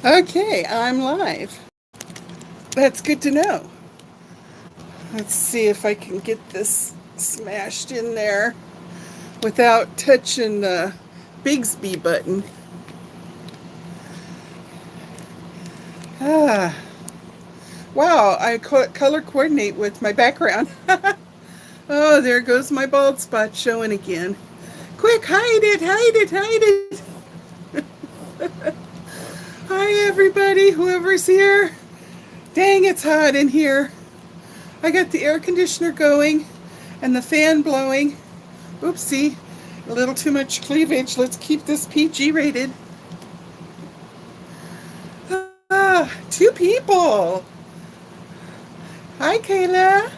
Okay, I'm live. That's good to know. Let's see if I can get this smashed in there without touching the Bigsby button. Ah, wow, I color coordinate with my background. Oh, there goes my bald spot showing again. Quick, hide it, hide it, hide it. Hi, everybody, whoever's here. Dang, it's hot in here. I got the air conditioner going and the fan blowing. Oopsie, a little too much cleavage. Let's keep this PG rated. Two people. Hi, Kayla.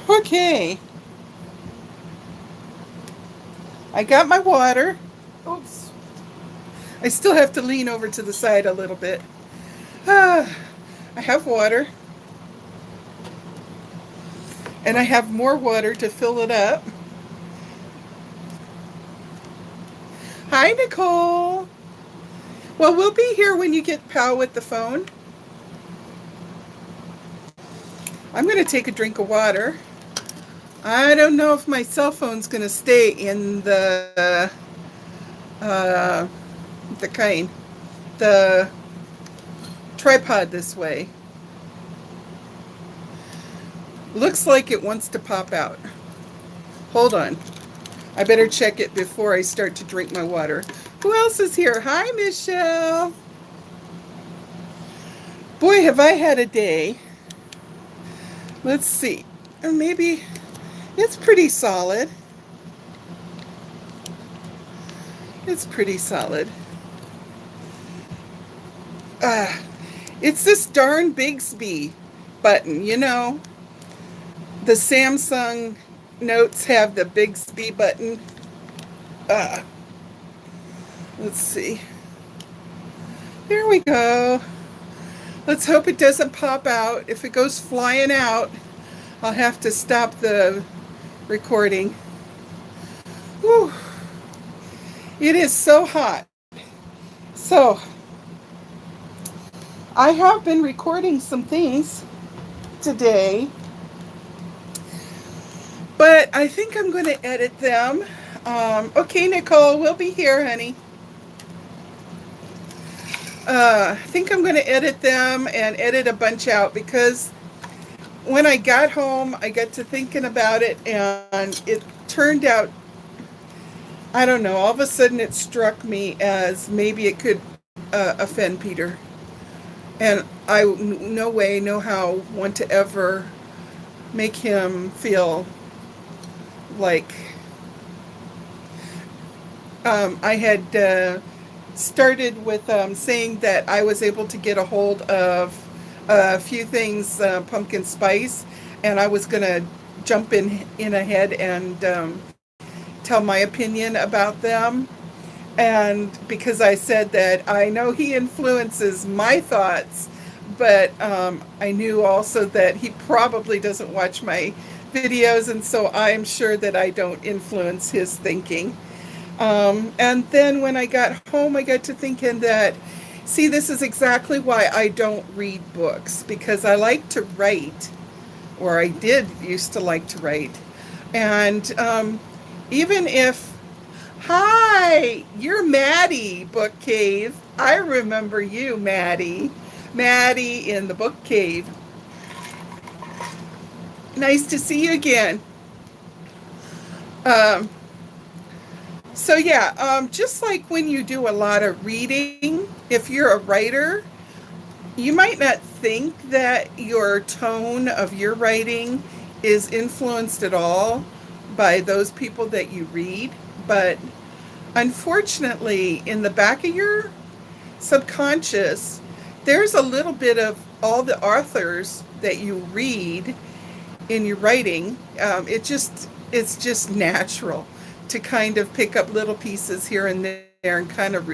Okay. I got my water. Oops. I still have to lean over to the side a little bit. I have water. And I have more water to fill it up. Hi, Nicole. Well, we'll be here when you get POW with the phone. I'm going to take a drink of water. I don't know if my cell phone's going to stay in the tripod this way. Looks like it wants to pop out. Hold on. I better check it before I start to drink my water. Who else is here? Hi, Michelle. Boy, have I had a day. Let's see. Maybe it's pretty solid. It's pretty solid. It's this darn Bigsby button, you know. The Samsung Notes have the Bigsby button. Let's see. There we go. Let's hope it doesn't pop out. If it goes flying out, I'll have to stop the recording. Whew. It is so hot. So, I have been recording some things today, but I think I'm going to edit them. Okay, Nicole, we'll be here, honey. I think I'm going to edit them and edit a bunch out because when I got home, I got to thinking about it and it turned out, I don't know, all of a sudden it struck me as maybe it could offend Peter. And I no way, no how want to ever make him feel like I had started with saying that I was able to get a hold of a few things, pumpkin spice, and I was going to jump in ahead and tell my opinion about them. And because I said that I know he influences my thoughts, but I knew also that he probably doesn't watch my videos, and so I'm sure that I don't influence his thinking. And then when I got home, I got to thinking that, see, this is exactly why I don't read books, because I like to write, or I did used to like to write. And even if, hi, you're Maddie, Book Cave. I remember you, Maddie. Maddie in the Book Cave. Nice to see you again. So yeah, just like when you do a lot of reading, if you're a writer, you might not think that your tone of your writing is influenced at all by those people that you read, but unfortunately, in the back of your subconscious, there's a little bit of all the authors that you read in your writing. It's just natural to kind of pick up little pieces here and there and kind of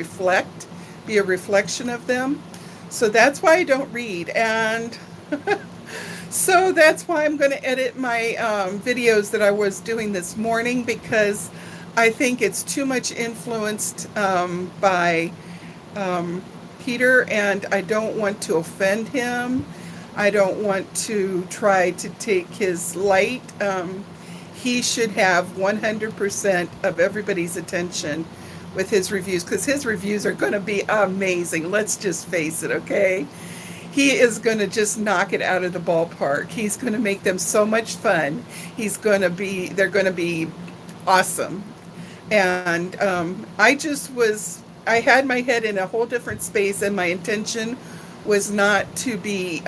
be a reflection of them. So that's why I don't read. And so that's why I'm going to edit my videos that I was doing this morning, because I think it's too much influenced by Peter, and I don't want to offend him. I don't want to try to take his light. He should have 100% of everybody's attention with his reviews, because his reviews are going to be amazing. Let's just face it, okay? He is going to just knock it out of the ballpark. He's going to make them so much fun. They're going to be awesome. And I had my head in a whole different space, and my intention was not to be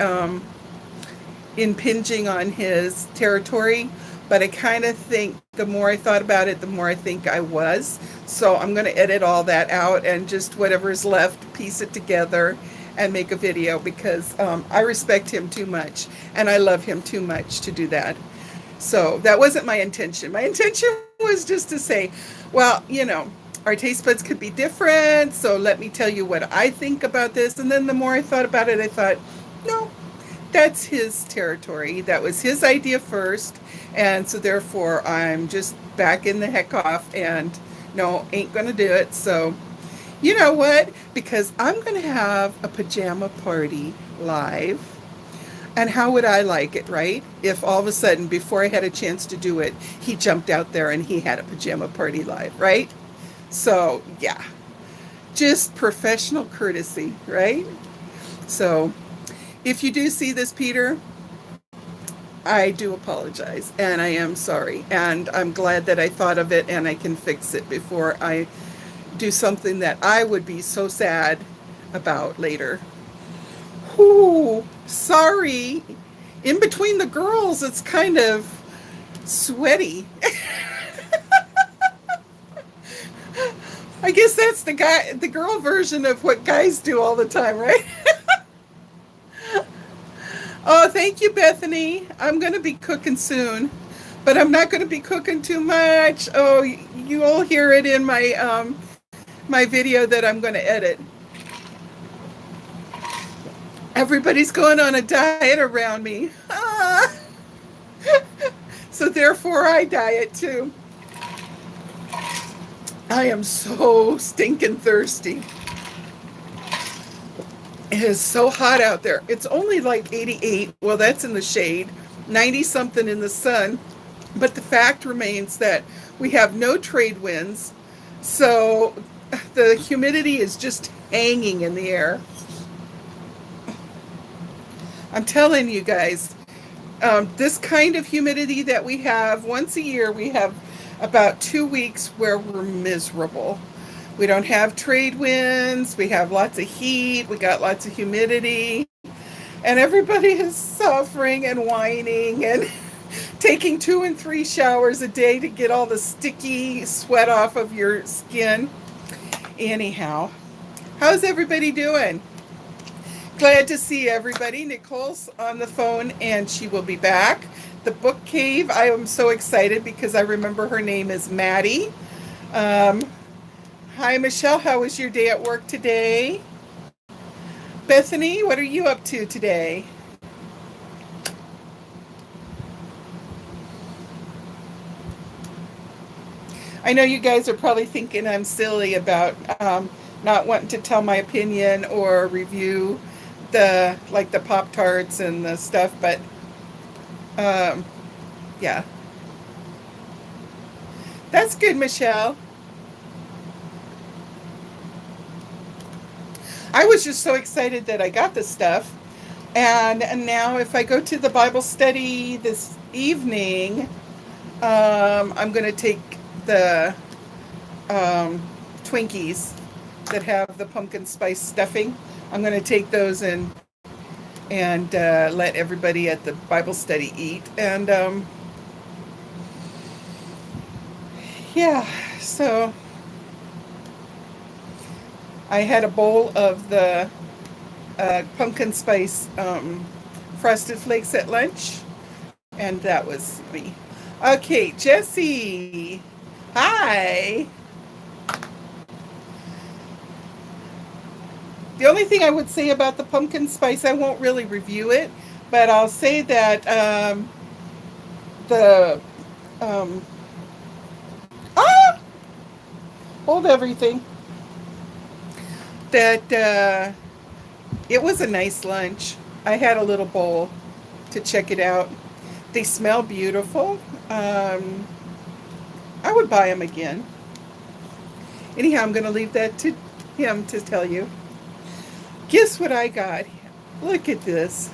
impinging on his territory. But I kind of think the more I thought about it, the more I think I was. So I'm going to edit all that out and just whatever's left, piece it together and make a video, because I respect him too much and I love him too much to do that. So that wasn't my intention. My intention was just to say, well, our taste buds could be different. So let me tell you what I think about this. And then the more I thought about it, I thought, no, that's his territory. That was his idea first. And so therefore I'm just backing the heck off and no, ain't going to do it. So you know what? Because I'm going to have a pajama party live. And how would I like it, right? If all of a sudden, before I had a chance to do it, he jumped out there and he had a pajama party live, right? So, yeah, just professional courtesy, right? So, if you do see this, Peter, I do apologize and I am sorry. And I'm glad that I thought of it and I can fix it before I do something that I would be so sad about later. Ooh, sorry. In between the girls, it's kind of sweaty. I guess that's the girl version of what guys do all the time, right? Oh, thank you, Bethany. I'm going to be cooking soon, but I'm not going to be cooking too much. Oh, you'll hear it in my video that I'm going to edit. Everybody's going on a diet around me. So therefore I diet too. I am so stinking thirsty. It is so hot out there. It's only like 88. Well, that's in the shade. 90 something in the sun. But the fact remains that we have no trade winds. So the humidity is just hanging in the air. I'm telling you guys, this kind of humidity that we have once a year, we have about 2 weeks where we're miserable. We don't have trade winds. We have lots of heat. We got lots of humidity. And everybody is suffering and whining and taking 2 and 3 showers a day to get all the sticky sweat off of your skin. Anyhow, how's everybody doing? Glad to see everybody. Nicole's on the phone and she will be back. The book cave, I am so excited because I remember her name is Maddie. Hi, Michelle. How was your day at work today? Bethany, what are you up to today? I know you guys are probably thinking I'm silly about not wanting to tell my opinion or review the Pop-Tarts and the stuff, but yeah. That's good, Michelle. I was just so excited that I got this stuff. And now if I go to the Bible study this evening, I'm going to take the Twinkies that have the pumpkin spice stuffing. I'm going to take those and let everybody at the Bible study eat. And yeah, so I had a bowl of the pumpkin spice Frosted Flakes at lunch, and that was me. Okay, Jessie. Hi. The only thing I would say about the pumpkin spice, I won't really review it, but I'll say that hold everything. that it was a nice lunch. I had a little bowl to check it out. They smell beautiful. Um, I would buy them again. Anyhow, I'm going to leave that to him to tell you. Guess what I got? Look at this.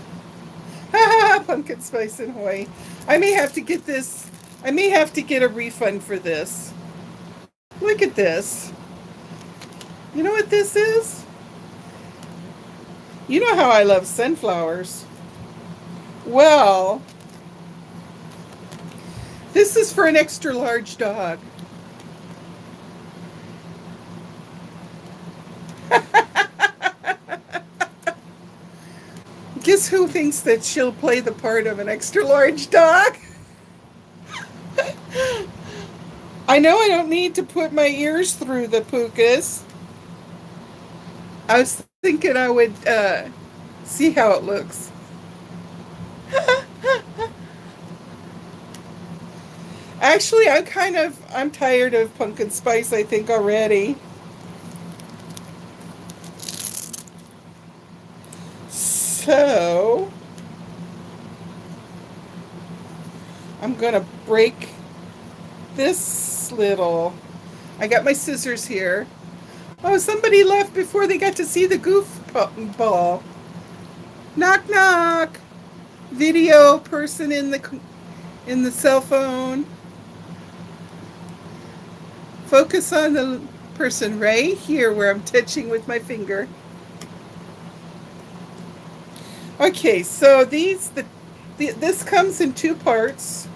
Pumpkin spice in Hawaii. I may have to get this. I may have to get a refund for this. Look at this. You know what this is? You know how I love sunflowers. Well, this is for an extra large dog. Guess who thinks that she'll play the part of an extra large dog? I know I don't need to put my ears through the pukas. I was thinking I would see how it looks. Actually, I'm tired of pumpkin spice, I think, already. So, I'm going to break this little... I got my scissors here. Oh, somebody left before they got to see the goofball. Knock, knock. Video person in the cell phone. Focus on the person right here where I'm touching with my finger. Okay, so this comes in two parts,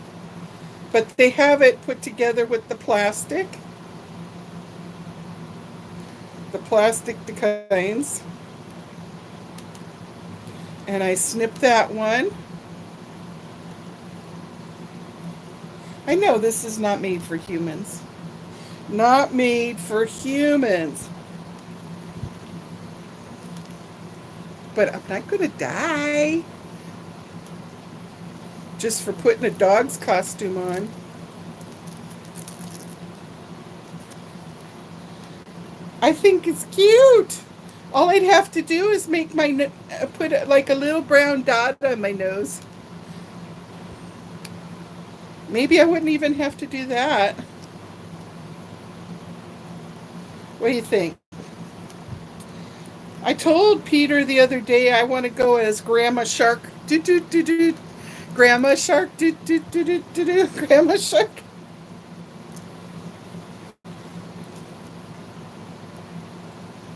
but they have it put together with the plastic designs. And I snip that one. I know this is not made for humans. Not made for humans. But I'm not going to die just for putting a dog's costume on. I think it's cute. All I'd have to do is put like a little brown dot on my nose. Maybe I wouldn't even have to do that. What do you think? I told Peter the other day I want to go as Grandma Shark. Do. Grandma Shark. Do. Grandma Shark.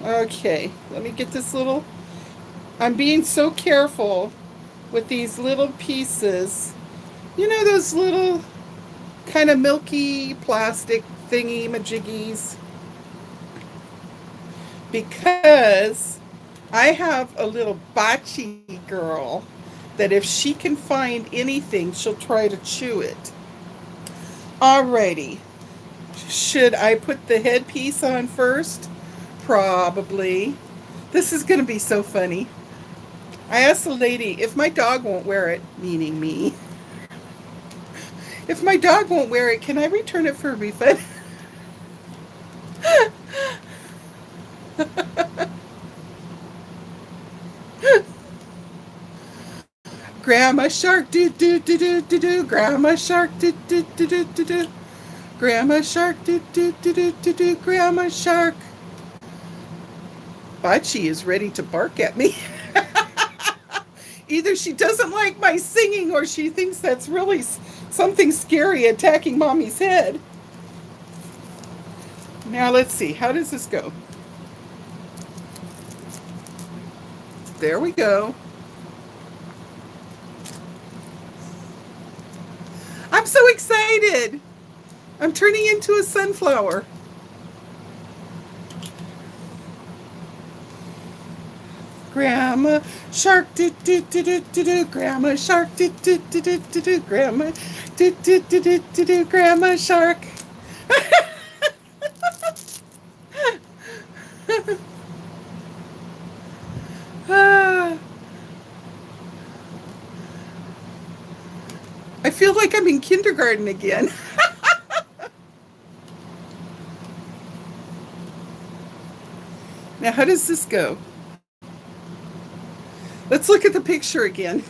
Okay, let me get this little... I'm being so careful with these little pieces. You know those little kind of milky plastic thingy-majiggies? Because I have a little bocce girl that if she can find anything, she'll try to chew it. Alrighty. Should I put the headpiece on first? Probably. This is going to be so funny. I asked the lady, if my dog won't wear it, meaning me, if my dog won't wear it, can I return it for a refund? Grandma Shark, do. Grandma Shark, do. Grandma Shark, do. Grandma Shark. Bachi is ready to bark at me. Either she doesn't like my singing or she thinks that's really something scary attacking Mommy's head. Now let's see. How does this go? There we go. I'm so excited. I'm turning into a sunflower. Grandma Shark, do. Grandma Shark, do. Grandma, do. Grandma Shark. I feel like I'm in kindergarten again. Now, how does this go? Let's look at the picture again.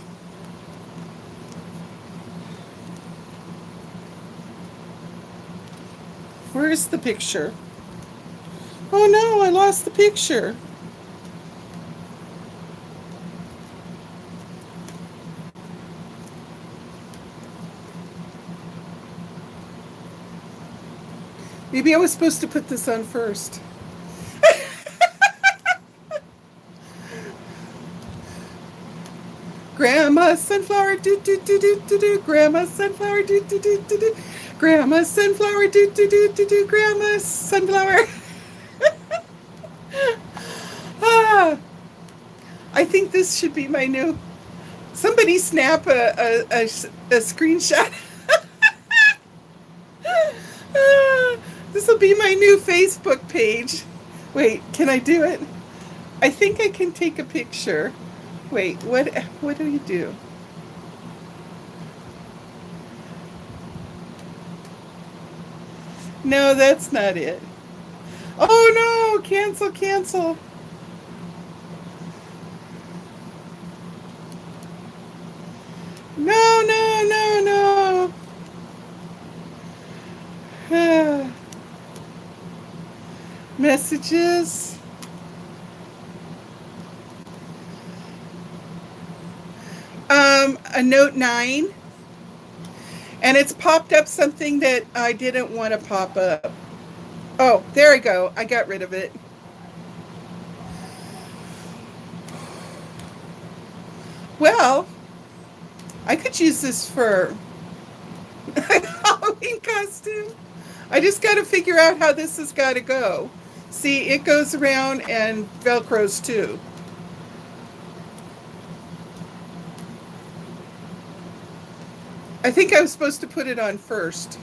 Where's the picture? Oh no, I lost the picture. Maybe I was supposed to put this on first. Grandma Sunflower, do do do do do do. Grandma Sunflower, do do do do do. Grandma Sunflower, do do do do do. Grandma Sunflower. Ah, I think this should be my new. Somebody snap a screenshot. Ah, this will be my new Facebook page. Wait, can I do it? I think I can take a picture. Wait, what do you do? No, that's not it. Oh no, cancel, cancel. No, no, no, no. Messages. A note 9. And it's popped up something that I didn't want to pop up. Oh, there we go. I got rid of it. Well, I could use this for a Halloween costume. I just got to figure out how this has got to go. See, it goes around and Velcros too. I think I was supposed to put it on first.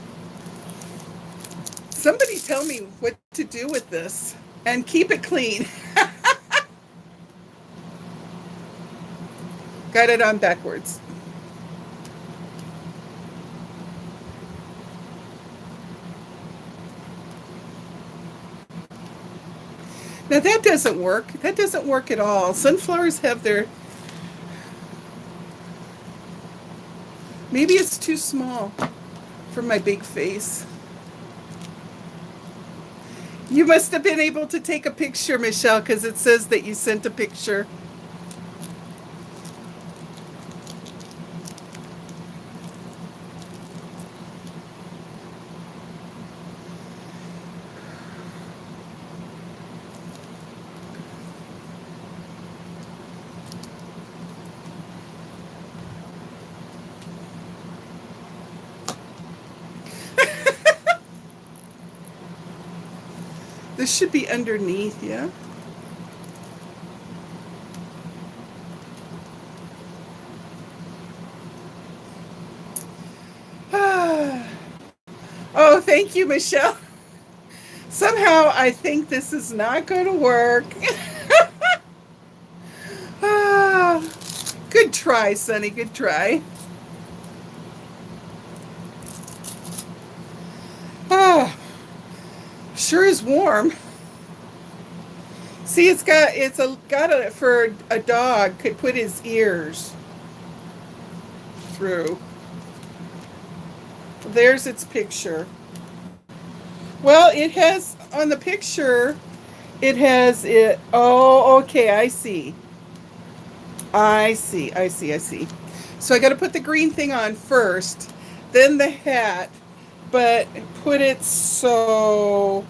Somebody tell me what to do with this and keep it clean. Got it on backwards. Now that doesn't work. That doesn't work at all. Sunflowers have their... Maybe it's too small for my big face. You must have been able to take a picture, Michelle, because it says that you sent a picture. This should be underneath, yeah? Oh, thank you, Michelle. Somehow I think this is not going to work. Good try, Sonny. Good try. Sure is warm. See, it's got a for a dog could put his ears through. There's its picture. Well, it has on the picture. It has it. Oh, okay. I see. I see. I see. I see. So I got to put the green thing on first, then the hat, but put it so.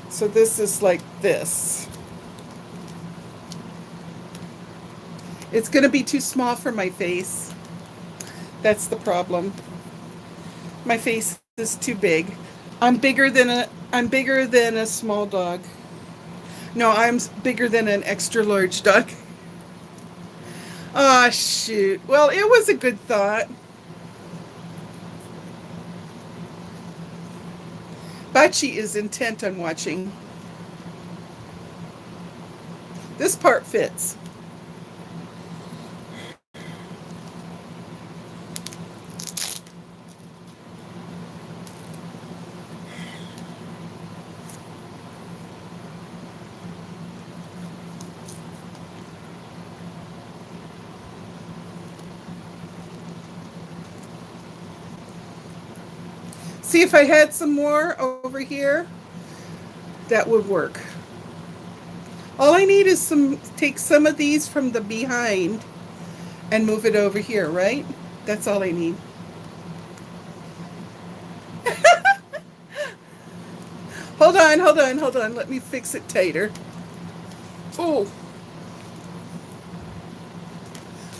So this is like this. It's going to be too small for my face. That's the problem. My face is too big. I'm bigger than a small dog. No, I'm bigger than an extra large dog. Ah, shoot. Well, it was a good thought. Bachi is intent on watching. This part fits. See if I had some more over here, that would work. All I need is take some of these from the behind and move it over here, right? That's all I need. Hold on, hold on, hold on. Let me fix it tighter. Oh,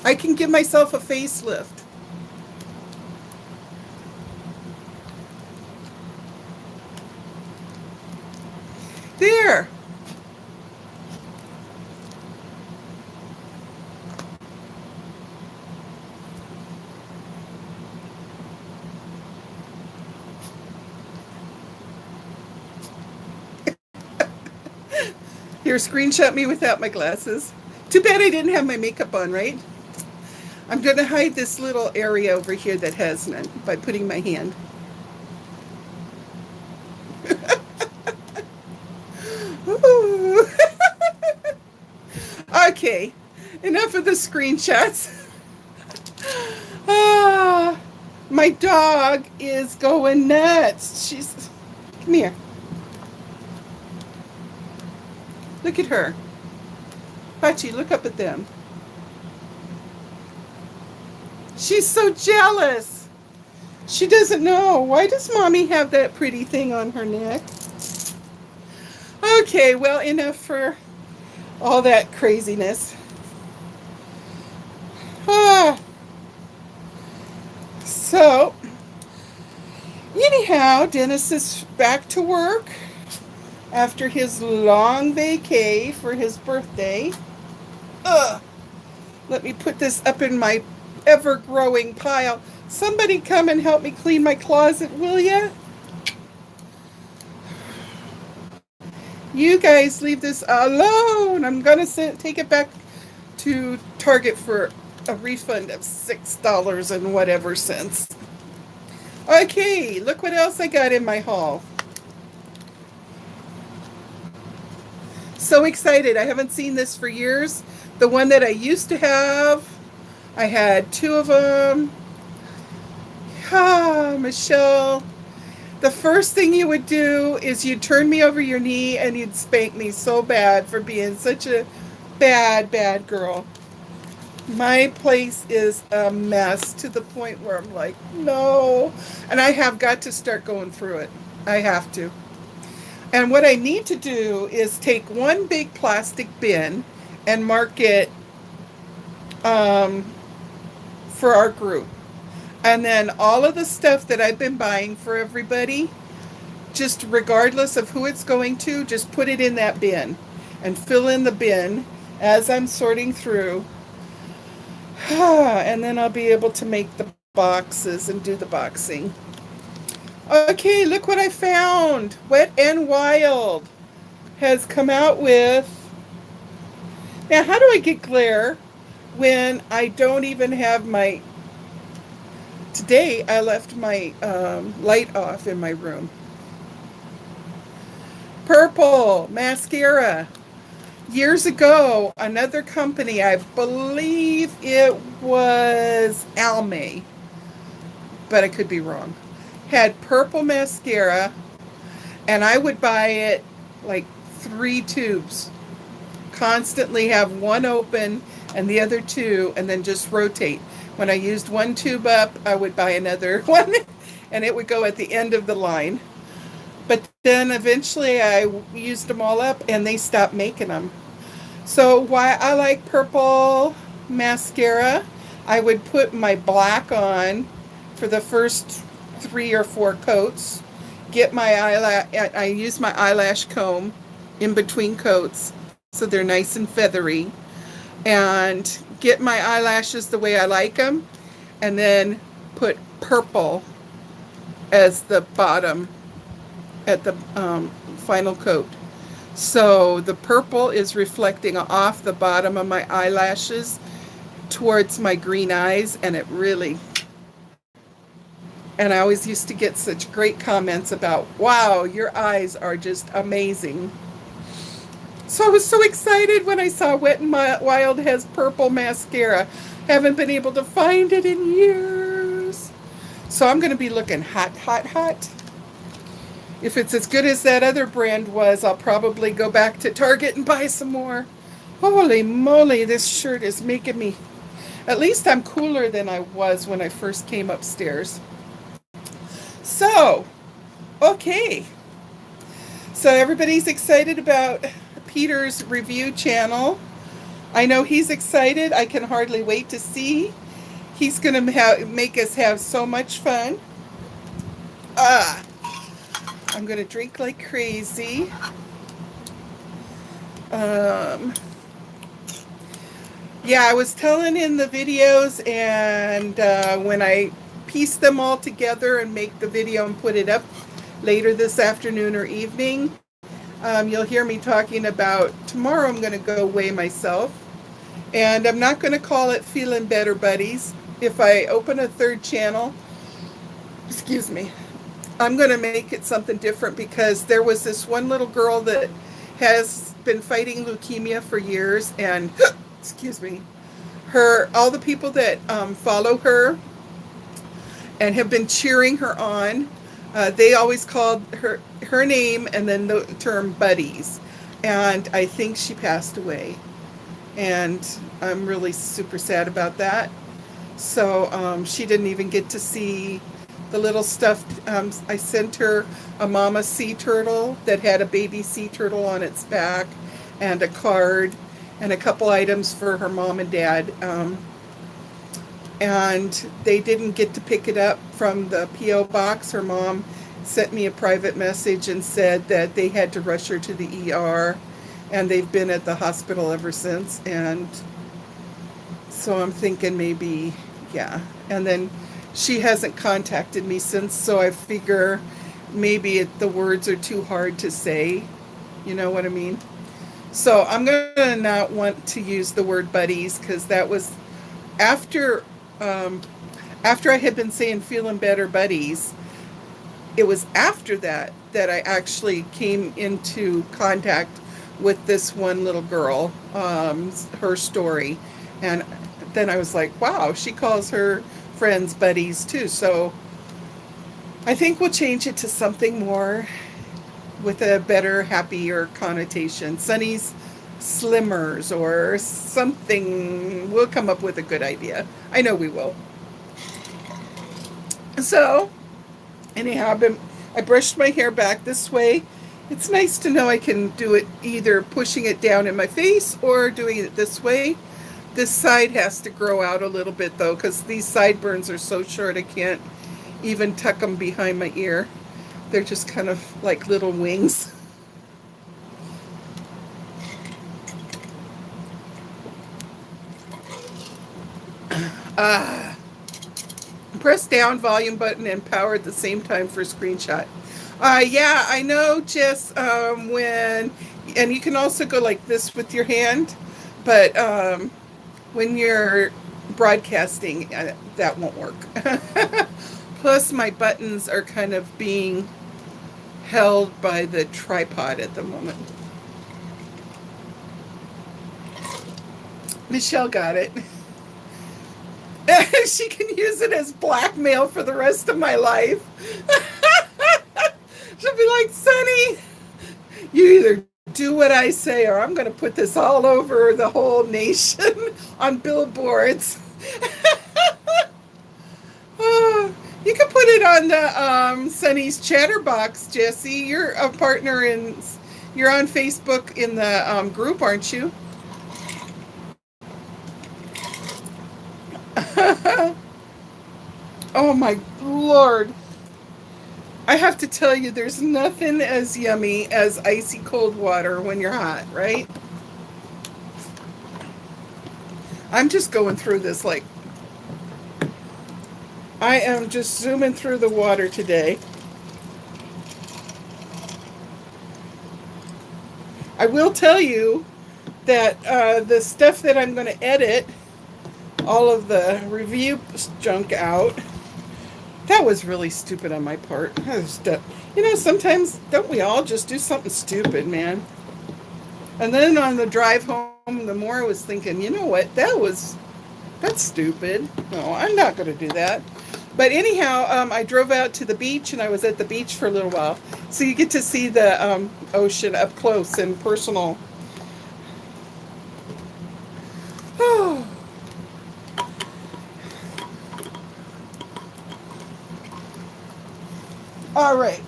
I can give myself a facelift. There. Here, screenshot me without my glasses. Too bad I didn't have my makeup on, right? I'm going to hide this little area over here that has none by putting my hand. Okay, enough of the screenshots. Ah, my dog is going nuts. Come here. Look at her. Pachi, look up at them. She's so jealous. She doesn't know. Why does Mommy have that pretty thing on her neck? Okay, well, enough for all that craziness. So, anyhow, Dennis is back to work after his long vacay for his birthday. Let me put this up in my ever-growing pile. Somebody come and help me clean my closet, will ya? You guys leave this alone. I'm going to take it back to Target for a refund of $6 and whatever cents. Okay, look what else I got in my haul. So excited. I haven't seen this for years. The one that I used to have, I had 2 of them. Michelle. The first thing you would do is you'd turn me over your knee and you'd spank me so bad for being such a bad girl. My place is a mess to the point where I'm like, no. And I have got to start going through it. I have to. And what I need to do is take one big plastic bin and mark it for our group. And then all of the stuff that I've been buying for everybody, just regardless of who it's going to, just put it in that bin and fill in the bin as I'm sorting through. And then I'll be able to make the boxes and do the boxing. Okay, look what I found. Wet and Wild has come out with... Now, how do I get glare when I don't even have my... Today, I left my light off in my room. Purple mascara. Years ago, another company, I believe it was Almay, but I could be wrong, had purple mascara, and I would buy it like 3 tubes. Constantly have one open and the other 2, and then just rotate. When I used one tube up, I would buy another one, and it would go at the end of the line. But then eventually I used them all up, and they stopped making them. So why I like purple mascara, I would put my black on for the first 3 or 4 coats. Get my eyelash, I use my eyelash comb in between coats so they're nice and feathery. And get my eyelashes the way I like them, and then put purple as the bottom at the final coat. So the purple is reflecting off the bottom of my eyelashes towards my green eyes, and it really... And I always used to get such great comments about, wow, your eyes are just amazing. So I was so excited when I saw Wet n Wild has purple mascara. Haven't been able to find it in years. So I'm going to be looking hot, hot, hot. If it's as good as that other brand was, I'll probably go back to Target and buy some more. Holy moly, this shirt is making me... At least I'm cooler than I was when I first came upstairs. So, okay. So everybody's excited about Peter's review channel. I know he's excited. I can hardly wait to see. He's going to make us have so much fun. I'm going to drink like crazy. Yeah, I was telling in the videos, and when I piece them all together and make the video and put it up later this afternoon or evening, you'll hear me talking about tomorrow I'm going to go weigh myself. And I'm not going to call it Feeling Better Buddies. If I open a third channel, excuse me, I'm going to make it something different, because there was this one little girl that has been fighting leukemia for years, and excuse me, all the people that follow her and have been cheering her on, they always called her name and then the term buddies. And I think she passed away. And I'm really super sad about that. So she didn't even get to see the little stuffed... I sent her a mama sea turtle that had a baby sea turtle on its back, and a card, and a couple items for her mom and dad. And they didn't get to pick it up from the P.O. box. Her mom sent me a private message and said that they had to rush her to the ER, and they've been at the hospital ever since. And so I'm thinking maybe, yeah. And then she hasn't contacted me since, so I figure maybe the words are too hard to say. You know what I mean? So I'm going to not want to use the word buddies, because that was after I had been saying Feeling Better Buddies. It was after that I actually came into contact with this one little girl, her story. And then I was like, wow, she calls her friends buddies too. So I think we'll change it to something more with a better, happier connotation. Sunny's Slimmers or something. We'll come up with a good idea. I know we will. So, anyhow, I brushed my hair back this way. It's nice to know I can do it either pushing it down in my face or doing it this way. This side has to grow out a little bit though, because these sideburns are so short I can't even tuck them behind my ear. They're just kind of like little wings. Press down volume button and power at the same time for a screenshot. Yeah, I know, Jess, and you can also go like this with your hand, but when you're broadcasting, that won't work. Plus, my buttons are kind of being held by the tripod at the moment. Michelle got it. She can use it as blackmail for the rest of my life. She'll be like, Sonny, you either do what I say or I'm going to put this all over the whole nation on billboards. You can put it on the Sonny's Chatterbox, Jesse. You're a partner you're on Facebook in the group, aren't you? Oh my Lord. I have to tell you, there's nothing as yummy as icy cold water when you're hot, right? I'm just going through this like... I am just zooming through the water today. I will tell you that the stuff that I'm going to edit, all of the review junk out, that was really stupid on my part. You know, sometimes don't we all just do something stupid, man? And then on the drive home, the more I was thinking, you know what, that's stupid. No, I'm not going to do that. But anyhow, I drove out to the beach, and I was at the beach for a little while. So you get to see the ocean up close and personal. Oh. All right.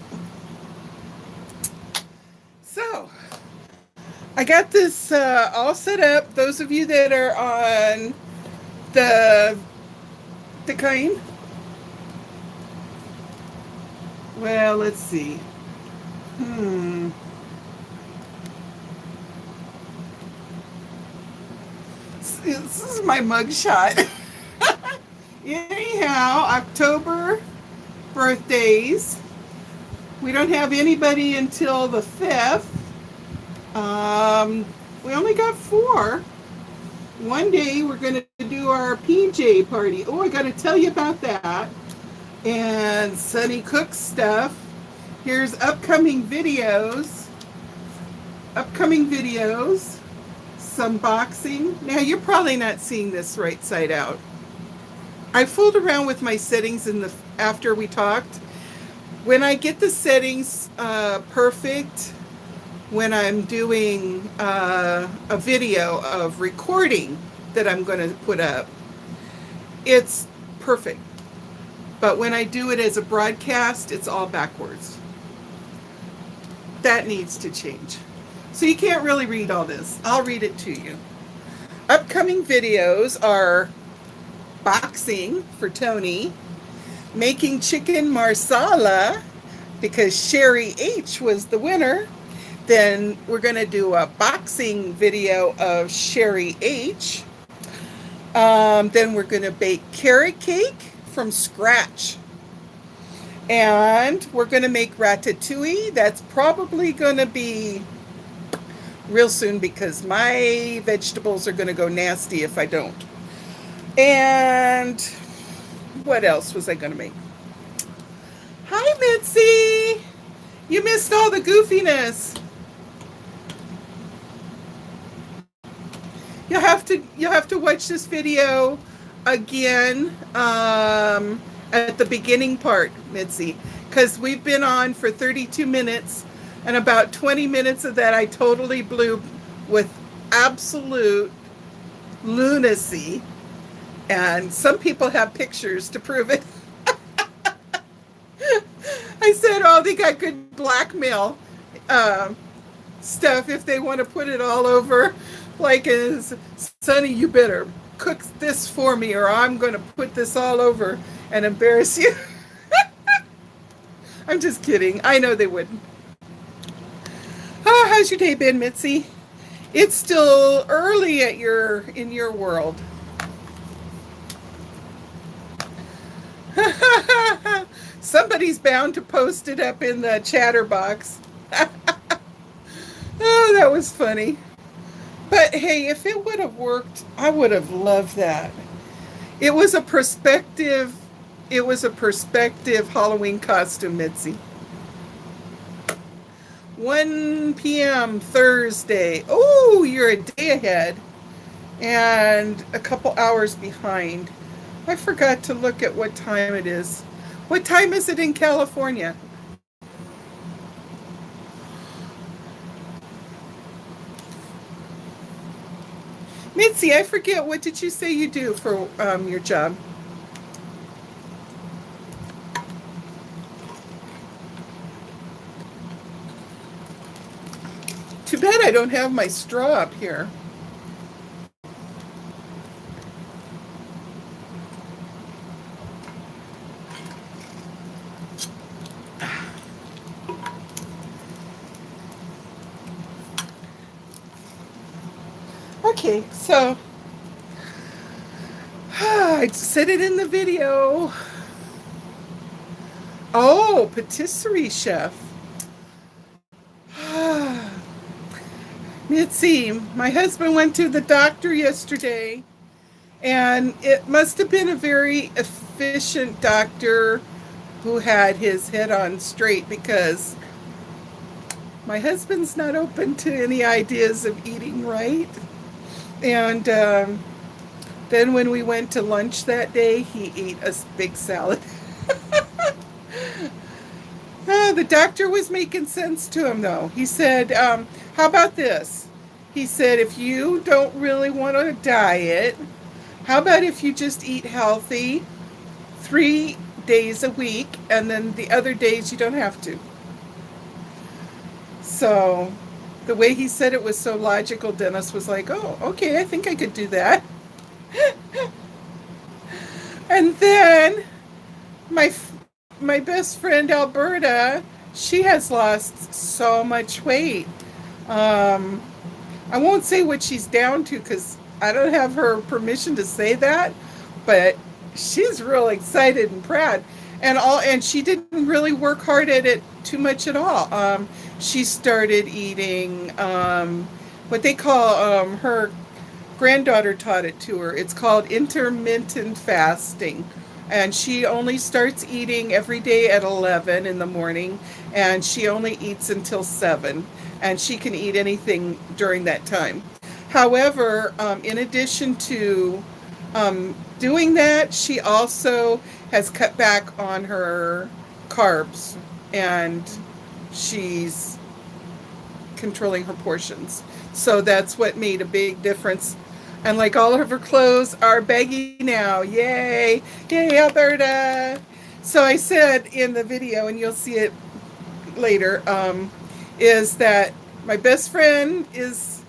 So I got this all set up. Those of you that are on the kind. Well, let's see. This is my mug shot. Anyhow, October birthdays. We don't have anybody until the 5th. We only got 4. One day we're going to do our PJ party. Oh, I got to tell you about that. And Sunny cooks stuff. Here's upcoming videos. Some boxing. Now, you're probably not seeing this right side out. I fooled around with my settings after we talked. When I get the settings perfect, when I'm doing a video of recording that I'm going to put up, it's perfect. But when I do it as a broadcast, it's all backwards. That needs to change. So you can't really read all this. I'll read it to you. Upcoming videos are boxing for Tony, making chicken marsala because Sherry H was the winner. Then we're going to do a boxing video of Sherry H. Then we're going to bake carrot cake from scratch. And we're going to make ratatouille. That's probably going to be real soon because my vegetables are going to go nasty if I don't. And what else was I going to make? Hi, Mitzi. You missed all the goofiness. You'll have to watch this video again at the beginning part, Mitzi, because we've been on for 32 minutes, and about 20 minutes of that I totally blew with absolute lunacy, and some people have pictures to prove it. I said, oh, they got good blackmail stuff if they want to put it all over. Like, Sonny, you better cook this for me or I'm going to put this all over and embarrass you. I'm just kidding. I know they wouldn't. Oh, how's your day been, Mitzi? It's still early in your world. Somebody's bound to post it up in the chatter box. Oh, that was funny. But hey, if it would have worked, I would have loved that. It was a perspective Halloween costume, Mitzi. 1 p.m. Thursday. Oh, you're a day ahead and a couple hours behind. I forgot to look at what time it is. What time is it in California? Mitzi, I forget, what did you say you do for your job? Too bad I don't have my straw up here. Okay, so I said it in the video. Oh, patisserie chef. Mitzi, my husband went to the doctor yesterday, and it must have been a very efficient doctor who had his head on straight, because my husband's not open to any ideas of eating right. And then when we went to lunch that day, he ate a big salad. The doctor was making sense to him, though. He said, how about this? He said, if you don't really want a diet, how about if you just eat healthy 3 days a week, and then the other days you don't have to? So the way he said it was so logical, Dennis was like, oh, okay, I think I could do that. And then my my best friend Alberta, she has lost so much weight. Um, I won't say what she's down to because I don't have her permission to say that, but she's real excited and proud. And she didn't really work hard at it too much at all. She started eating what they call her granddaughter taught it to her. It's called intermittent fasting. And she only starts eating every day at 11 in the morning, and she only eats until 7. And she can eat anything during that time. However, in addition to doing that, she also has cut back on her carbs, and she's controlling her portions. So that's what made a big difference. And like all of her clothes are baggy now. Yay! Yay, Alberta! So I said in the video, and you'll see it later, is that my best friend is,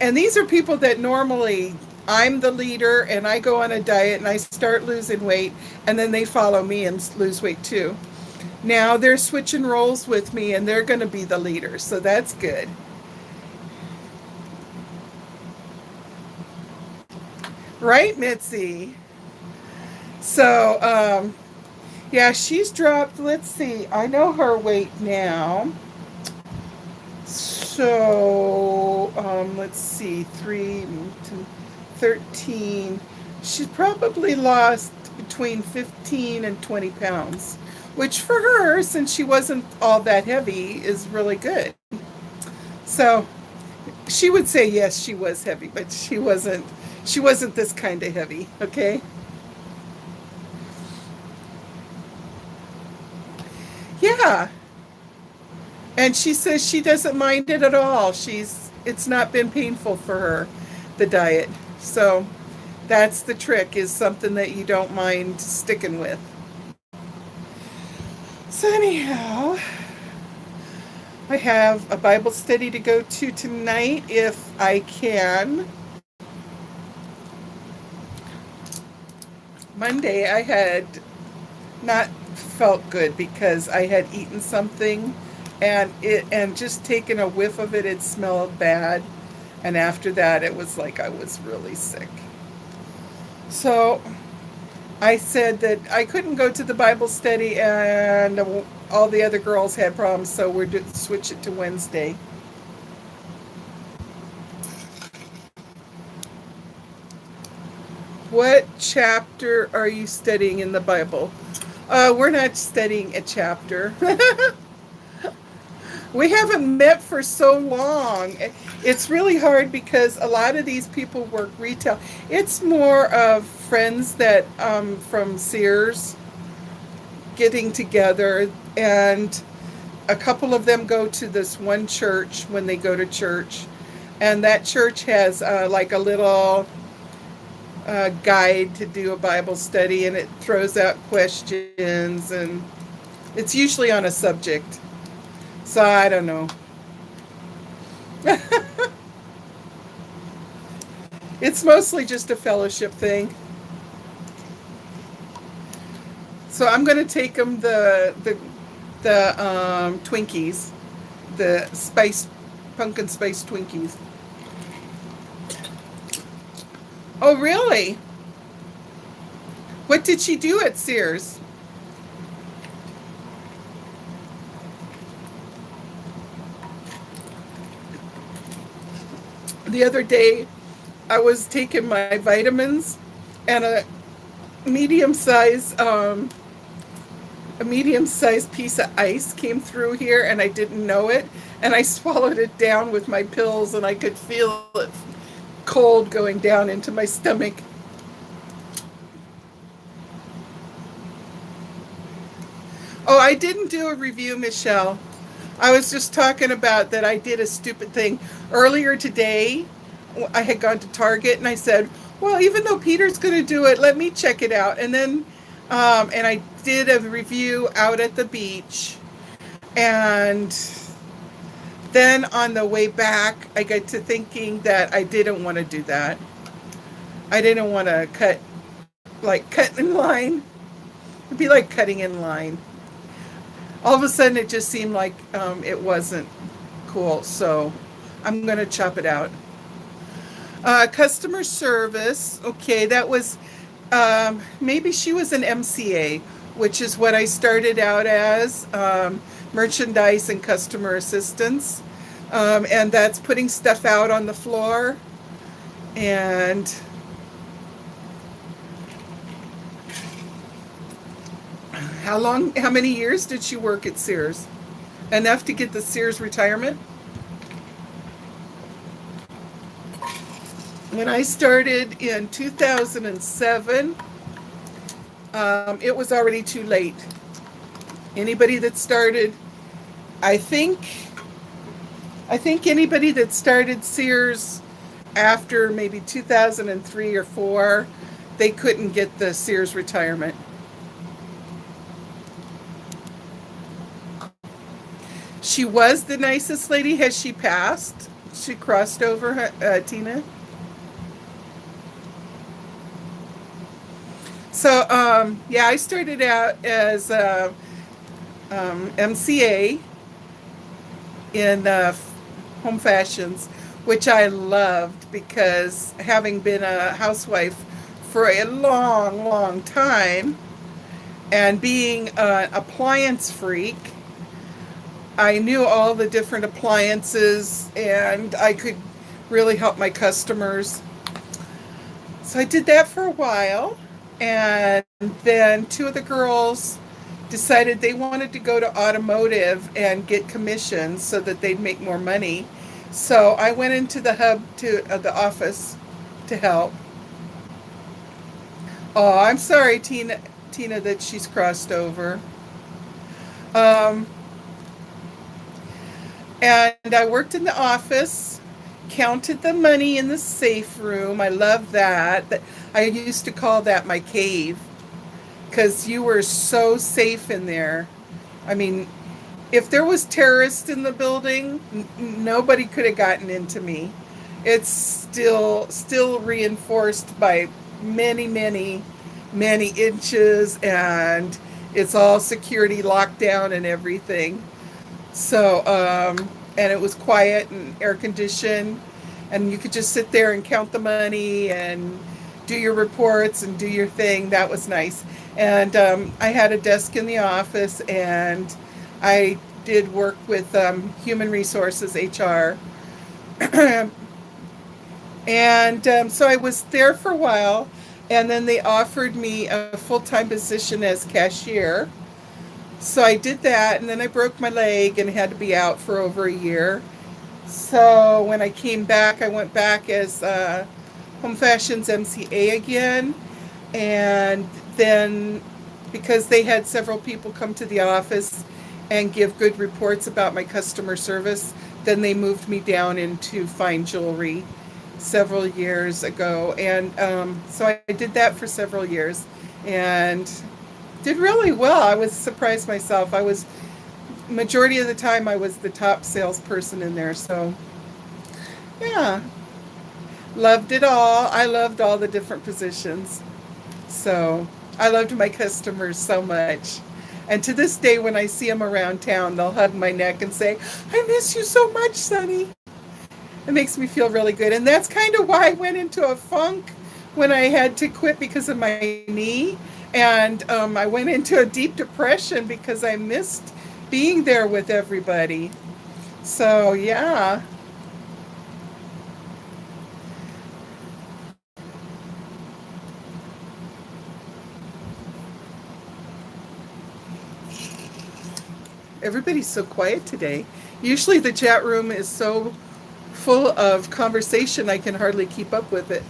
and these are people that normally I'm the leader and I go on a diet and I start losing weight, and then they follow me and lose weight too. Now they're switching roles with me and they're going to be the leader. So that's good. Right, Mitzi? So, yeah, she's dropped, let's see, I know her weight now. So, let's see, 3 to 13. She's probably lost between 15 and 20 pounds, which for her, since she wasn't all that heavy, is really good. So, she would say yes, she was heavy, but she wasn't this kind of heavy, okay? Yeah. And she says she doesn't mind it at all. It's not been painful for her, the diet. So that's the trick, is something that you don't mind sticking with. So anyhow, I have a Bible study to go to tonight if I can. Monday I had not felt good because I had eaten something and just taking a whiff of it, it smelled bad. And after that, it was like I was really sick. So I said that I couldn't go to the Bible study, and all the other girls had problems, so we're going to switch it to Wednesday. What chapter are you studying in the Bible? We're not studying a chapter. We haven't met for so long. It's really hard because a lot of these people work retail. It's more of friends that from Sears getting together, and a couple of them go to this one church when they go to church, and that church has like a little guide to do a Bible study, and it throws out questions, and it's usually on a subject. So I don't know. It's mostly just a fellowship thing. So I'm going to take them the Twinkies, the pumpkin spice Twinkies. Oh, really? What did she do at Sears? The other day, I was taking my vitamins, and a medium-sized piece of ice came through here, and I didn't know it, and I swallowed it down with my pills, and I could feel it cold going down into my stomach. Oh, I didn't do a review, Michelle. I was just talking about that I did a stupid thing earlier today. I had gone to Target and I said, well, even though Peter's going to do it, let me check it out. And then, and I did a review out at the beach. And then on the way back, I got to thinking that I didn't want to do that. I didn't want to cut in line. It'd be like cutting in line. All of a sudden, it just seemed like it wasn't cool. So I'm going to chop it out. Customer service. Okay, that was maybe she was an MCA, which is what I started out as, merchandise and customer assistance. And that's putting stuff out on the floor. And how many years did she work at Sears? Enough to get the Sears retirement? When I started in 2007, it was already too late. Anybody that started, I think anybody that started Sears after maybe 2003 or 4, they couldn't get the Sears retirement. She was the nicest lady. Has she passed? She crossed over, Tina? So, yeah, I started out as MCA in home fashions, which I loved because having been a housewife for a long, long time and being an appliance freak, I knew all the different appliances and I could really help my customers. So I did that for a while. And then 2 of the girls decided they wanted to go to automotive and get commissions so that they'd make more money. So I went into the hub to the office to help. Oh, I'm sorry, Tina, that she's crossed over. And I worked in the office, counted the money in the safe room. I love that. I used to call that my cave because you were so safe in there. I mean, if there was terrorists in the building, nobody could have gotten into me. It's still reinforced by many, many, many inches, and it's all security locked down and everything. So, and it was quiet and air conditioned, and you could just sit there and count the money and do your reports and do your thing. That was nice. And I had a desk in the office, and I did work with human resources, HR. And so I was there for a while, and then they offered me a full-time position as cashier. So I did that, and then I broke my leg and had to be out for over a year. So when I came back, I went back as Home Fashions MCA again. And then because they had several people come to the office and give good reports about my customer service, then they moved me down into fine jewelry several years ago. And so I did that for several years and did really well. I was surprised myself. Majority of the time, I was the top salesperson in there. So, yeah, loved it all. I loved all the different positions. So, I loved my customers so much. And to this day, when I see them around town, they'll hug my neck and say, I miss you so much, Sonny. It makes me feel really good. And that's kind of why I went into a funk when I had to quit because of my knee. And I went into a deep depression because I missed being there with everybody. So, yeah. Everybody's so quiet today. Usually the chat room is so full of conversation, I can hardly keep up with it.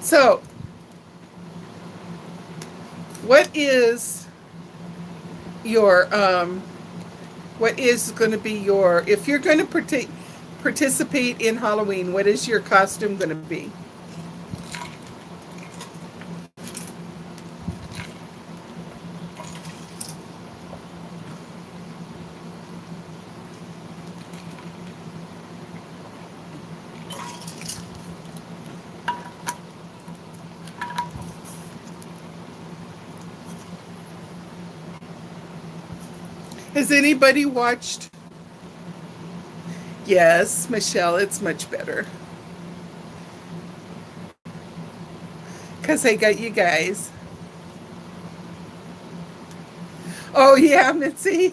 So, What is your what is going to be your, if you're going to participate in Halloween, what is your costume going to be? Has anybody watched? Yes, Michelle, it's much better. Because I got you guys. Oh, yeah, Mitzi.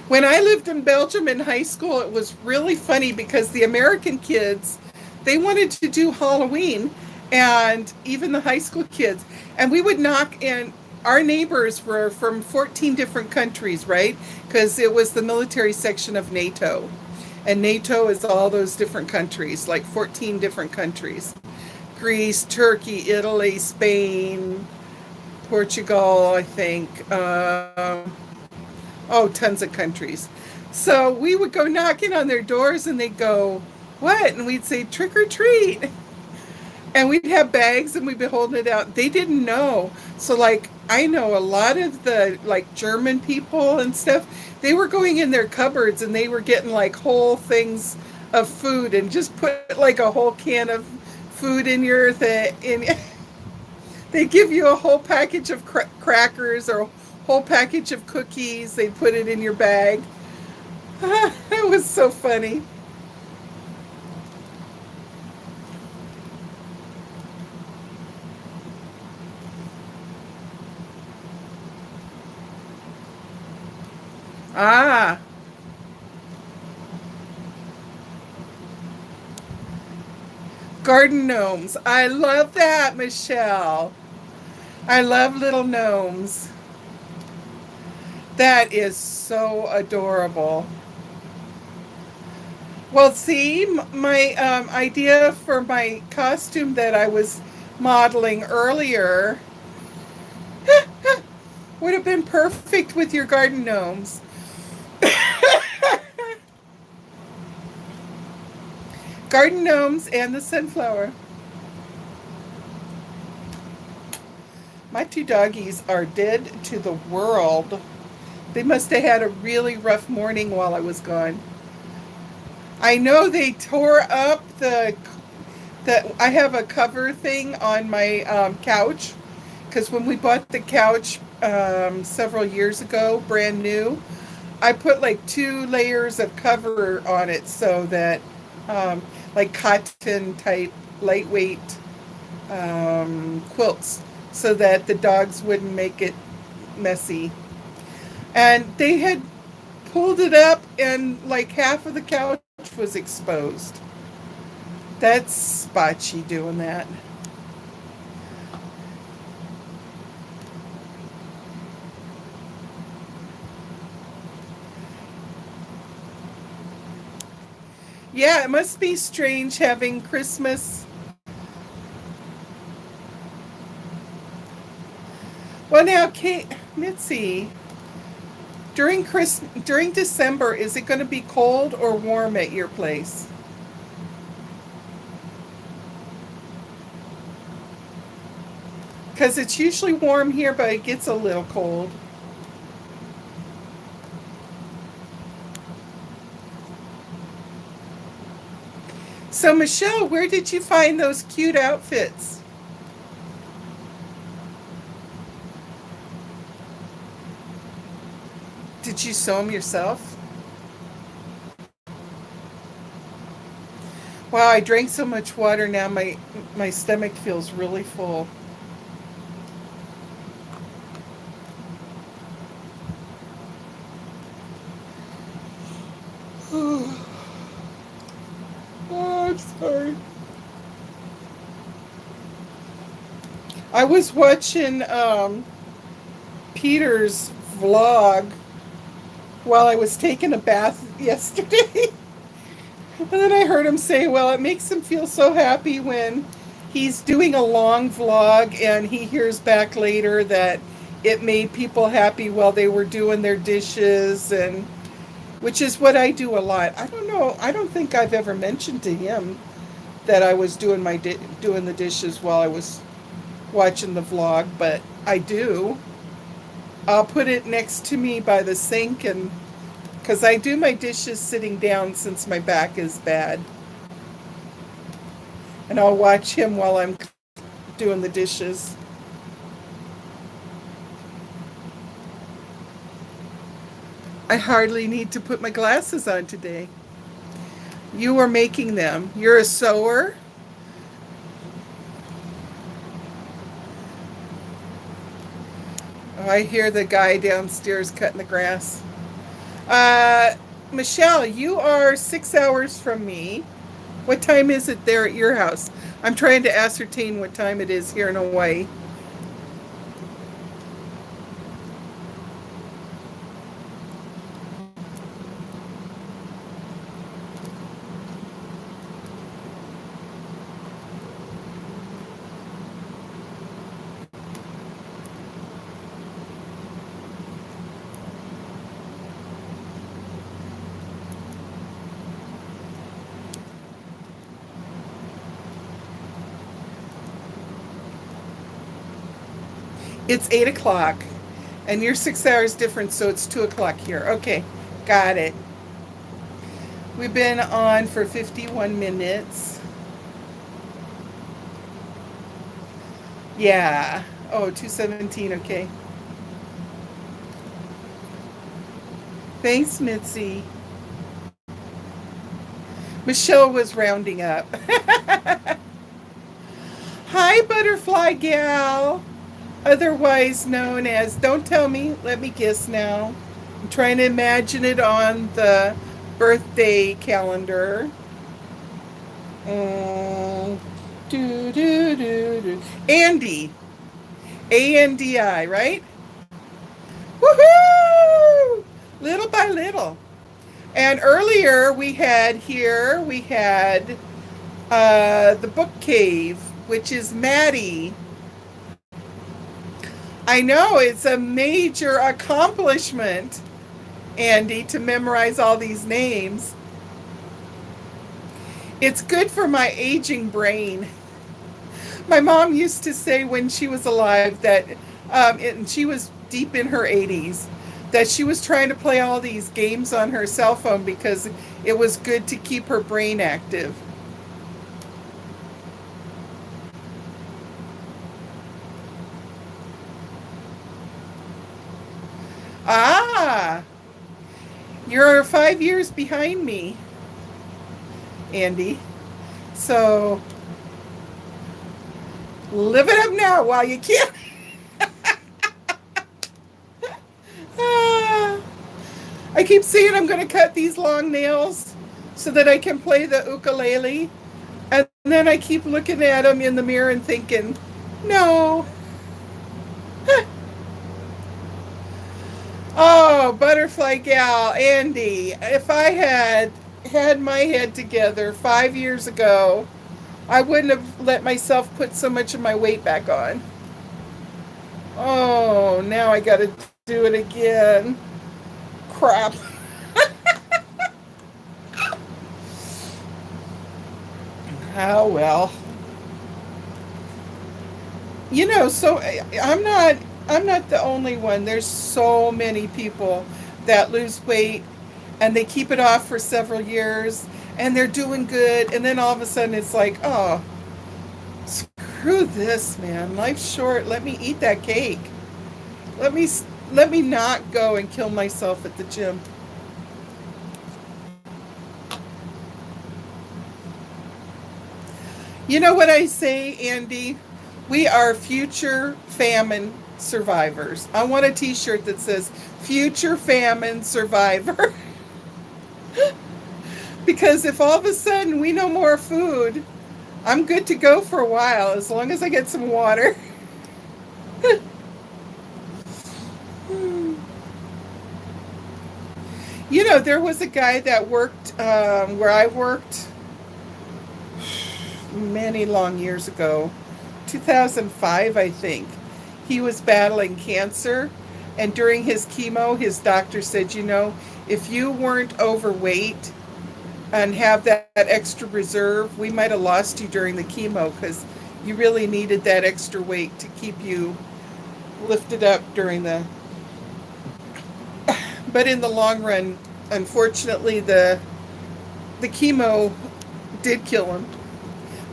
When I lived in Belgium in high school, it was really funny because the American kids, they wanted to do Halloween, and even the high school kids. And we would knock in, our neighbors were from 14 different countries, right? Because it was the military section of NATO. And NATO is all those different countries, like 14 different countries. Greece, Turkey, Italy, Spain, Portugal, I think. Oh, tons of countries. So we would go knocking on their doors and they'd go, "What?" And we'd say, "Trick or treat." And we'd have bags and we'd be holding it out. They didn't know. So, like, I know a lot of the, like, German people and stuff, they were going in their cupboards and they were getting, like, whole things of food and just put, like, a whole can of food in your thing. They give you a whole package of crackers or a whole package of cookies. They put it in your bag. It was so funny. Ah, garden gnomes. I love that, Michelle. I love little gnomes. That is so adorable. Well, see, my idea for my costume that I was modeling earlier would have been perfect with your garden gnomes. Garden gnomes and the sunflower. My two doggies are dead to the world. They must have had a really rough morning while I was gone. I know they tore up the. I have a cover thing on my couch because when we bought the couch several years ago, brand new, I put like 2 layers of cover on it so that like cotton type lightweight quilts so that the dogs wouldn't make it messy. And they had pulled it up and like half of the couch was exposed. That's Spotchy doing that. Yeah, it must be strange having Christmas. Well, now, Kate, Mitzi, during December, is it going to be cold or warm at your place? Because it's usually warm here, but it gets a little cold. So, Michelle, where did you find those cute outfits? Did you sew them yourself? Wow, I drank so much water now my stomach feels really full. Oh, I'm sorry. I was watching Peter's vlog while I was taking a bath yesterday. And then I heard him say, well, it makes him feel so happy when he's doing a long vlog, and he hears back later that it made people happy while they were doing their dishes, and which is what I do a lot. I don't know. I don't think I've ever mentioned to him that I was doing doing the dishes while I was watching the vlog, but I do. I'll put it next to me by the sink, and because I do my dishes sitting down since my back is bad. And I'll watch him while I'm doing the dishes. I hardly need to put my glasses on today. You are making them. You're a sewer. Oh, I hear the guy downstairs cutting the grass. Uh, Michelle, you are 6 hours from me. What time is it there at your house? I'm trying to ascertain what time it is here in Hawaii. It's 8 o'clock, and you're 6 hours different, so it's 2 o'clock here. Okay, got it. We've been on for 51 minutes. Yeah. Oh, 2:17. Okay. Thanks, Mitzi. Michelle was rounding up. Hi, Butterfly Gal, otherwise known as, don't tell me, let me guess now. I'm trying to imagine it on the birthday calendar. Um, Andy. Andi, right? Woohoo! Little by little. And earlier we had the book cave, which is Maddie. I know it's a major accomplishment, Andy, to memorize all these names. It's good for my aging brain. My mom used to say when she was alive that, and she was deep in her 80s, that she was trying to play all these games on her cell phone because it was good to keep her brain active. Ah, you're 5 years behind me, Andy. So live it up now while you can. Ah, I keep saying I'm going to cut these long nails so that I can play the ukulele. And then I keep looking at them in the mirror and thinking, no. Oh, Butterfly Gal, Andy, if I had my head together 5 years ago, I wouldn't have let myself put so much of my weight back on. Oh, now I got to do it again. Crap. Oh, well. So I'm not the only one. There's so many people that lose weight and they keep it off for several years and they're doing good, and then all of a sudden it's like, oh, screw this, man. Life's short. Let me eat that cake. Let me let me not go and kill myself at the gym. You know what I say, Andy? We are future famine survivors. I want a t-shirt that says future famine survivor. Because if all of a sudden we know more food, I'm good to go for a while as long as I get some water. There was a guy that worked where I worked many long years ago, 2005, I think. He was battling cancer, and during his chemo, his doctor said, if you weren't overweight and have that extra reserve, we might have lost you during the chemo because you really needed that extra weight to keep you lifted up during the. But in the long run, unfortunately, the chemo did kill him,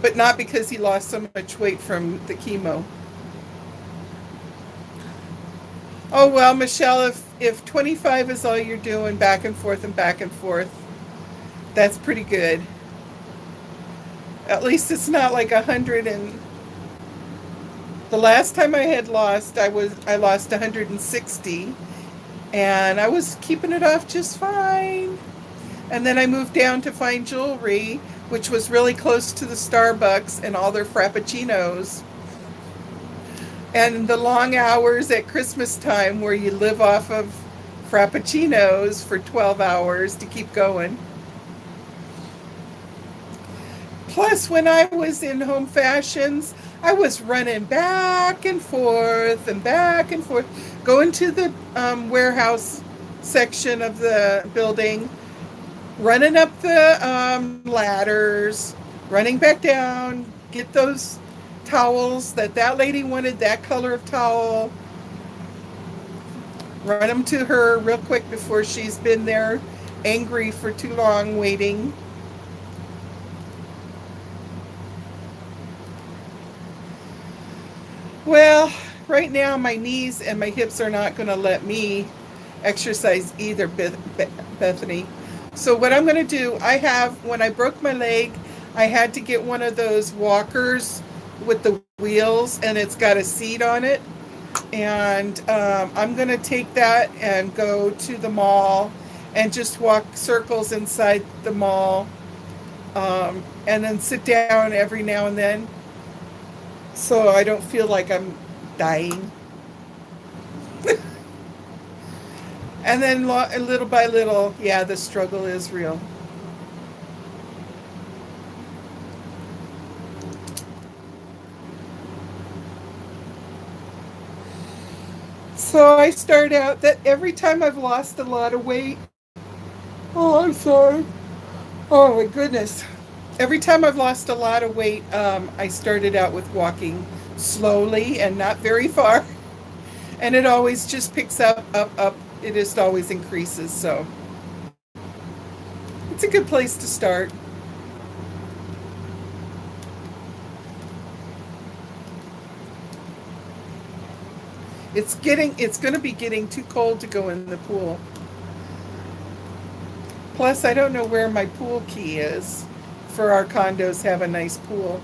but not because he lost so much weight from the chemo. Oh well, Michelle, if 25 is all you're doing, back and forth and back and forth, that's pretty good. At least it's not like 100 and the last time I had lost, I lost 160 and I was keeping it off just fine. And then I moved down to fine jewelry, which was really close to the Starbucks and all their frappuccinos. And the long hours at Christmas time where you live off of frappuccinos for 12 hours to keep going. Plus, when I was in home fashions, I was running back and forth, going to the warehouse section of the building, running up the ladders, running back down, get those towels that lady wanted, that color of towel, run them to her real quick before she's been there angry for too long waiting. Well, right now my knees and my hips are not going to let me exercise either, Bethany. So what I'm going to do, when I broke my leg, I had to get one of those walkers with the wheels and it's got a seat on it. And I'm going to take that and go to the mall and just walk circles inside the mall, and then sit down every now and then so I don't feel like I'm dying. And then little by little, yeah, the struggle is real. So I start out that every time I've lost a lot of weight, oh, I'm sorry. Oh my goodness. Every time I've lost a lot of weight, I started out with walking slowly and not very far. And it always just picks up, up, up. It just always increases. So it's a good place to start. It's going to be getting too cold to go in the pool. Plus, I don't know where my pool key is for our condos have a nice pool.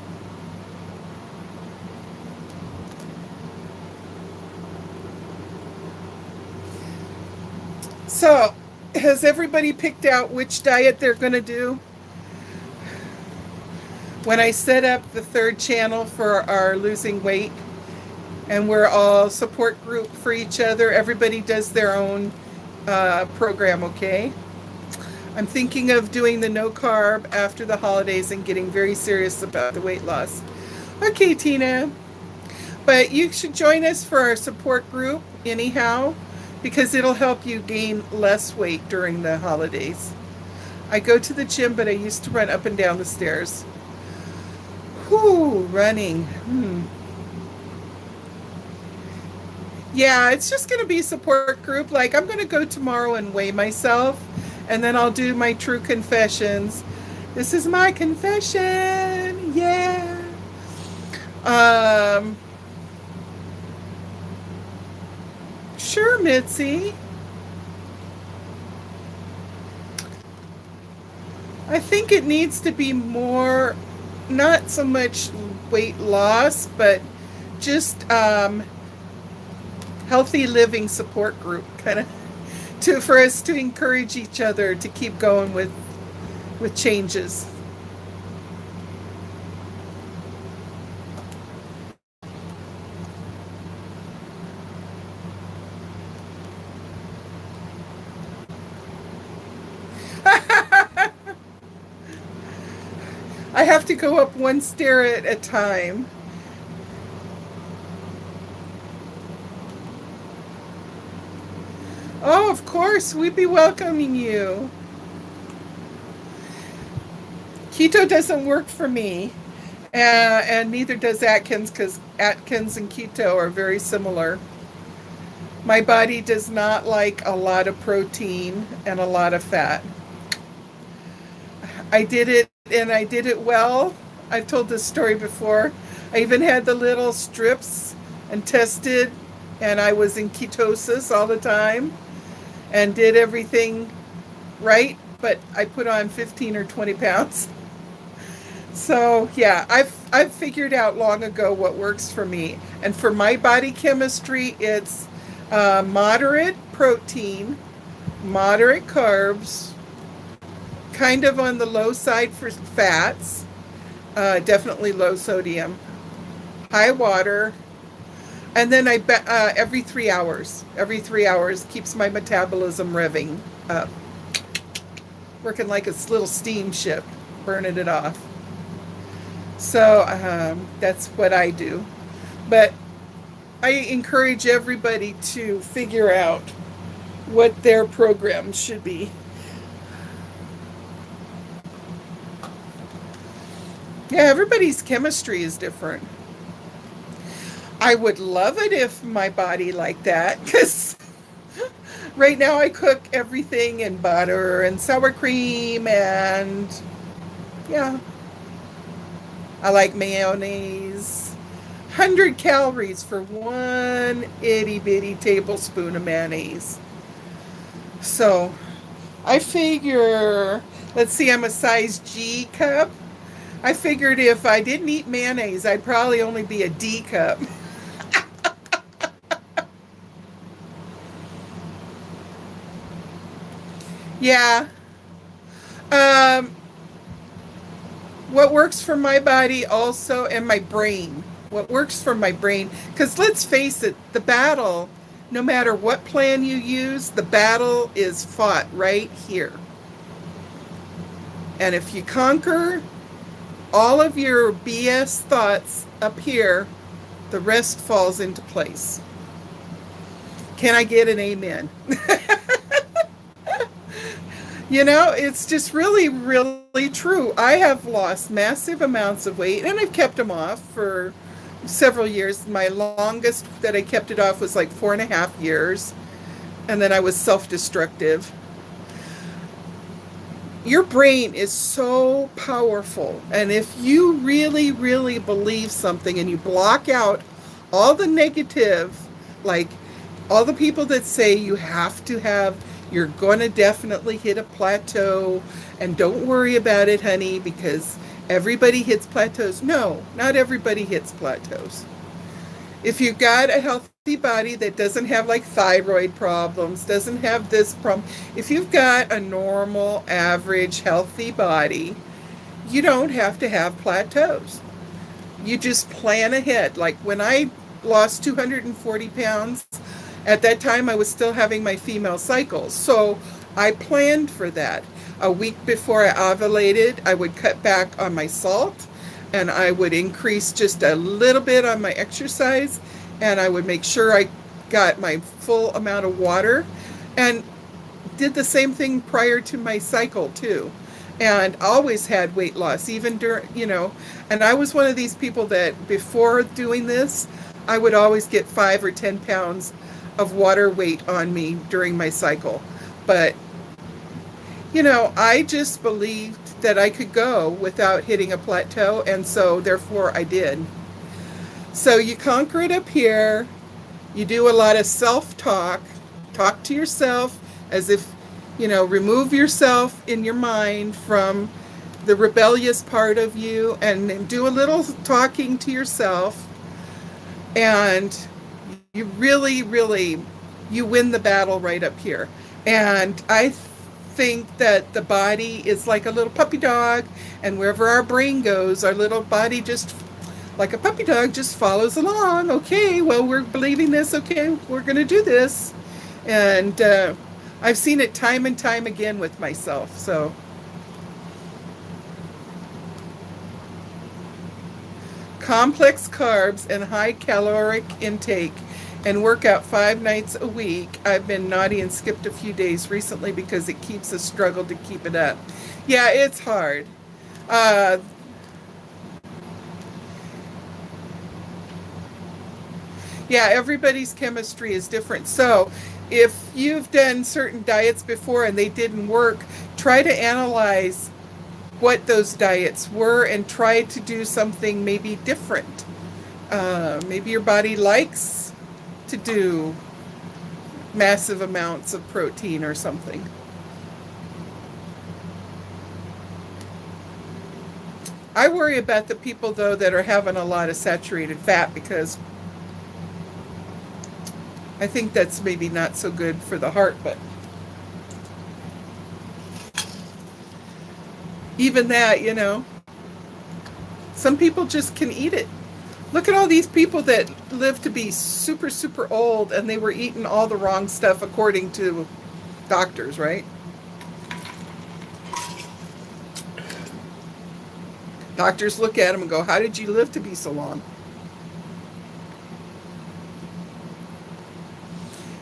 So, has everybody picked out which diet they're going to do? When I set up the third channel for our losing weight, and we're all support group for each other, everybody does their own program, okay? I'm thinking of doing the no carb after the holidays and getting very serious about the weight loss. Okay, Tina. But you should join us for our support group anyhow, because it'll help you gain less weight during the holidays. I go to the gym, but I used to run up and down the stairs. Whew, running. Yeah, it's just going to be a support group. Like, I'm going to go tomorrow and weigh myself, and then I'll do my true confessions. This is my confession. Yeah. Sure, Mitzi. I think it needs to be more, not so much weight loss, but just healthy living support group, kind of, for us to encourage each other to keep going with changes. I have to go up one stair at a time. Oh, of course, we'd be welcoming you. Keto doesn't work for me, and neither does Atkins, because Atkins and keto are very similar. My body does not like a lot of protein and a lot of fat. I did it and I did it well. I've told this story before. I even had the little strips and tested, and I was in ketosis all the time and did everything right, but I put on 15 or 20 pounds. So yeah, I've figured out long ago what works for me, and for my body chemistry, it's moderate protein, moderate carbs, kind of on the low side for fats, definitely low sodium, high water, and then every 3 hours keeps my metabolism revving up, working like a little steamship, burning it off. So that's what I do. But I encourage everybody to figure out what their program should be. Yeah, everybody's chemistry is different. I would love it if my body liked that, because right now I cook everything in butter and sour cream, and yeah, I like mayonnaise. 100 calories for one itty bitty tablespoon of mayonnaise. So I figure, let's see, I'm a size G cup. I figured if I didn't eat mayonnaise, I'd probably only be a D cup. Yeah. Um, what works for my body also, and my brain, what works for my brain, because let's face it, the battle, no matter what plan you use, the battle is fought right here. And if you conquer all of your BS thoughts up here, the rest falls into place. Can I get an amen? It's just really, really true. I have lost massive amounts of weight, and I've kept them off for several years. My longest that I kept it off was like 4.5 years, and then I was self-destructive. Your brain is so powerful, and if you really, really believe something and you block out all the negative, like all the people that say you're going to definitely hit a plateau, and don't worry about it, honey, because everybody hits plateaus. No, not everybody hits plateaus. If you've got a healthy body that doesn't have like thyroid problems, doesn't have this problem, if you've got a normal, average, healthy body, you don't have to have plateaus. You just plan ahead. Like when I lost 240 pounds, at that time I was still having my female cycles. So I planned for that. A week before I ovulated, I would cut back on my salt, and I would increase just a little bit on my exercise, and I would make sure I got my full amount of water, and did the same thing prior to my cycle too, and always had weight loss, even during, and I was one of these people that before doing this, I would always get 5 or 10 pounds of water weight on me during my cycle. But I just believed that I could go without hitting a plateau, and so therefore I did. So you conquer it up here. You do a lot of self-talk. Talk to yourself as if, remove yourself in your mind from the rebellious part of you, and do a little talking to yourself. And you really, really, you win the battle right up here. And I think that the body is like a little puppy dog, and wherever our brain goes, our little body just, like a puppy dog, just follows along. Okay, well, we're believing this. Okay, we're going to do this. And I've seen it time and time again with myself. So complex carbs and high caloric intake and work out 5 nights a week. I've been naughty and skipped a few days recently because it keeps a struggle to keep it up. Yeah, it's hard. Uh, yeah, everybody's chemistry is different. So if you've done certain diets before and they didn't work, try to analyze what those diets were and try to do something maybe different. Maybe your body likes to do massive amounts of protein or something. I worry about the people, though, that are having a lot of saturated fat because I think that's maybe not so good for the heart, but even that, some people just can eat it. Look at all these people that live to be super, super old and they were eating all the wrong stuff according to doctors, right? Doctors look at them and go, how did you live to be so long?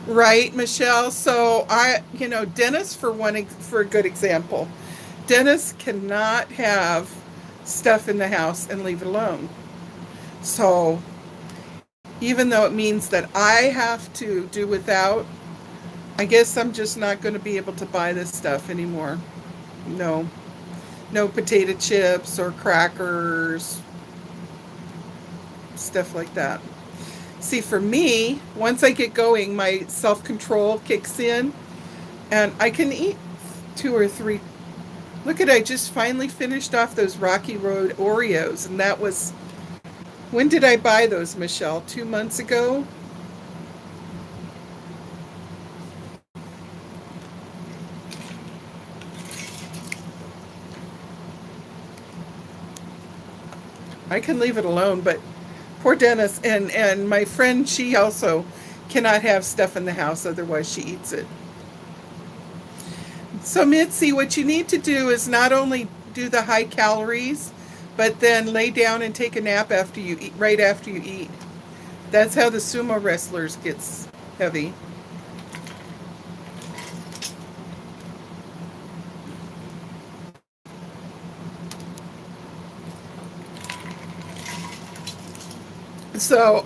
Right, Michelle. So Dennis, for a good example, Dennis cannot have stuff in the house and leave it alone. So even though it means that I have to do without, I guess I'm just not going to be able to buy this stuff anymore. No, no potato chips or crackers, stuff like that. See, for me, once I get going, my self-control kicks in and I can eat 2 or 3. Look at, I just finally finished off those Rocky Road Oreos, and that was, when did I buy those, Michelle? 2 months ago? I can leave it alone, but poor Dennis and my friend, she also cannot have stuff in the house, otherwise she eats it. So Mitzi, what you need to do is not only do the high calories, but then lay down and take a nap after you eat, right after you eat. That's how the sumo wrestlers gets heavy. So,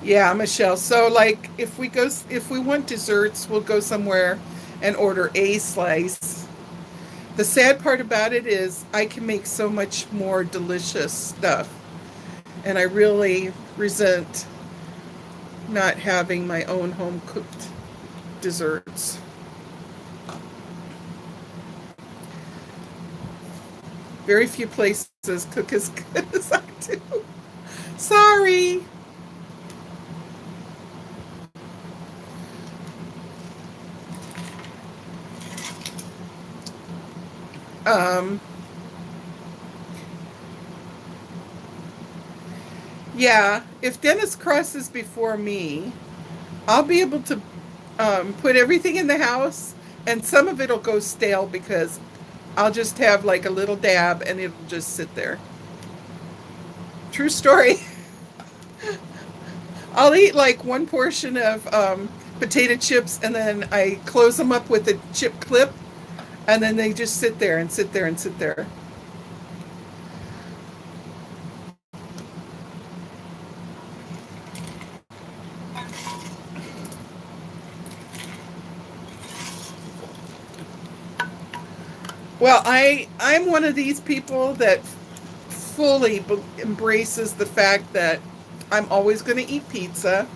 yeah, Michelle. So, like, if we want desserts, we'll go somewhere and order a slice. The sad part about it is I can make so much more delicious stuff, and I really resent not having my own home cooked desserts. Very few places cook as good as I do. Sorry. Um, yeah, if Dennis crosses before me, I'll be able to put everything in the house, and some of it'll go stale because I'll just have like a little dab and it'll just sit there. True story. I'll eat like one portion of potato chips and then I close them up with a chip clip and then they just sit there and sit there and sit there. Well, I'm one of these people that fully embraces the fact that I'm always going to eat pizza.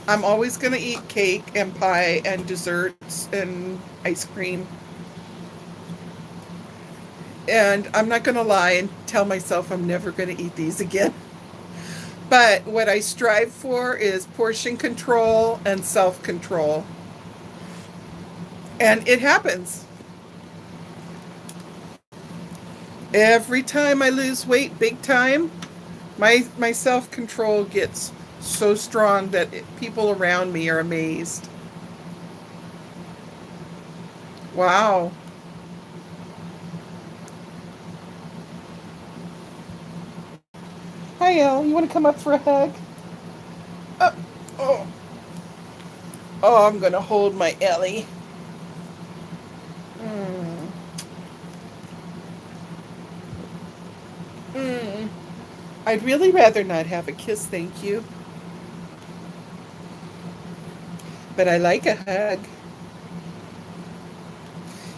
I'm always going to eat cake and pie and desserts and ice cream. And I'm not going to lie and tell myself I'm never going to eat these again. But what I strive for is portion control and self-control. And it happens. Every time I lose weight big time, my self-control gets so strong that people around me are amazed. Wow. Hi, Elle. You want to come up for a hug? Uh, oh, oh, I'm gonna hold my Ellie. Mm. Mm. I'd really rather not have a kiss, thank you. But I like a hug.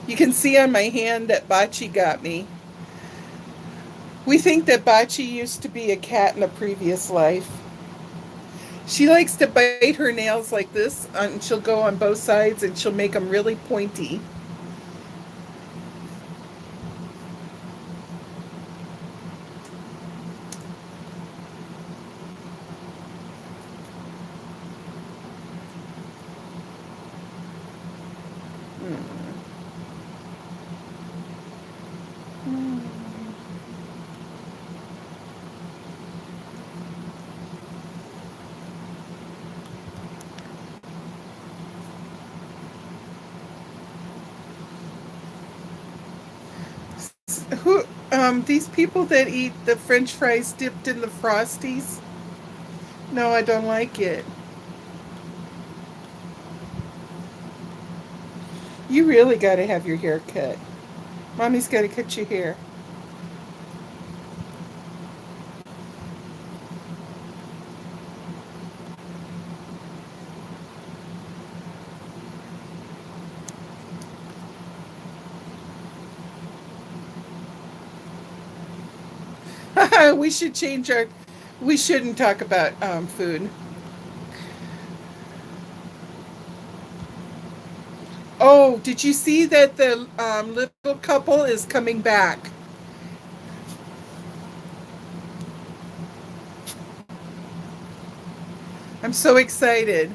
You can see on my hand that Bachi got me. We think that Bachi used to be a cat in a previous life. She likes to bite her nails like this, and she'll go on both sides and she'll make them really pointy. Who, these people that eat the French fries dipped in the Frosties? No, I don't like it. You really got to have your hair cut. Mommy's got to cut your hair. We should change our. We shouldn't talk about food. Oh, did you see that the little couple is coming back? I'm so excited.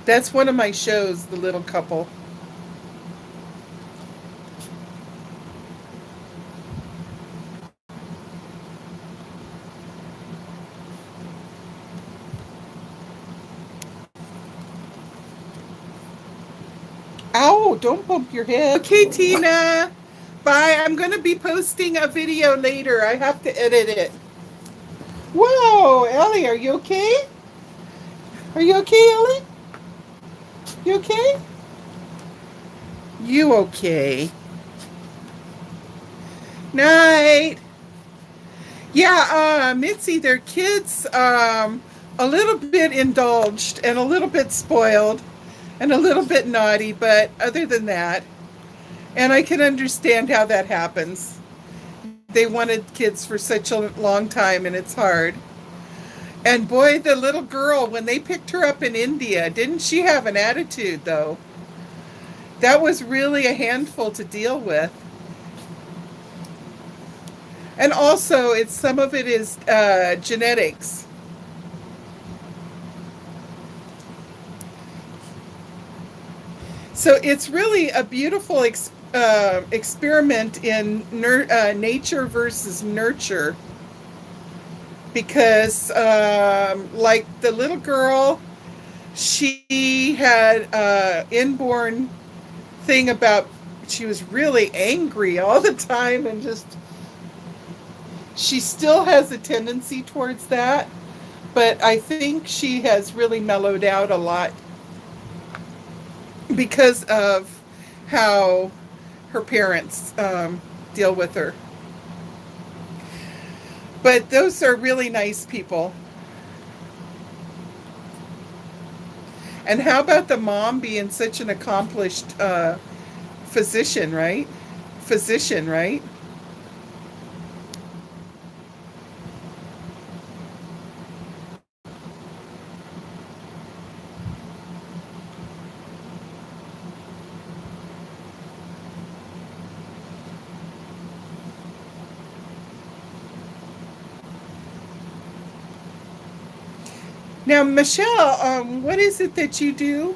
That's one of my shows, The Little Couple. Ow, don't bump your head. Okay, Tina. Bye. I'm going to be posting a video later. I have to edit it. Whoa, Ellie, are you okay? Are you okay, Ellie? You okay? You okay? Night. Yeah, Mitzi, their kids a little bit indulged and a little bit spoiled and a little bit naughty, but other than that, and I can understand how that happens. They wanted kids for such a long time and it's hard. And boy, the little girl, when they picked her up in India, didn't she have an attitude though? That was really a handful to deal with. And also, it's some of it is genetics. So it's really a beautiful experiment in nature versus nurture. Because, like the little girl, she had inborn thing about she was really angry all the time and just she still has a tendency towards that, but I think she has really mellowed out a lot because of how her parents deal with her. But those are really nice people. And how about the mom being such an accomplished physician, right? Physician, right? Now, Michelle, what is it that you do?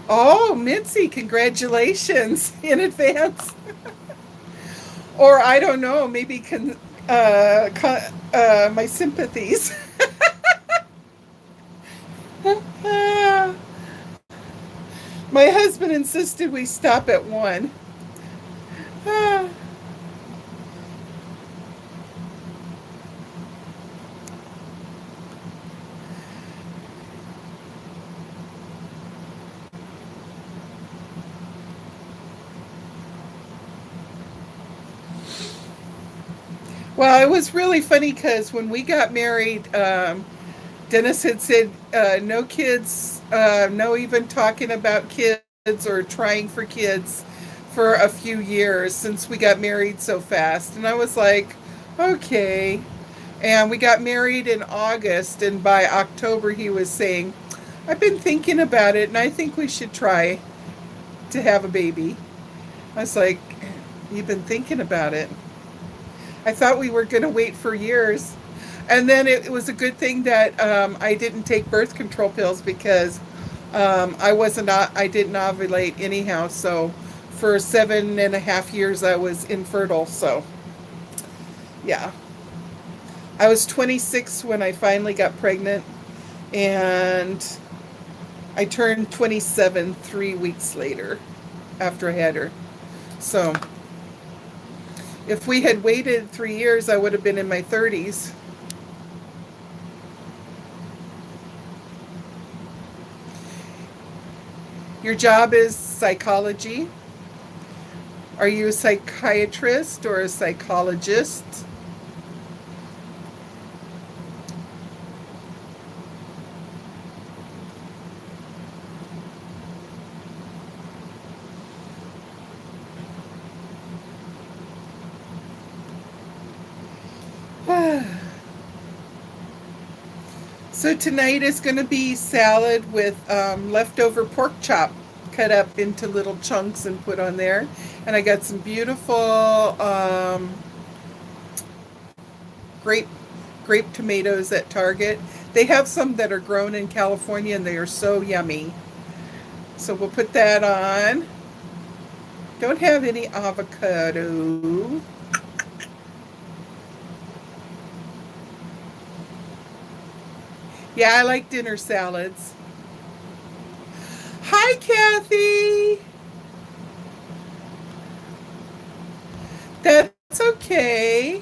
Oh, Mitzi, congratulations in advance. Or I don't know, maybe my sympathies. My husband insisted we stop at one. Well, it was really funny because when we got married, Dennis had said no kids, no even talking about kids or trying for kids for a few years since we got married so fast. And I was like, okay. And we got married in August, and by October, he was saying, I've been thinking about it, and I think we should try to have a baby. I was like, you've been thinking about it? I thought we were going to wait for years. And then it was a good thing that I didn't take birth control pills because I didn't ovulate anyhow. So for 7.5 years, I was infertile. So yeah, I was 26 when I finally got pregnant, and I turned 27 3 weeks later after I had her. So if we had waited 3 years, I would have been in my 30s. Your job is psychology. Are you a psychiatrist or a psychologist? So tonight is going to be salad with leftover pork chop cut up into little chunks and put on there. And I got some beautiful grape grape tomatoes at Target. They have some that are grown in California and they are so yummy. So we'll put that on. Don't have any avocado. Yeah, I like dinner salads. Hi, Kathy. That's okay.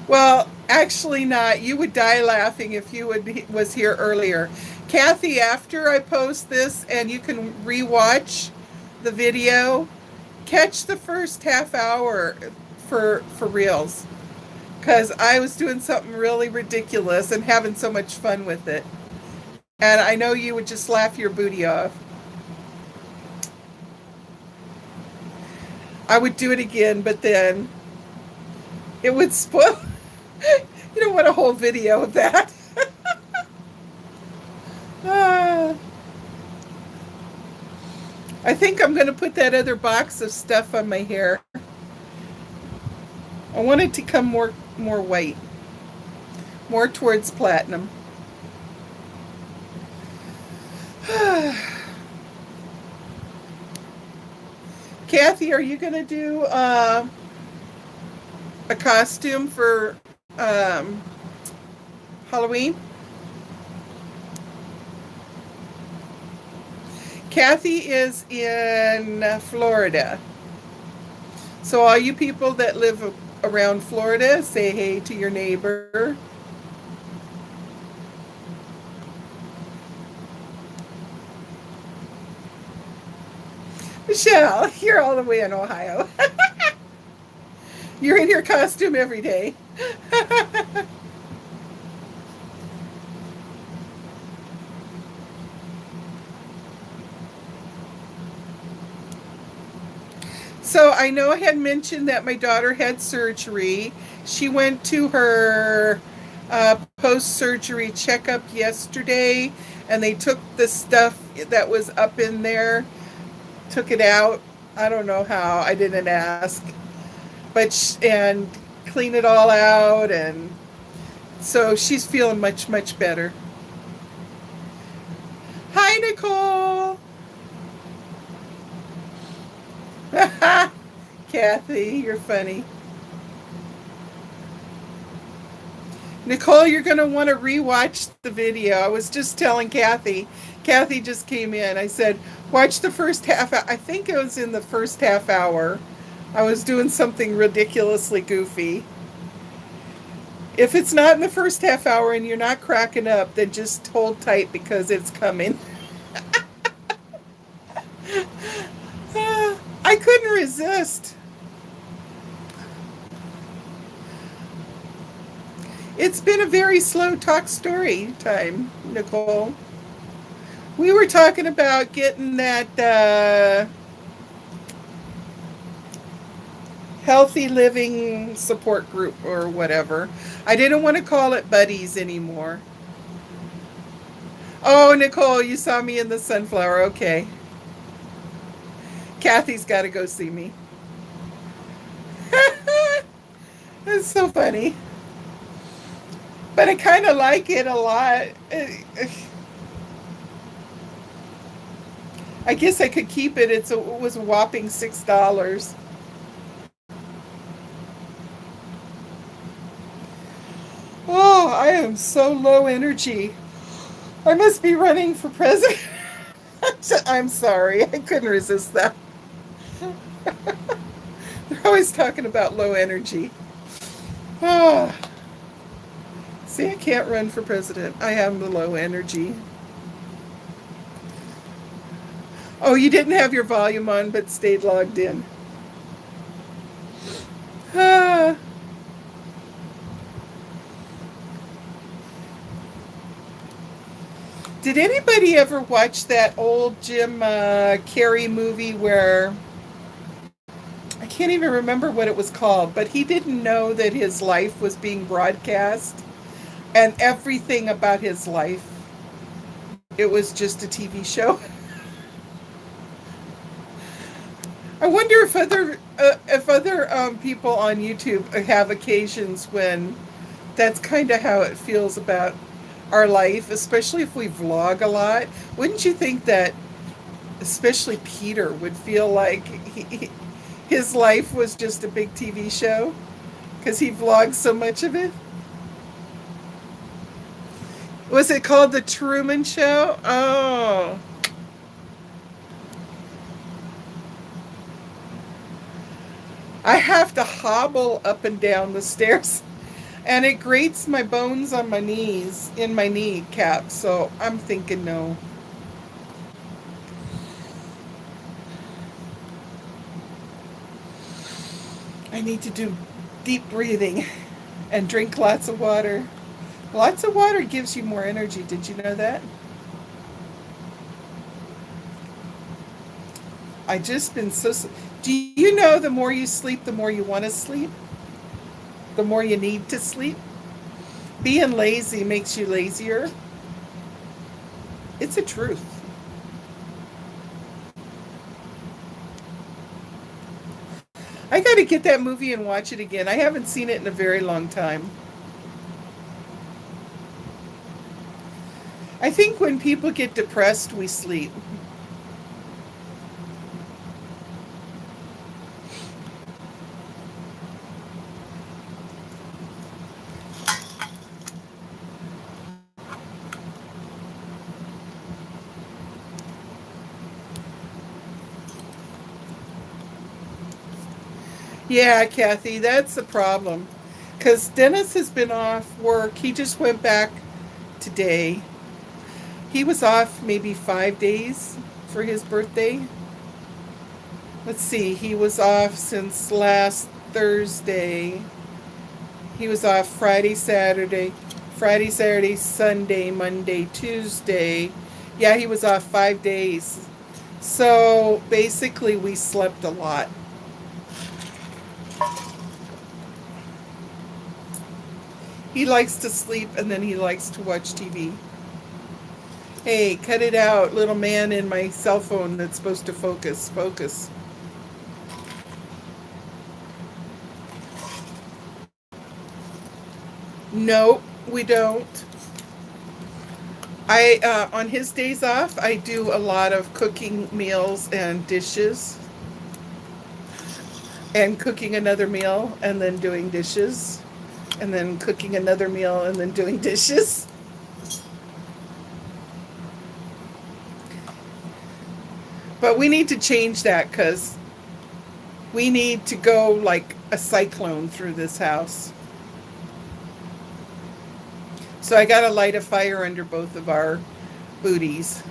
Well, actually not. You would die laughing if you was here earlier. Kathy, after I post this and you can rewatch the video, catch the first half hour for reals. Because I was doing something really ridiculous and having so much fun with it. And I know you would just laugh your booty off. I would do it again, but then it would spoil. You don't want a whole video of that. Ah, I think I'm going to put that other box of stuff on my hair. I want it to come more white, more towards platinum. Kathy, are you going to do a costume for Halloween? Kathy is in Florida. So all you people that live around Florida, say hey to your neighbor. Michelle, you're all the way in Ohio. You're in your costume every day. So I know I had mentioned that my daughter had surgery. She went to her post-surgery checkup yesterday, and they took the stuff that was up in there, took it out. I don't know how. I didn't ask, but and clean it all out, and so she's feeling much better. Hi, Nicole. Kathy, you're funny. Nicole, you're going to want to rewatch the video. I was just telling Kathy. Kathy just came in. I said, watch the first half. I think it was in the first half hour. I was doing something ridiculously goofy. If it's not in the first half hour and you're not cracking up, then just hold tight because it's coming. I couldn't resist. It's been a very slow talk story time, Nicole. We were talking about getting that healthy living support group or whatever. I didn't want to call it buddies anymore. Oh, Nicole, you saw me in the sunflower. Okay. Kathy's got to go see me. It's so funny. But I kind of like it a lot. I guess I could keep it. It was a whopping $6. Oh, I am so low energy. I must be running for president. I'm sorry. I couldn't resist that. They're always talking about low energy. Oh. See, I can't run for president. I have the low energy. Oh, you didn't have your volume on but stayed logged in. Ah. Did anybody ever watch that old Jim Carrey movie where I can't even remember what it was called, but he didn't know that his life was being broadcast and everything about his life, it was just a TV show. I wonder if other people on YouTube have occasions when that's kind of how it feels about our life, especially if we vlog a lot. Wouldn't you think that especially Peter would feel like his life was just a big TV show because he vlogs so much of it? Was it called The Truman Show? Oh. I have to hobble up and down the stairs, and it grates my bones on my knees, in my kneecap, so I'm thinking no. I need to do deep breathing and drink lots of water. Lots of water gives you more energy. Did you know that? I just been so. Do you know the more you sleep, the more you want to sleep? The more you need to sleep? Being lazy makes you lazier. It's a truth. I got to get that movie and watch it again. I haven't seen it in a very long time. I think when people get depressed, we sleep. Yeah, Kathy, that's the problem. Because Dennis has been off work. He just went back today. He was off maybe 5 days for his birthday. Let's see, he was off since last Thursday. He was off Friday, Saturday, Sunday, Monday, Tuesday. Yeah, he was off 5 days. So basically, we slept a lot. He likes to sleep and then he likes to watch TV. Hey, cut it out, little man in my cell phone that's supposed to focus. Focus. No, we don't. On his days off, I do a lot of cooking meals and dishes. and cooking another meal and then doing dishes and then cooking another meal and then doing dishes. But we need to change that because we need to go like a cyclone through this house. So I got to light a fire under both of our booties.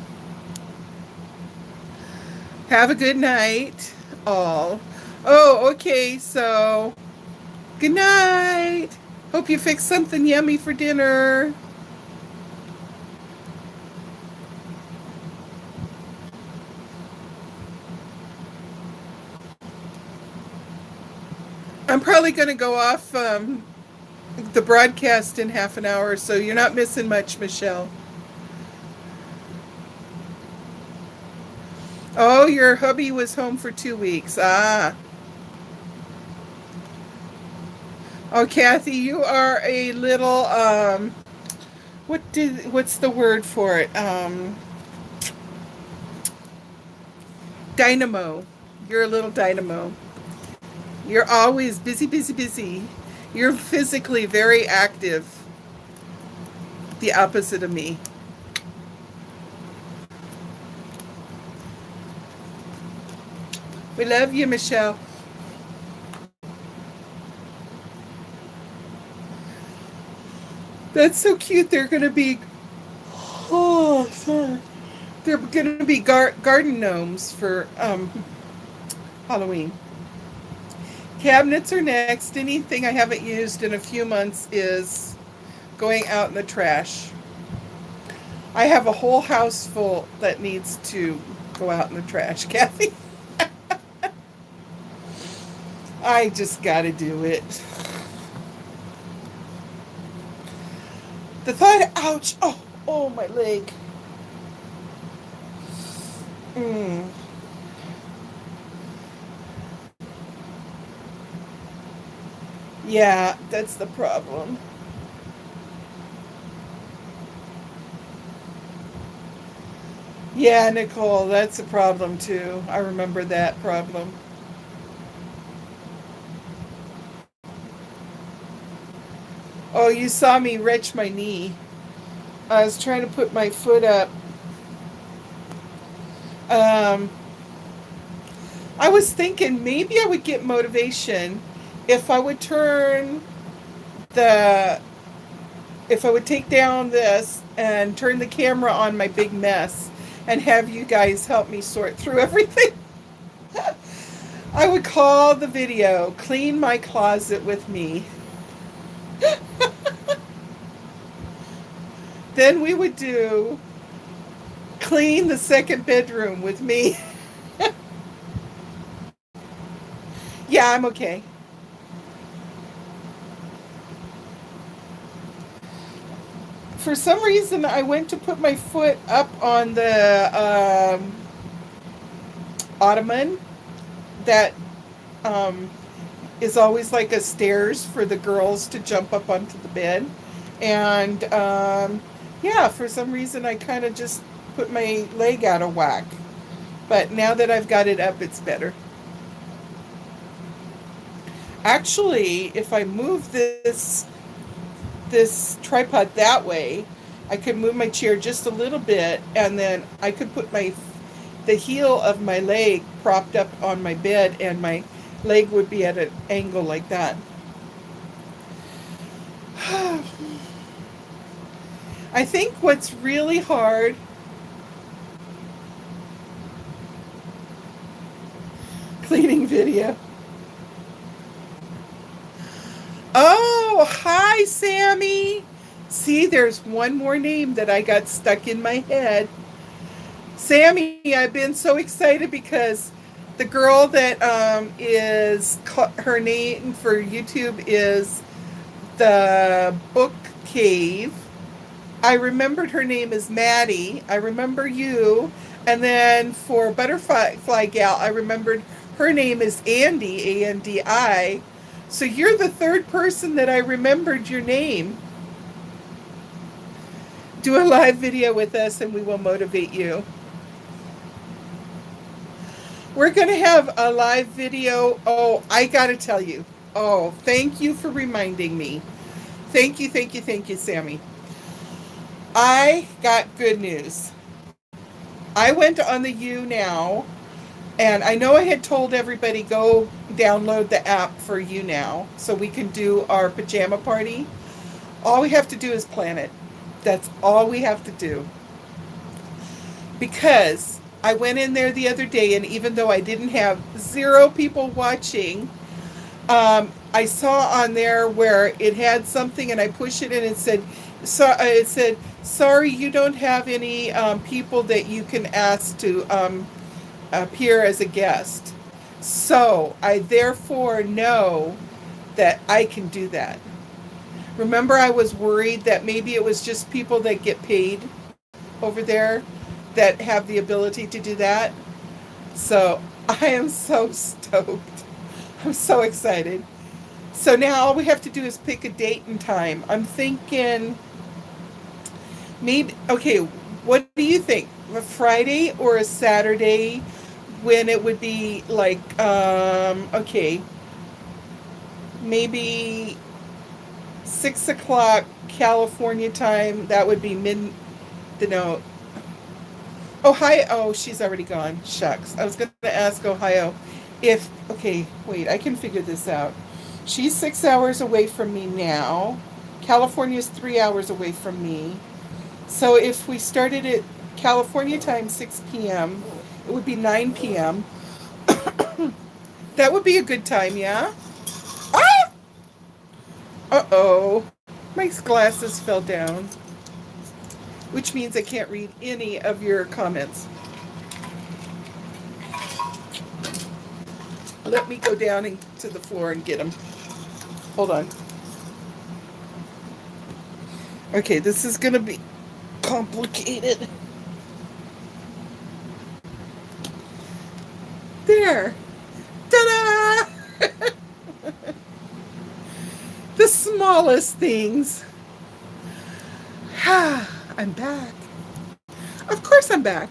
Have a good night, all. Oh, okay, so good night. Hope you fix something yummy for dinner. I'm probably going to go off the broadcast in half an hour, so you're not missing much, Michelle. Oh, your hubby was home for 2 weeks. Ah. Oh, Kathy, you are a little what's the word for it? Dynamo. You're a little dynamo. You're always busy, busy, busy. You're physically very active. The opposite of me. We love you, Michelle. That's so cute. They're going to be, oh, sorry. They're going to be garden gnomes for Halloween. Cabinets are next. Anything I haven't used in a few months is going out in the trash. I have a whole house full that needs to go out in the trash, Kathy. I just got to do it. The thought, ouch, oh, my leg. Yeah, that's the problem. Yeah, Nicole, that's a problem too. I remember that problem. Oh, you saw me wrench my knee. I was trying to put my foot up. Um, I was thinking maybe I would get motivation if I would the if I would take down this and turn the camera on my big mess and have you guys help me sort through everything. I would call the video Clean My Closet with Me. Then we would do Clean the Second Bedroom with Me. Yeah, I'm okay. For some reason, I went to put my foot up on the ottoman that um, is always like a stairs for the girls to jump up onto the bed. And yeah, for some reason, I kind of just put my leg out of whack. But now that I've got it up, it's better. Actually, if I move this tripod that way, I could move my chair just a little bit, and then I could put the heel of my leg propped up on my bed, and my leg would be at an angle like that. I think what's really hard cleaning video. Oh, hi, Sammy. See, there's one more name that I got stuck in my head. Sammy, I've been so excited because the girl that is her name for YouTube is the Book Cave. I remembered her name is Maddie. I remember you. And then for Butterfly Gal, I remembered her name is Andy, Andi. So you're the third person that I remembered your name. Do a live video with us and we will motivate you. We're going to have a live video. Oh, I got to tell you. Oh, thank you for reminding me. Thank you, thank you, thank you, Sammy. I got good news. I went on the YouNow, and I know I had told everybody go download the app for YouNow so we can do our pajama party. All we have to do is plan it. That's all we have to do. Because I went in there the other day, and even though I didn't have 0 people watching, I saw on there where it had something, and I pushed it, and it said, sorry, you don't have any people that you can ask to appear as a guest. So I therefore know that I can do that. Remember, I was worried that maybe it was just people that get paid over there that have the ability to do that. So I am so stoked. I'm so excited. So now all we have to do is pick a date and time. I'm thinking maybe, okay, what do you think? A Friday or a Saturday when it would be like, okay, maybe 6 o'clock California time. That would be no. Ohio, oh, she's already gone. Shucks. I was going to ask Ohio if, okay, wait, I can figure this out. She's 6 hours away from me now. California's 3 hours away from me. So if we started at California time, 6 p.m., it would be 9 p.m. That would be a good time, yeah? Ah! Uh-oh. My glasses fell down, which means I can't read any of your comments. Let me go down to the floor and get them. Hold on. Okay, this is going to be complicated. There. Ta-da! The smallest things. I'm back. Of course I'm back.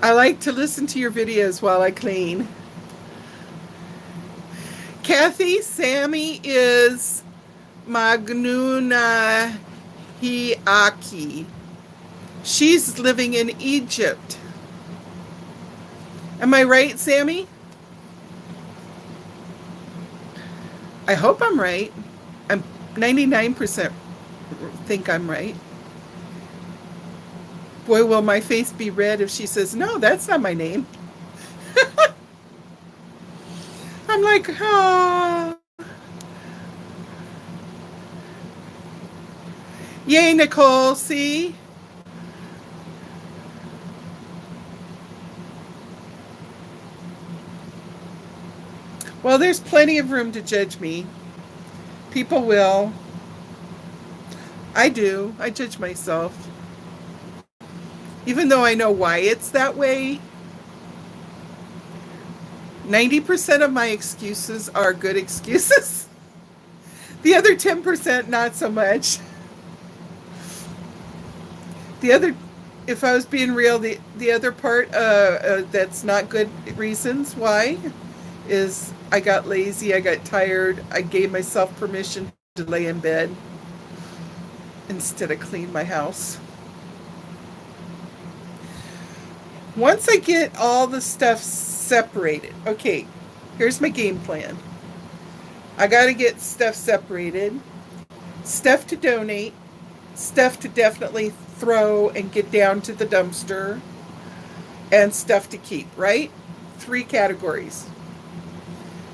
I like to listen to your videos while I clean. Kathy, Sammy is Magnuna Hiaki. She's living in Egypt. Am I right, Sammy? I hope I'm right. I'm 99% think I'm right. Boy, will my face be red if she says, no, that's not my name. I'm like, oh. Yay, Nicole, see? Well, there's plenty of room to judge me. People will. I do. I judge myself. Even though I know why it's that way, 90% of my excuses are good excuses. The other 10%, not so much. The other, if I was being real, the other part that's not good reasons why is I got lazy, I got tired, I gave myself permission to lay in bed instead of clean my house. Once I get all the stuff separated, okay, here's my game plan. I got to get stuff separated, stuff to donate, stuff to definitely throw and get down to the dumpster, and stuff to keep, right? 3 categories.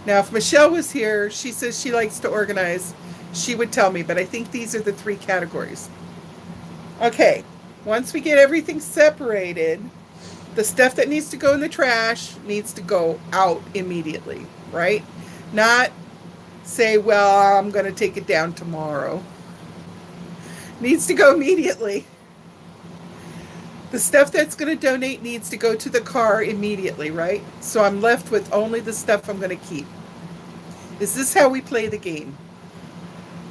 Now, if Michelle was here, she says she likes to organize. She would tell me, but I think these are the 3 categories. Okay, once we get everything separated, the stuff that needs to go in the trash needs to go out immediately, right? Not say, well, I'm going to take it down tomorrow. Needs to go immediately. The stuff that's going to donate needs to go to the car immediately, right? So I'm left with only the stuff I'm going to keep. Is this how we play the game?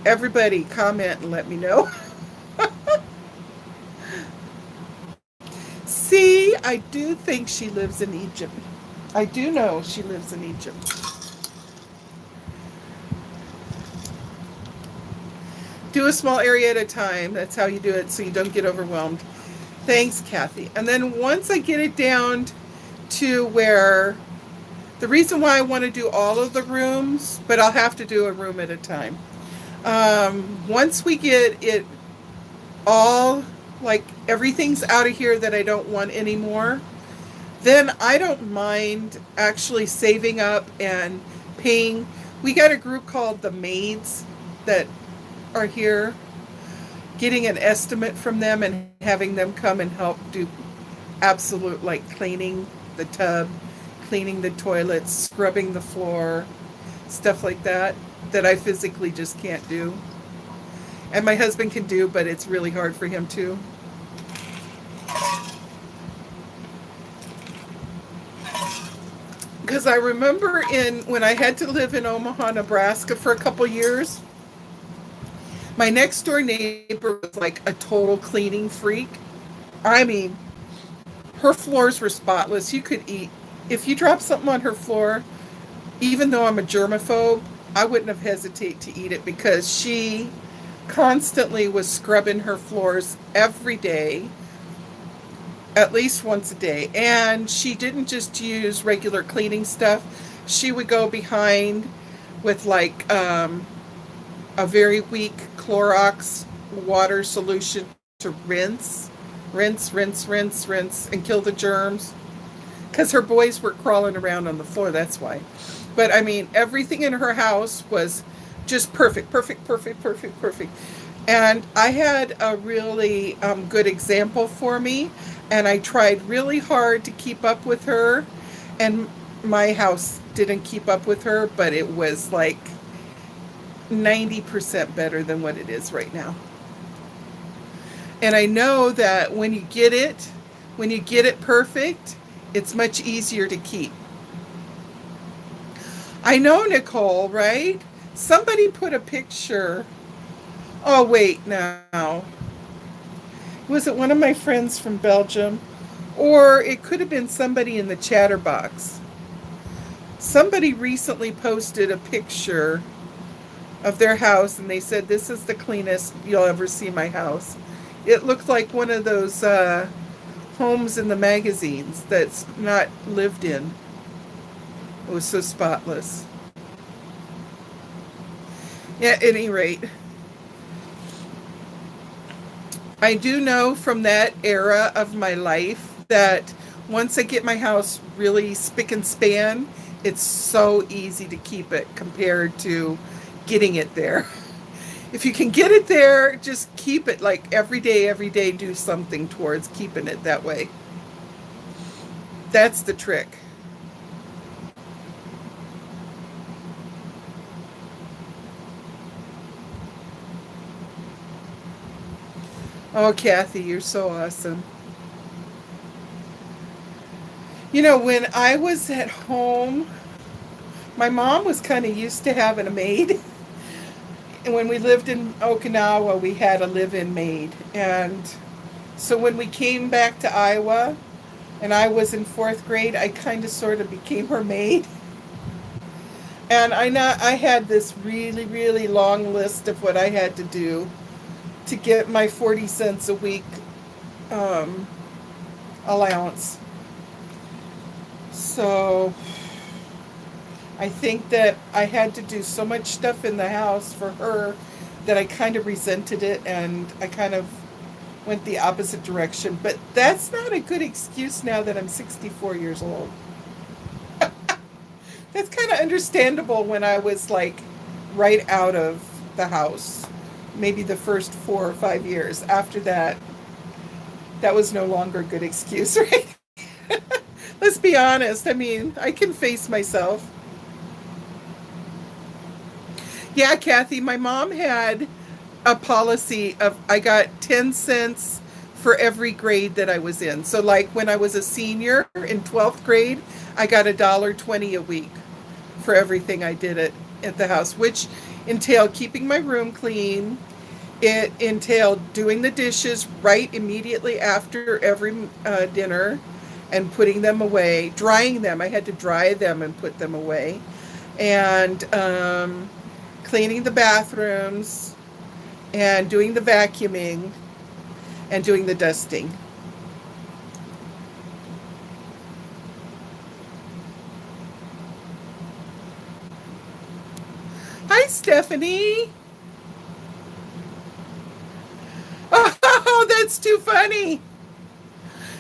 Everybody comment and let me know. I do think she lives in Egypt. I do know she lives in Egypt. Do a small area at a time. That's how you do it so you don't get overwhelmed. Thanks, Kathy. And then once I get it down to where the reason why I want to do all of the rooms, but I'll have to do a room at a time. Once we get it all, like everything's out of here that I don't want anymore, then I don't mind actually saving up and paying. We got a group called the Maids that are here, getting an estimate from them and having them come and help do absolute, like cleaning the tub, cleaning the toilets, scrubbing the floor, stuff like that, that I physically just can't do. And my husband can do, but it's really hard for him too. Because I remember when I had to live in Omaha, Nebraska for a couple years, my next door neighbor was like a total cleaning freak. I mean, her floors were spotless. You could eat. If you dropped something on her floor, even though I'm a germaphobe, I wouldn't have hesitated to eat it because she constantly was scrubbing her floors every day, at least once a day. And she didn't just use regular cleaning stuff. She would go behind with like a very weak Clorox water solution to rinse, and kill the germs. Because her boys were crawling around on the floor, that's why. But I mean, everything in her house was just perfect. And I had a really good example for me, and I tried really hard to keep up with her, and my house didn't keep up with her, but it was like 90% better than what it is right now. And I know that when you get it perfect, it's much easier to keep. I know, Nicole, right? Somebody put a picture. Oh, wait, now. Was it one of my friends from Belgium? Or it could have been somebody in the chatterbox. Somebody recently posted a picture of their house, and they said, this is the cleanest you'll ever see my house. It looked like one of those homes in the magazines that's not lived in. It was so spotless. Yeah, at any rate, I do know from that era of my life that once I get my house really spick and span, it's so easy to keep it compared to getting it there. If you can get it there, just keep it like every day, do something towards keeping it that way. That's the trick. Oh, Kathy, you're so awesome. You know, when I was at home, my mom was kind of used to having a maid. And when we lived in Okinawa, we had a live-in maid. And so when we came back to Iowa and I was in fourth grade, I kind of sort of became her maid. And I had this really, really long list of what I had to do to get my 40 cents a week allowance. So I think that I had to do so much stuff in the house for her that I kind of resented it, and I kind of went the opposite direction. But that's not a good excuse now that I'm 64 years old. That's kind of understandable when I was like right out of the house. Maybe the first 4 or 5 years. After that, that was no longer a good excuse, right? Let's be honest. I mean, I can face myself. Yeah, Kathy, my mom had a policy of I got 10 cents for every grade that I was in. So like when I was a senior in 12th grade, I got $1.20 a week for everything I did at the house, which entailed keeping my room clean. It entailed doing the dishes right immediately after every dinner. and putting them away, drying them. I had to dry them and put them away, and cleaning the bathrooms, and doing the vacuuming, and doing the dusting. Hi, Stephanie. Oh, that's too funny.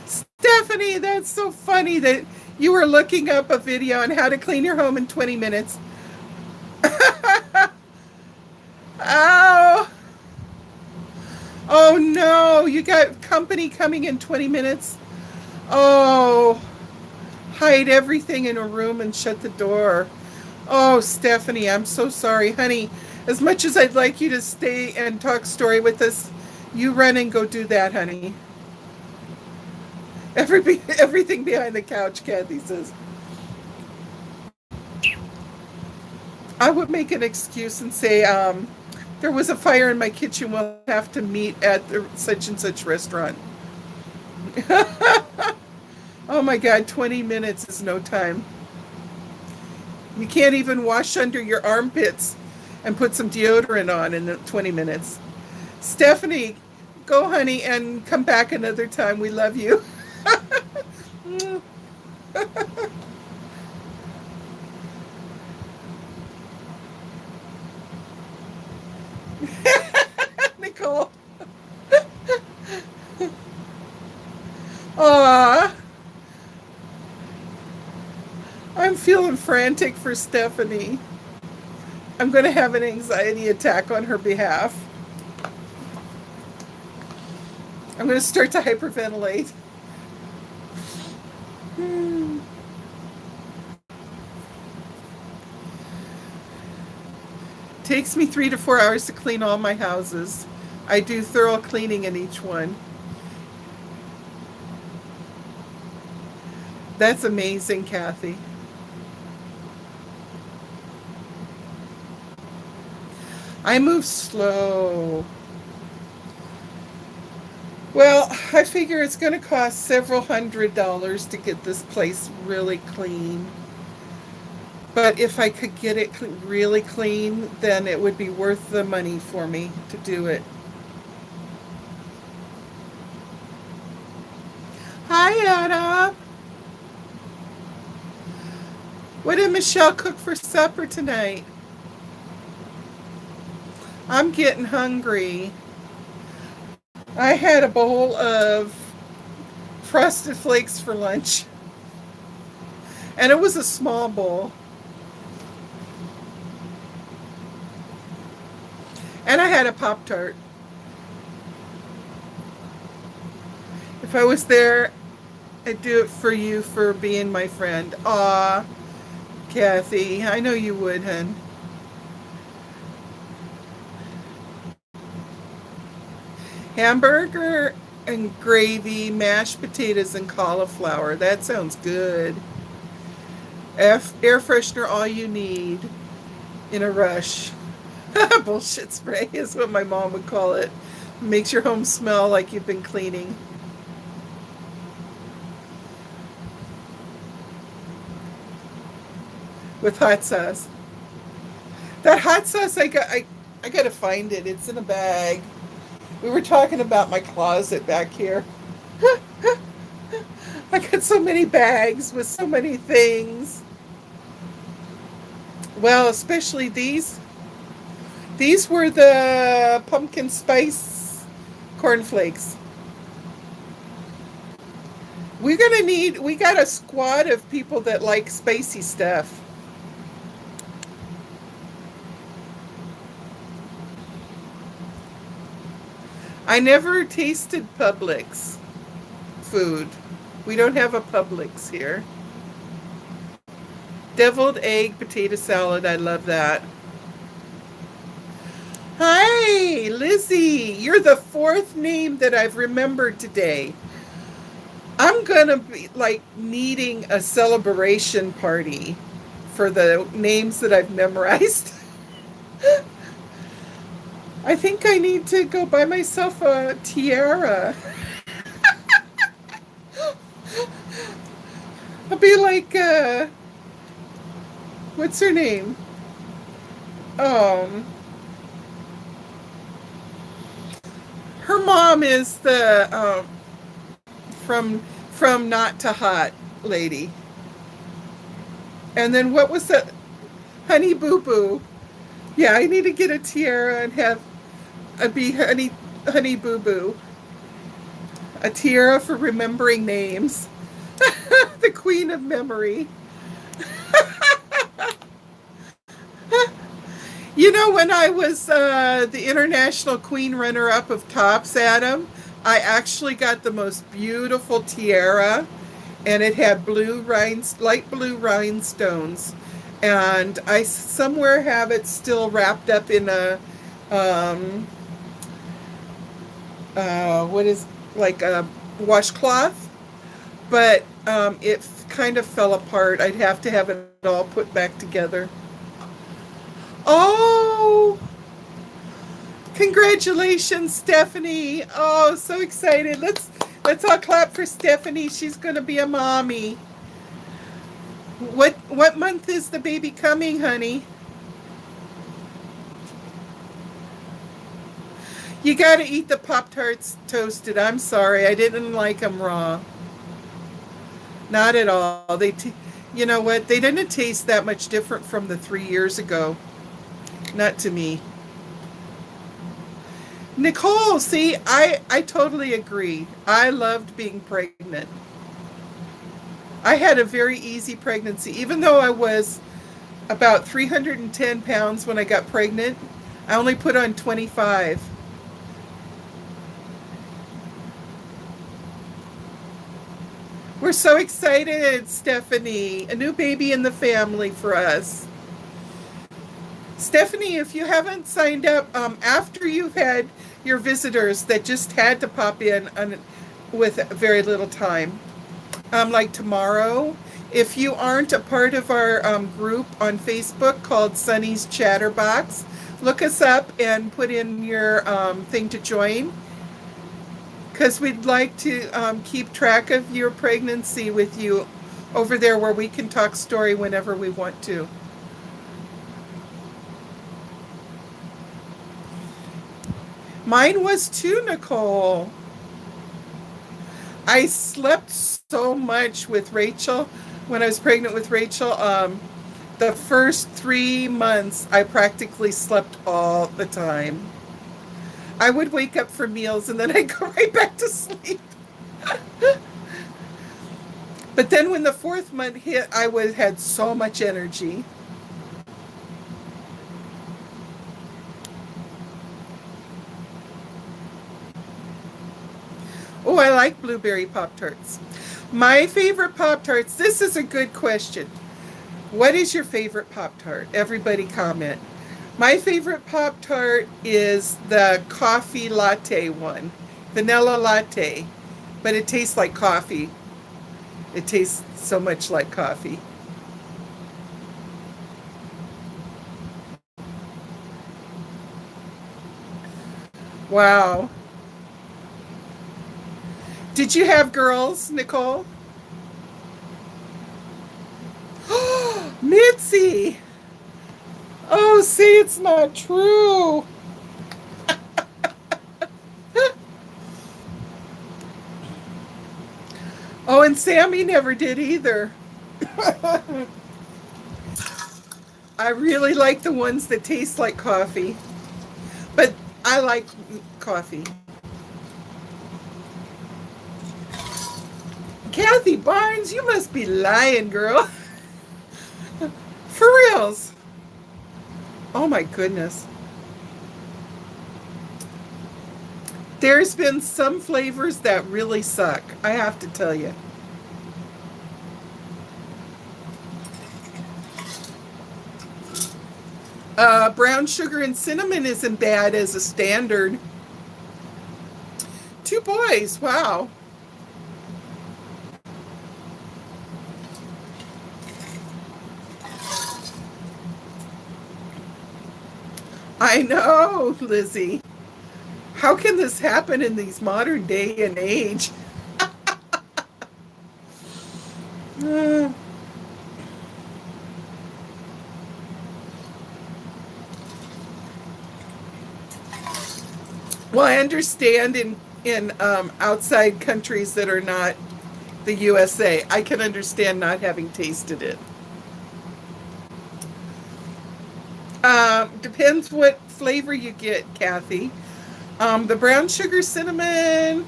Stephanie, that's so funny that you were looking up a video on how to clean your home in 20 minutes. Oh, oh no, you got company coming in 20 minutes. Oh, hide everything in a room and shut the door. Oh, Stephanie, I'm so sorry, honey. As much as I'd like you to stay and talk story with us, you run and go do that, honey. Everything behind the couch, Kathy says. I would make an excuse and say, there was a fire in my kitchen. We'll have to meet at the such and such restaurant. Oh my God, 20 minutes is no time. You can't even wash under your armpits and put some deodorant on in the 20 minutes. Stephanie, go, honey, and come back another time. We love you. Nicole. Aw. I'm feeling frantic for Stephanie. I'm going to have an anxiety attack on her behalf. I'm going to start to hyperventilate. Takes me 3 to 4 hours to clean all my houses. I do thorough cleaning in each one. That's amazing, Kathy. I move slow. Well, I figure it's going to cost several $100s to get this place really clean. But if I could get it really clean, then it would be worth the money for me to do it. Hi, Anna. What did Michelle cook for supper tonight? I'm getting hungry. I had a bowl of Frosted Flakes for lunch. And it was a small bowl. And I had a Pop-Tart. If I was there, I'd do it for you for being my friend. Aw, Kathy, I know you would, hun. Hamburger and gravy, mashed potatoes and cauliflower. That sounds good. Air freshener, all you need in a rush. Bullshit spray is what my mom would call it. Makes your home smell like you've been cleaning. With hot sauce. That hot sauce, I gotta find it. It's in a bag. We were talking about my closet back here. I got so many bags with so many things. Well, especially these. These were the pumpkin spice cornflakes. We got a squad of people that like spicy stuff. I never tasted Publix food. We don't have a Publix here. Deviled egg potato salad. I love that. Hi, Lizzie. You're the fourth name that I've remembered today. I'm going to be like needing a celebration party for the names that I've memorized. I think I need to go buy myself a tiara. I'll be like, what's her name? Um, Her mom is the from from Not to Hot lady. And then what was that? Honey Boo Boo. Yeah, I need to get a tiara and have a be Honey Boo Boo. A tiara for remembering names. The queen of memory. You know, when I was the international queen runner-up of tops, Adam, I actually got the most beautiful tiara, and it had light blue rhinestones, and I somewhere have it still wrapped up in a what is like a washcloth, but it kind of fell apart. I'd have to have it all put back together. Oh, congratulations, Stephanie. Oh, so excited. Let's all clap for Stephanie. She's going to be a mommy. What month is the baby coming, honey? You got to eat the Pop-Tarts toasted. I'm sorry. I didn't like them raw. Not at all. You know what? They didn't taste that much different from the 3 years ago. Not to me. Nicole, see, I totally agree. I loved being pregnant. I had a very easy pregnancy. Even though I was about 310 pounds when I got pregnant, I only put on 25. We're so excited, Stephanie. A new baby in the family for us. Stephanie, if you haven't signed up, after you've had your visitors that just had to pop in with very little time, like tomorrow, if you aren't a part of our group on Facebook called Sunny's Chatterbox, look us up and put in your thing to join, because we'd like to keep track of your pregnancy with you over there, where we can talk story whenever we want to. Mine was too, Nicole. I slept so much with Rachel when I was pregnant with Rachel. The first 3 months, I practically slept all the time. I would wake up for meals and then I'd go right back to sleep. But then when the 4th month hit, I had so much energy. Oh, I like blueberry Pop-Tarts. My favorite Pop-Tarts, this is a good question. What is your favorite Pop-Tart? Everybody comment. My favorite Pop-Tart is the coffee latte one, vanilla latte, but it tastes like coffee. It tastes so much like coffee. Wow. Did you have girls, Nicole? Mitzi! Oh, see, it's not true. Oh, and Sammy never did either. I really like the ones that taste like coffee, but I like coffee. Kathy Barnes, you must be lying, girl. For reals. Oh my goodness. There's been some flavors that really suck, I have to tell you. Brown sugar and cinnamon isn't bad as a standard. 2 boys, wow. I know, Lizzie. How can this happen in these modern day and age? Uh, well, I understand in outside countries that are not the USA. I can understand not having tasted it. Depends what flavor you get, Kathy. The brown sugar cinnamon,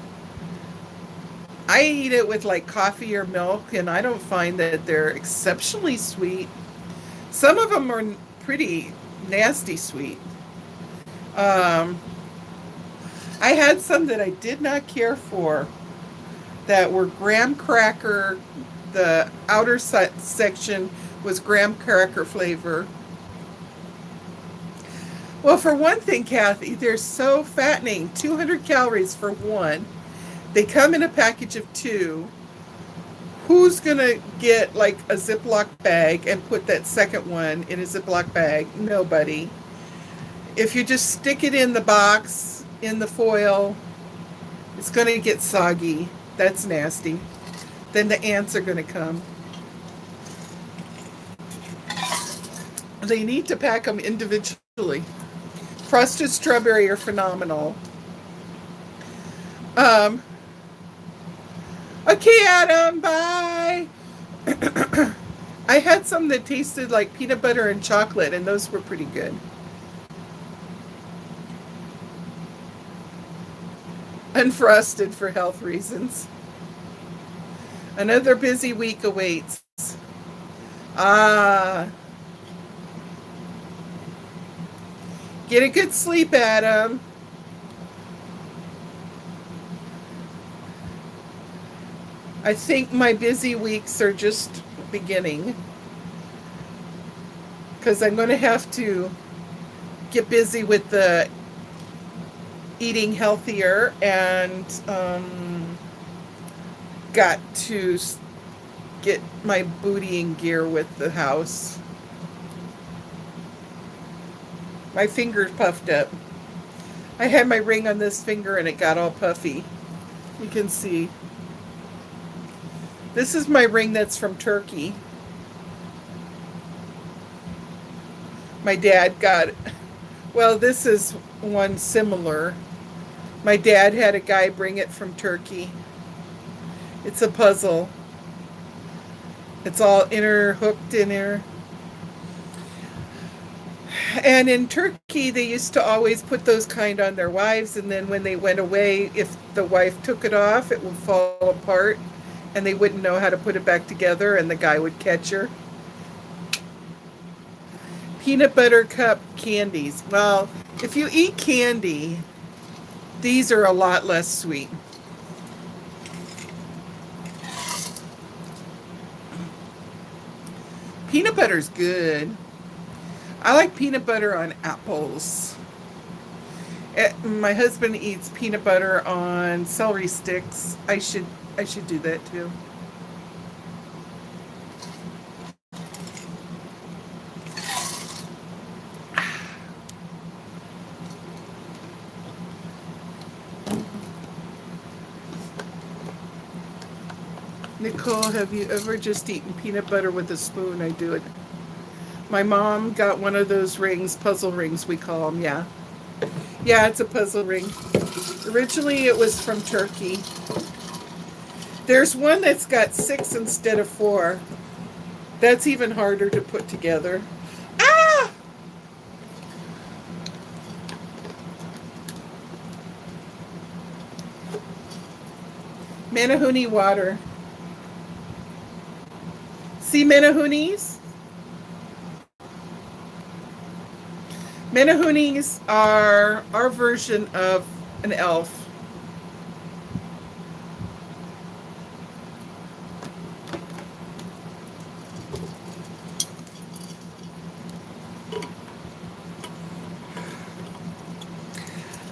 I eat it with like coffee or milk, and I don't find that they're exceptionally sweet. Some of them are pretty nasty sweet. Um, I had some that I did not care for that were graham cracker. The outer section was graham cracker flavor. Well, for one thing, Kathy, they're so fattening. 200 calories for one. They come in a package of two. Who's going to get like a Ziploc bag and put that second one in a Ziploc bag? Nobody. If you just stick it in the box, in the foil, it's going to get soggy. That's nasty. Then the ants are going to come. They need to pack them individually. Frosted strawberry are phenomenal. Um, okay, Adam, bye. I had some that tasted like peanut butter and chocolate, and those were pretty good. Unfrosted for health reasons. Another busy week awaits. Ah, get a good sleep, Adam. I think my busy weeks are just beginning because I'm going to have to get busy with the eating healthier and got to get my booty in gear with the house. My finger's puffed up. I had my ring on this finger and it got all puffy. You can see. This is my ring that's from Turkey. My dad got, well, this is one similar. My dad had a guy bring it from Turkey. It's a puzzle. It's all interhooked in there. And in Turkey, they used to always put those kind on their wives, and then when they went away, if the wife took it off, it would fall apart, and they wouldn't know how to put it back together, and the guy would catch her. Peanut butter cup candies. Well, if you eat candy, these are a lot less sweet. Peanut butter's good. I like peanut butter on apples. My husband eats peanut butter on celery sticks. I should do that too. Nicole, have you ever just eaten peanut butter with a spoon? I do it. My mom got one of those rings, puzzle rings we call them, yeah. Yeah, it's a puzzle ring. Originally it was from Turkey. There's one that's got 6 instead of 4. That's even harder to put together. Ah! Manahuni water. See Manahunis? Manahunis are our version of an elf.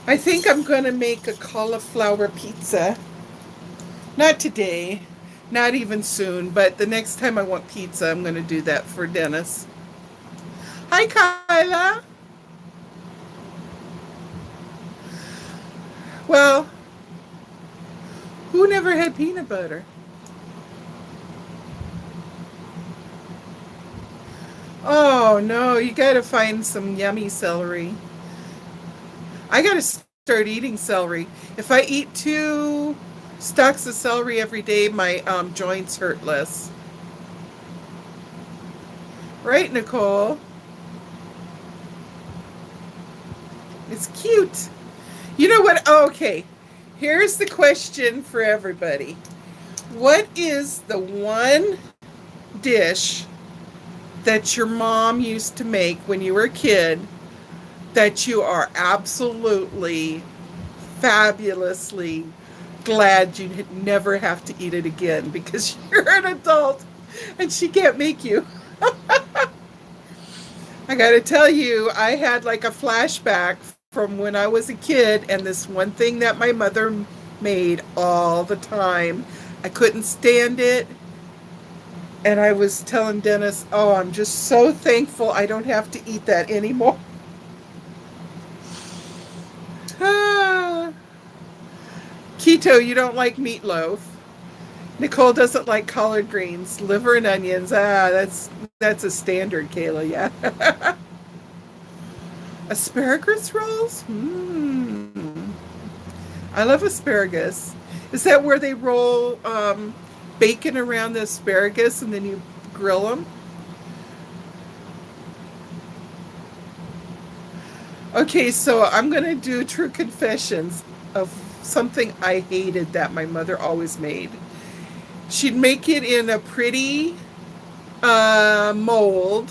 I think I'm going to make a cauliflower pizza. Not today, not even soon, but the next time I want pizza, I'm going to do that for Dennis. Hi, Kyla. Well, who never had peanut butter? Oh no, you gotta find some yummy celery. I gotta start eating celery. If I eat 2 stalks of celery every day, my joints hurt less. Right, Nicole? It's cute. You know what? Oh, okay. Here's the question for everybody. What is the one dish that your mom used to make when you were a kid that you are absolutely fabulously glad you never have to eat it again because you're an adult and she can't make you? I got to tell you, I had like a flashback from when I was a kid and this one thing that my mother made all the time. I couldn't stand it. And I was telling Dennis, oh, I'm just so thankful I don't have to eat that anymore. Ah. Keto, you don't like meatloaf. Nicole doesn't like collard greens, liver and onions. Ah, that's a standard, Kayla. Yeah. Asparagus rolls? I love asparagus. Is that where they roll bacon around the asparagus and then you grill them? Okay, so I'm going to do true confessions of something I hated that my mother always made. She'd make it in a pretty mold,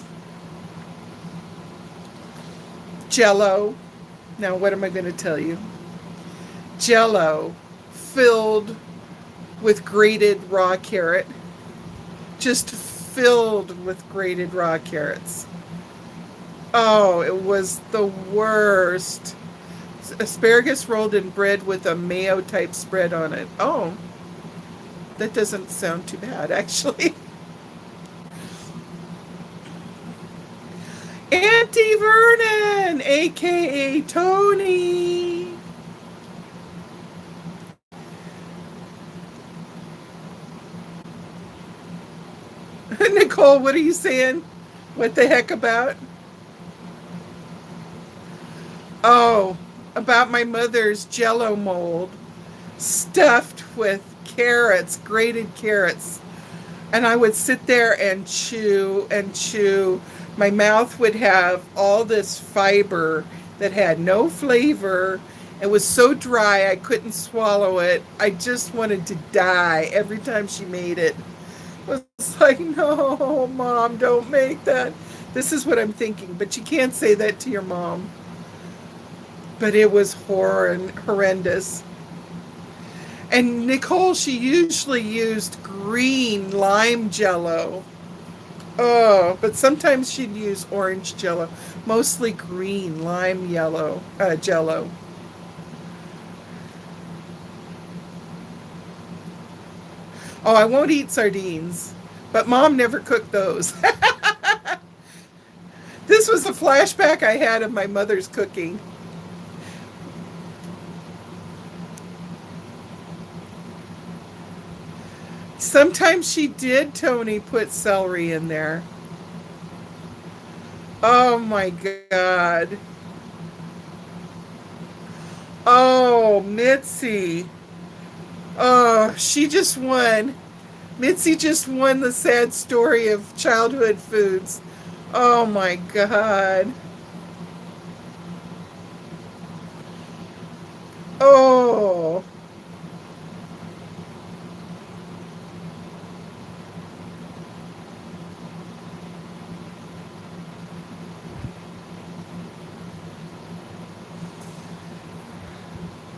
jello. Now, what am I going to tell you? Jello filled with grated raw carrot, just filled with grated raw carrots. Oh, it was the worst. Asparagus rolled in bread with a mayo type spread on it. Oh, that doesn't sound too bad, actually. Auntie Vernon, aka Tony. Nicole, what are you saying? What the heck about? Oh, about my mother's jello mold stuffed with carrots, grated carrots. And I would sit there and chew and chew. My mouth would have all this fiber that had no flavor. It was so dry I couldn't swallow it. I just wanted to die every time she made it. I was like, no, Mom, don't make that. This is what I'm thinking. But you can't say that to your mom. But it was horrendous. And Nicole, she usually used green lime jello. Oh, but sometimes she'd use orange jello. Mostly green lime yellow jello. Oh, I won't eat sardines. But Mom never cooked those. This was a flashback I had of my mother's cooking. Sometimes she did, Tony, put celery in there. Oh my God. Oh, Mitzi. Oh, she just won. Mitzi just won the sad story of childhood foods. Oh my God. Oh.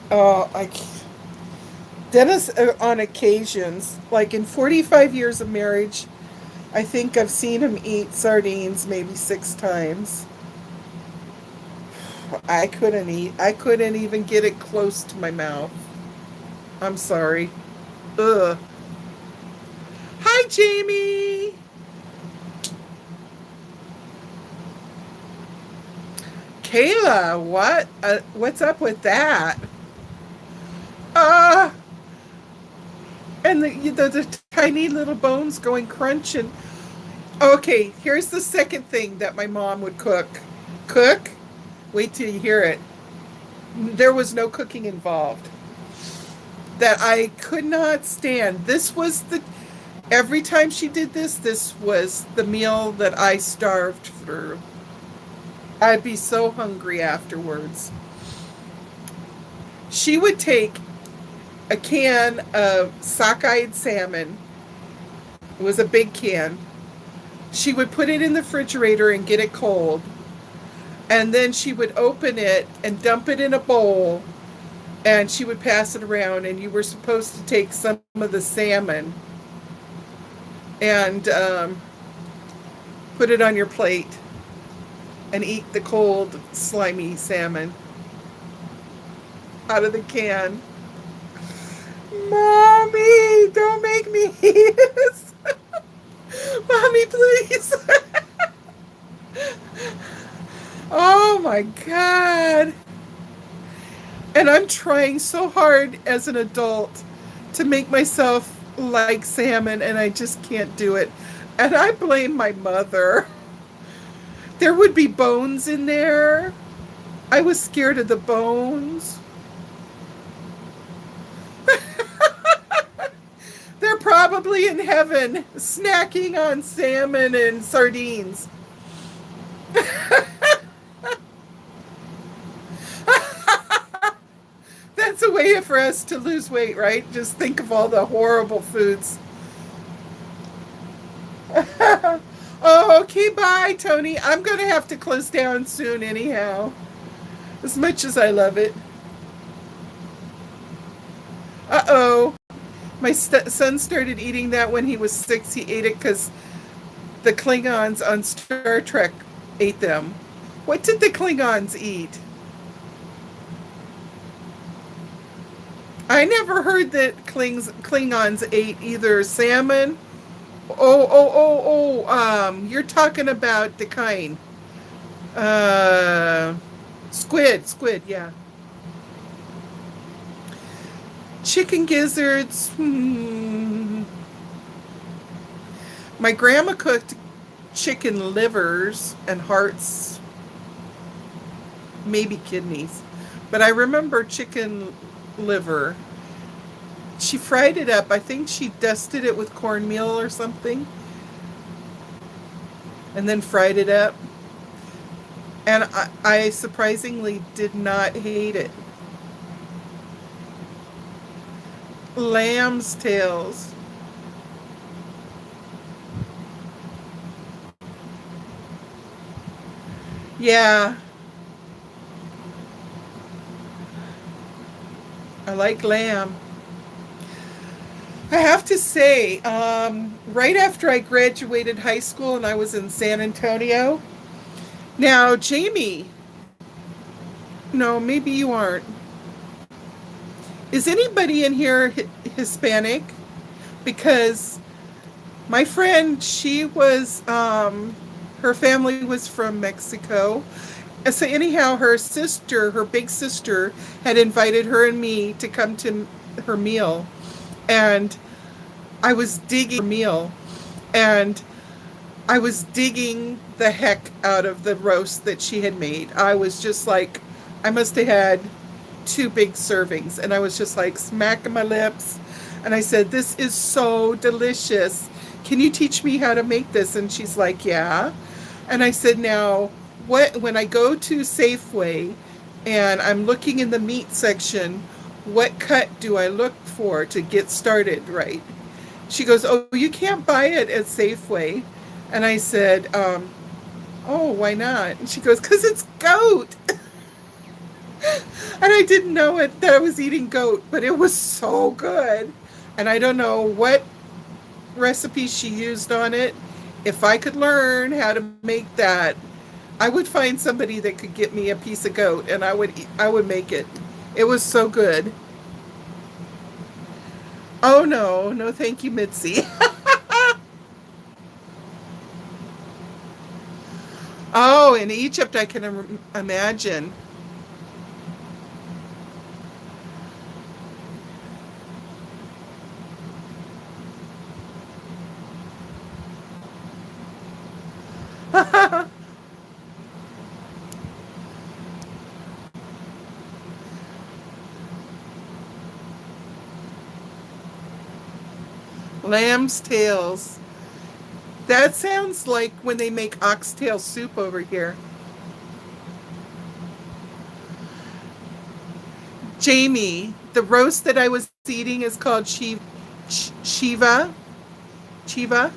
Oh, Dennis, on occasions, like in 45 years of marriage, I think I've seen him eat sardines maybe 6 times. I couldn't even get it close to my mouth. I'm sorry. Ugh. Hi, Jamie. Kayla, what? What's up with that? Uh, and the tiny little bones going crunching. Okay, here's the second thing that my mom would cook. Cook? Wait till you hear it. There was no cooking involved. That I could not stand. Every time she did this, this was the meal that I starved through. I'd be so hungry afterwards. She would take a can of sockeyed salmon. It was a big can. She would put it in the refrigerator and get it cold. And then she would open it and dump it in a bowl, and she would pass it around, and you were supposed to take some of the salmon and put it on your plate and eat the cold, slimy salmon out of the can. Mommy, don't make me eat this. Mommy, please. Oh my God. And I'm trying so hard as an adult to make myself like salmon, and I just can't do it. And I blame my mother. There would be bones in there. I was scared of the bones. They're probably in heaven snacking on salmon and sardines. That's a way for us to lose weight, right? Just think of all the horrible foods. Oh, okay, bye, Tony. I'm going to have to close down soon, anyhow, as much as I love it. Uh-oh. My son started eating that when he was 6. He ate it because the Klingons on Star Trek ate them. What did the Klingons eat? I never heard that Klingons ate either salmon. You're talking about the kind. Uh, squid, yeah. Chicken gizzards. My grandma cooked chicken livers and hearts, maybe kidneys, but I remember chicken liver. She fried it up. I think she dusted it with cornmeal or something and then fried it up. And I surprisingly did not hate it. Lamb's tails. Yeah, I like lamb. I have to say, right after I graduated high school and I was in San Antonio. Now, Jamie, no, maybe you aren't. Is anybody in here Hispanic? Because my friend, her family was from Mexico. And so anyhow, her big sister, had invited her and me to come to her meal. And I was digging her meal. And I was digging the heck out of the roast that she had made. I was just like, I must have had 2 big servings. And I was just like smacking my lips. And I said, this is so delicious. Can you teach me how to make this? And she's like, yeah. And I said, now, when I go to Safeway and I'm looking in the meat section, what cut do I look for to get started right? She goes, oh, you can't buy it at Safeway. And I said, oh, why not? And she goes, because it's goat. And I didn't know that I was eating goat, but it was so good. And I don't know what recipe she used on it. If I could learn how to make that, I would find somebody that could get me a piece of goat, and I would make it. It was so good. Oh no, no, thank you, Mitzi. Oh, in Egypt, I can imagine. Lamb's tails. That sounds like when they make oxtail soup over here. Jamie, the roast that I was eating is called Shiva. Chiva.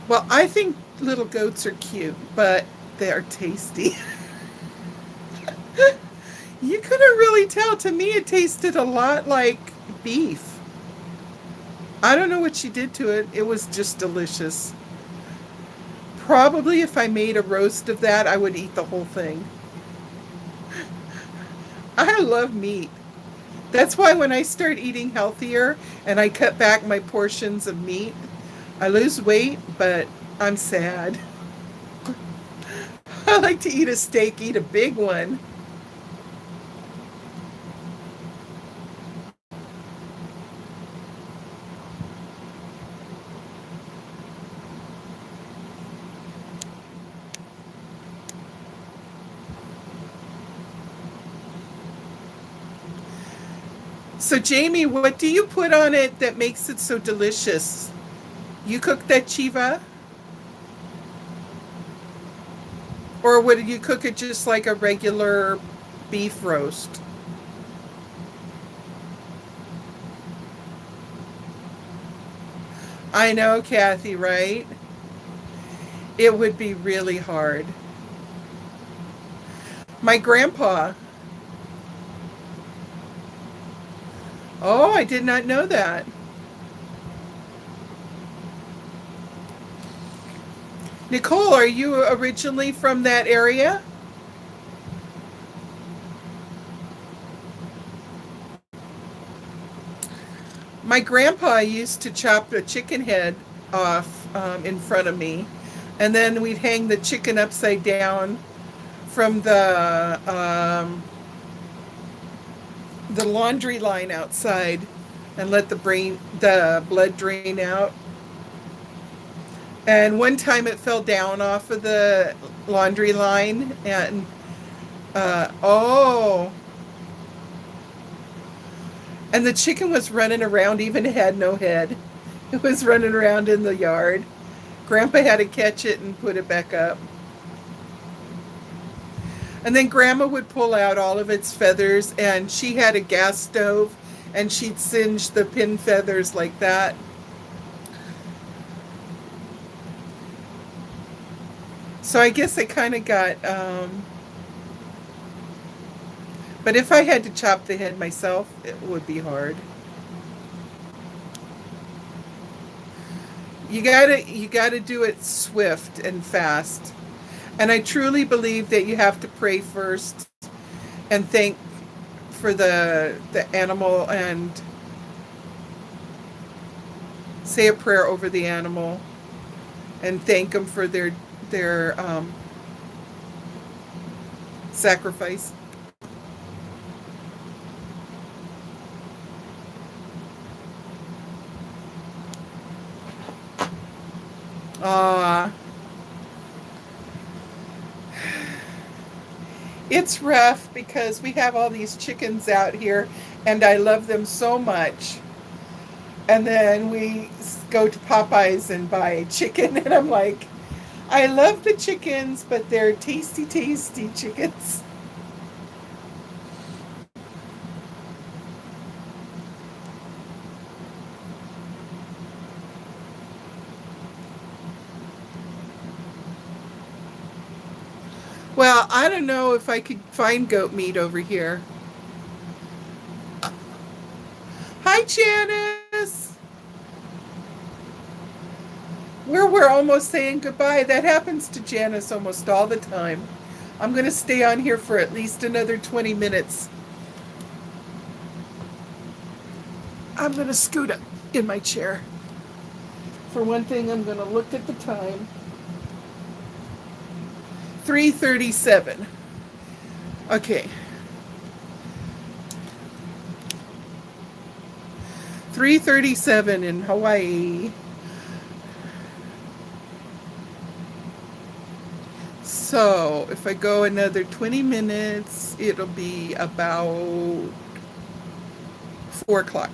Well, I think little goats are cute, but they're tasty. You couldn't really tell. To me, it tasted a lot like beef. I don't know what she did to it. It was just delicious. Probably if I made a roast of that, I would eat the whole thing. I love meat. That's why when I start eating healthier and I cut back my portions of meat, I lose weight, but I'm sad. I like to eat a steak, eat a big one. So, Jamie, what do you put on it that makes it so delicious? You cook that chiva? Or would you cook it just like a regular beef roast? I know, Kathy, right? It would be really hard. My grandpa, oh, I did not know that. Nicole, are you originally from that area? My grandpa used to chop a chicken head off in front of me, and then we'd hang the chicken upside down from the laundry line outside, and let the blood drain out. And one time it fell down off of the laundry line, and oh, and the chicken was running around, even had no head. It was running around in the yard. Grandpa had to catch it and put it back up. And then Grandma would pull out all of its feathers, and she had a gas stove, and she'd singe the pin feathers like that. So I guess I kind of got, but if I had to chop the head myself, it would be hard. You gotta do it swift and fast. And I truly believe that you have to pray first and thank for the animal, and say a prayer over the animal and thank them for their sacrifice. Ah, it's rough because we have all these chickens out here, and I love them so much. And then we go to Popeyes and buy a chicken, and I'm like, I love the chickens, but they're tasty, tasty chickens. Well, I don't know if I could find goat meat over here. Hi, Janice. We're almost saying goodbye. That happens to Janice almost all the time. I'm going to stay on here for at least another 20 minutes. I'm going to scoot up in my chair. For one thing, I'm going to look at the time. 3:37. Okay. 3:37 in Hawaii. So if I go another 20 minutes, it'll be about 4 o'clock.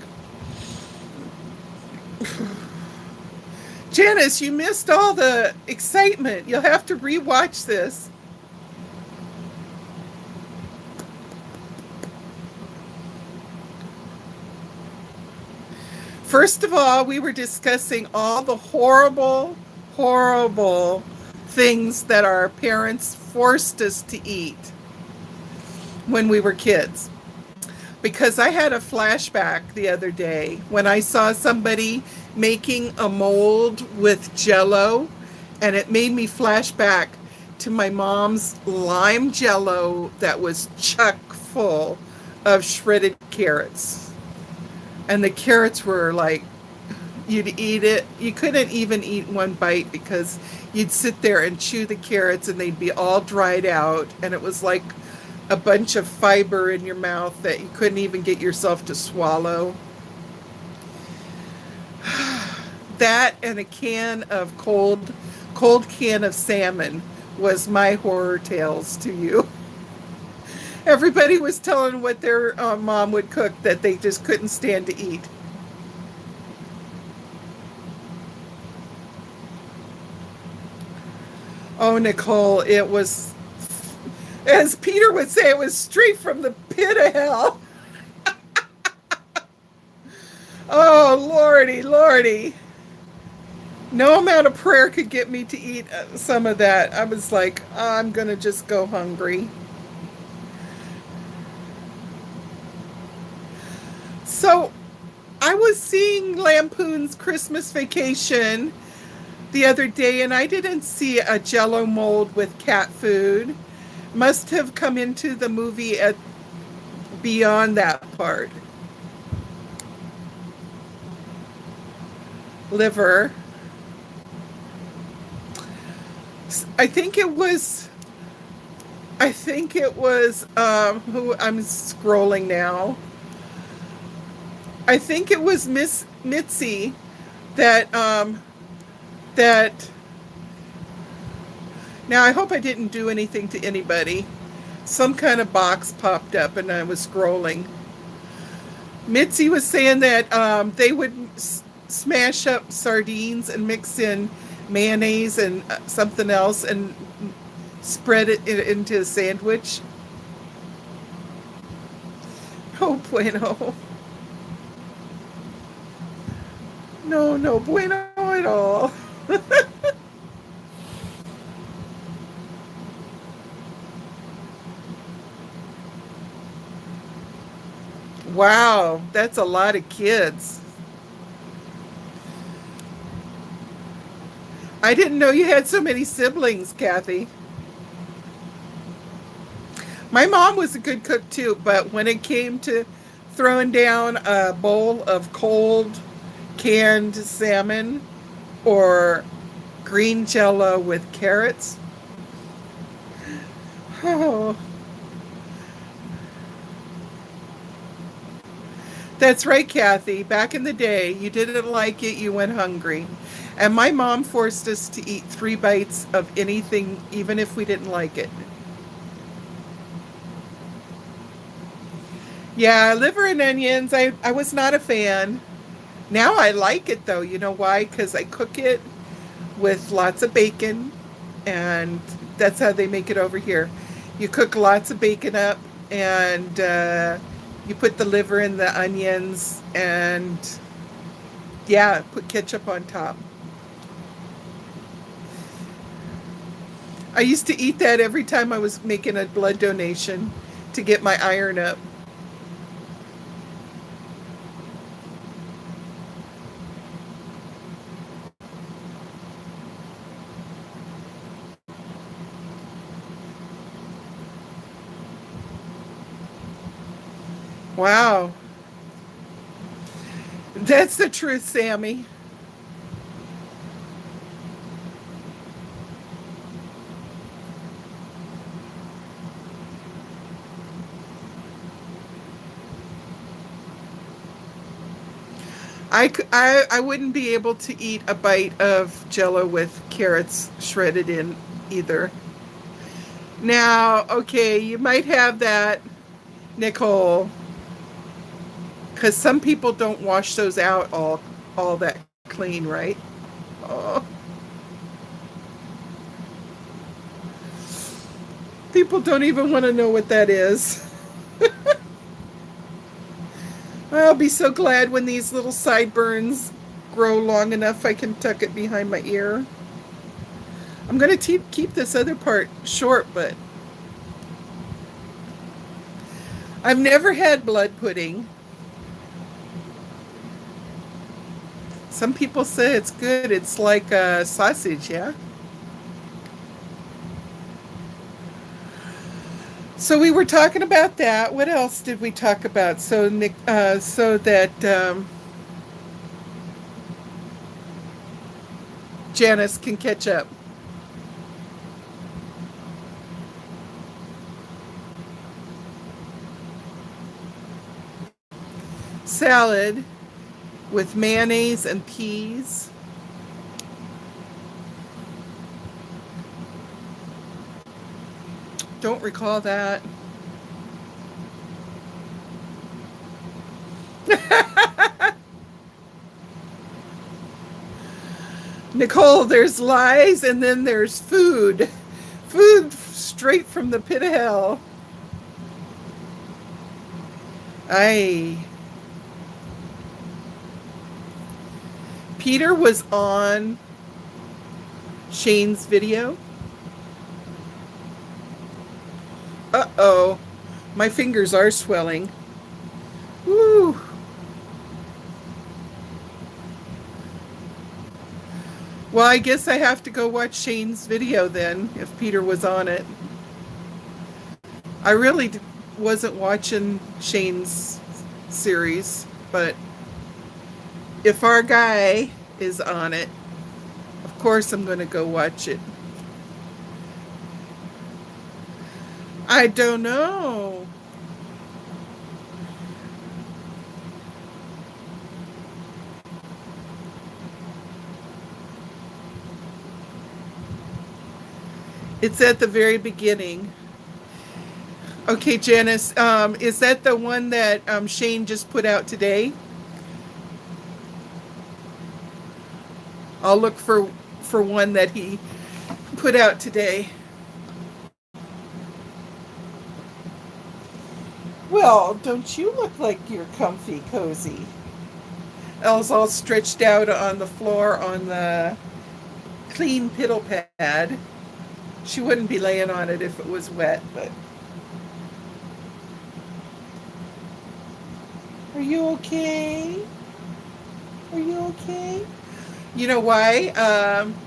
Janice, you missed all the excitement. You'll have to rewatch this. First of all, we were discussing all the horrible, horrible things that our parents forced us to eat when we were kids. Because I had a flashback the other day when I saw somebody making a mold with Jello, and it made me flash back to my mom's lime Jello that was chock full of shredded carrots. And the carrots were like, you'd eat it. You couldn't even eat one bite because you'd sit there and chew the carrots and they'd be all dried out. And it was like a bunch of fiber in your mouth that you couldn't even get yourself to swallow. That and a can of cold can of salmon was my horror tales to you. Everybody was telling what their mom would cook that they just couldn't stand to eat. Oh, Nicole, it was, as Peter would say, it was straight from the pit of hell. Oh, Lordy, Lordy. No amount of prayer could get me to eat some of that. I was like, I'm going to just go hungry. So I was seeing Lampoon's Christmas Vacation the other day, and I didn't see a Jello mold with cat food. Must have come into the movie at beyond that part. Liver. I think it was who I'm scrolling now. I think it was Miss Mitzi that now I hope I didn't do anything to anybody. Some kind of box popped up and I was scrolling. Mitzi was saying that they would smash up sardines and mix in mayonnaise and something else and spread it into a sandwich. Oh, bueno. No bueno at all. Wow, that's a lot of kids. I didn't know you had so many siblings, Kathy. My mom was a good cook too, but when it came to throwing down a bowl of cold canned salmon or green Jello with carrots, oh, that's right, Kathy. Back in the day, you didn't like it, you went hungry. And my mom forced us to eat 3 bites of anything, even if we didn't like it. Yeah, liver and onions, I was not a fan. Now I like it though. You know why? Because I cook it with lots of bacon, and that's how they make it over here. You cook lots of bacon up, and you put the liver in the onions, and yeah, put ketchup on top. I used to eat that every time I was making a blood donation to get my iron up. Wow. That's the truth, Sammy. I wouldn't be able to eat a bite of Jello with carrots shredded in either. Now, okay, you might have that, Nicole, because some people don't wash those out all that clean, right? Oh, people don't even want to know what that is. I'll be so glad when these little sideburns grow long enough I can tuck it behind my ear. I'm going to keep this other part short, but I've never had blood pudding. Some people say it's good. It's like a sausage, yeah? So we were talking about that. What else did we talk about? So Nick, so that Janice can catch up. Salad with mayonnaise and peas. Don't recall that. Nicole, there's lies and then there's food. Food straight from the pit of hell. I Peter was on Shane's video. Uh-oh. My fingers are swelling. Woo. Well, I guess I have to go watch Shane's video then, if Peter was on it. I really wasn't watching Shane's series, but if our guy is on it, of course I'm going to go watch it. I don't know. It's at the very beginning. Okay, Janice, is that the one that Shane just put out today? I'll look for one that he put out today. Well, don't you look like you're comfy, cozy? Elle's all stretched out on the floor on the clean piddle pad. She wouldn't be laying on it if it was wet, but... Are you okay? Are you okay? You know why?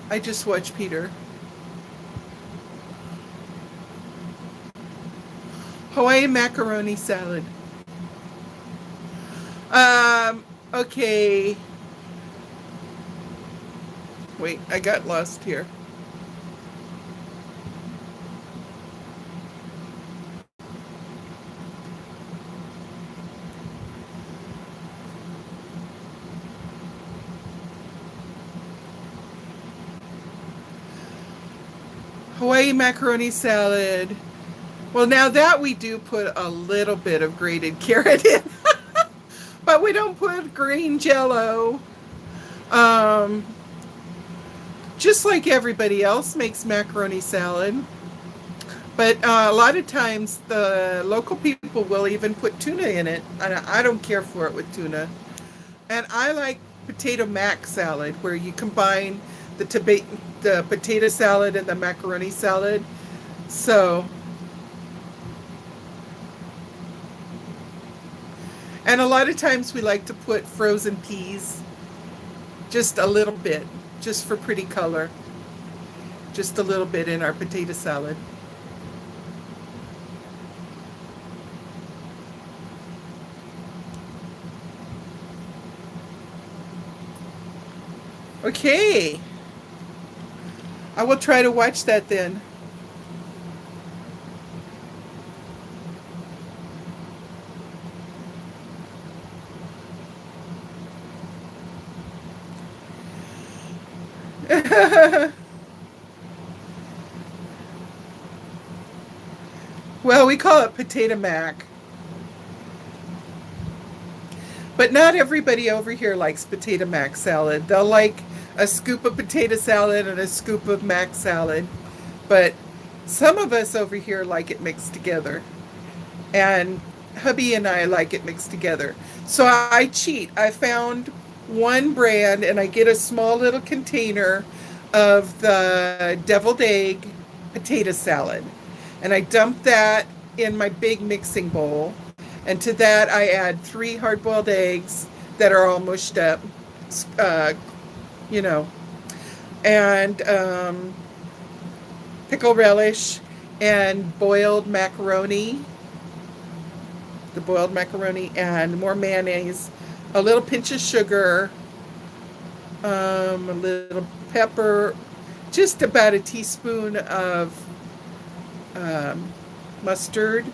I just watched Peter. Hawaiian macaroni salad. Okay. Wait, I got lost here. Hawaii macaroni salad. Well, now that we do put a little bit of grated carrot in, but we don't put green Jello. Um, just like everybody else makes macaroni salad. But a lot of times the local people will even put tuna in it. And I don't care for it with tuna. And I like potato mac salad, where you combine the potato salad and the macaroni salad. So, and a lot of times we like to put frozen peas, just a little bit, just for pretty color, just a little bit in our potato salad. Okay. I will try to watch that then. Well, we call it potato mac. But not everybody over here likes potato mac salad. They'll like a scoop of potato salad and a scoop of mac salad. But some of us over here like it mixed together. And hubby and I like it mixed together. So I cheat. I found one brand and I get a small little container of the deviled egg potato salad. And I dump that in my big mixing bowl. And to that, I add 3 hard-boiled eggs that are all mushed up, uh, you know, and pickle relish and boiled macaroni, the boiled macaroni, and more mayonnaise, a little pinch of sugar, a little pepper, just about a teaspoon of um, mustard,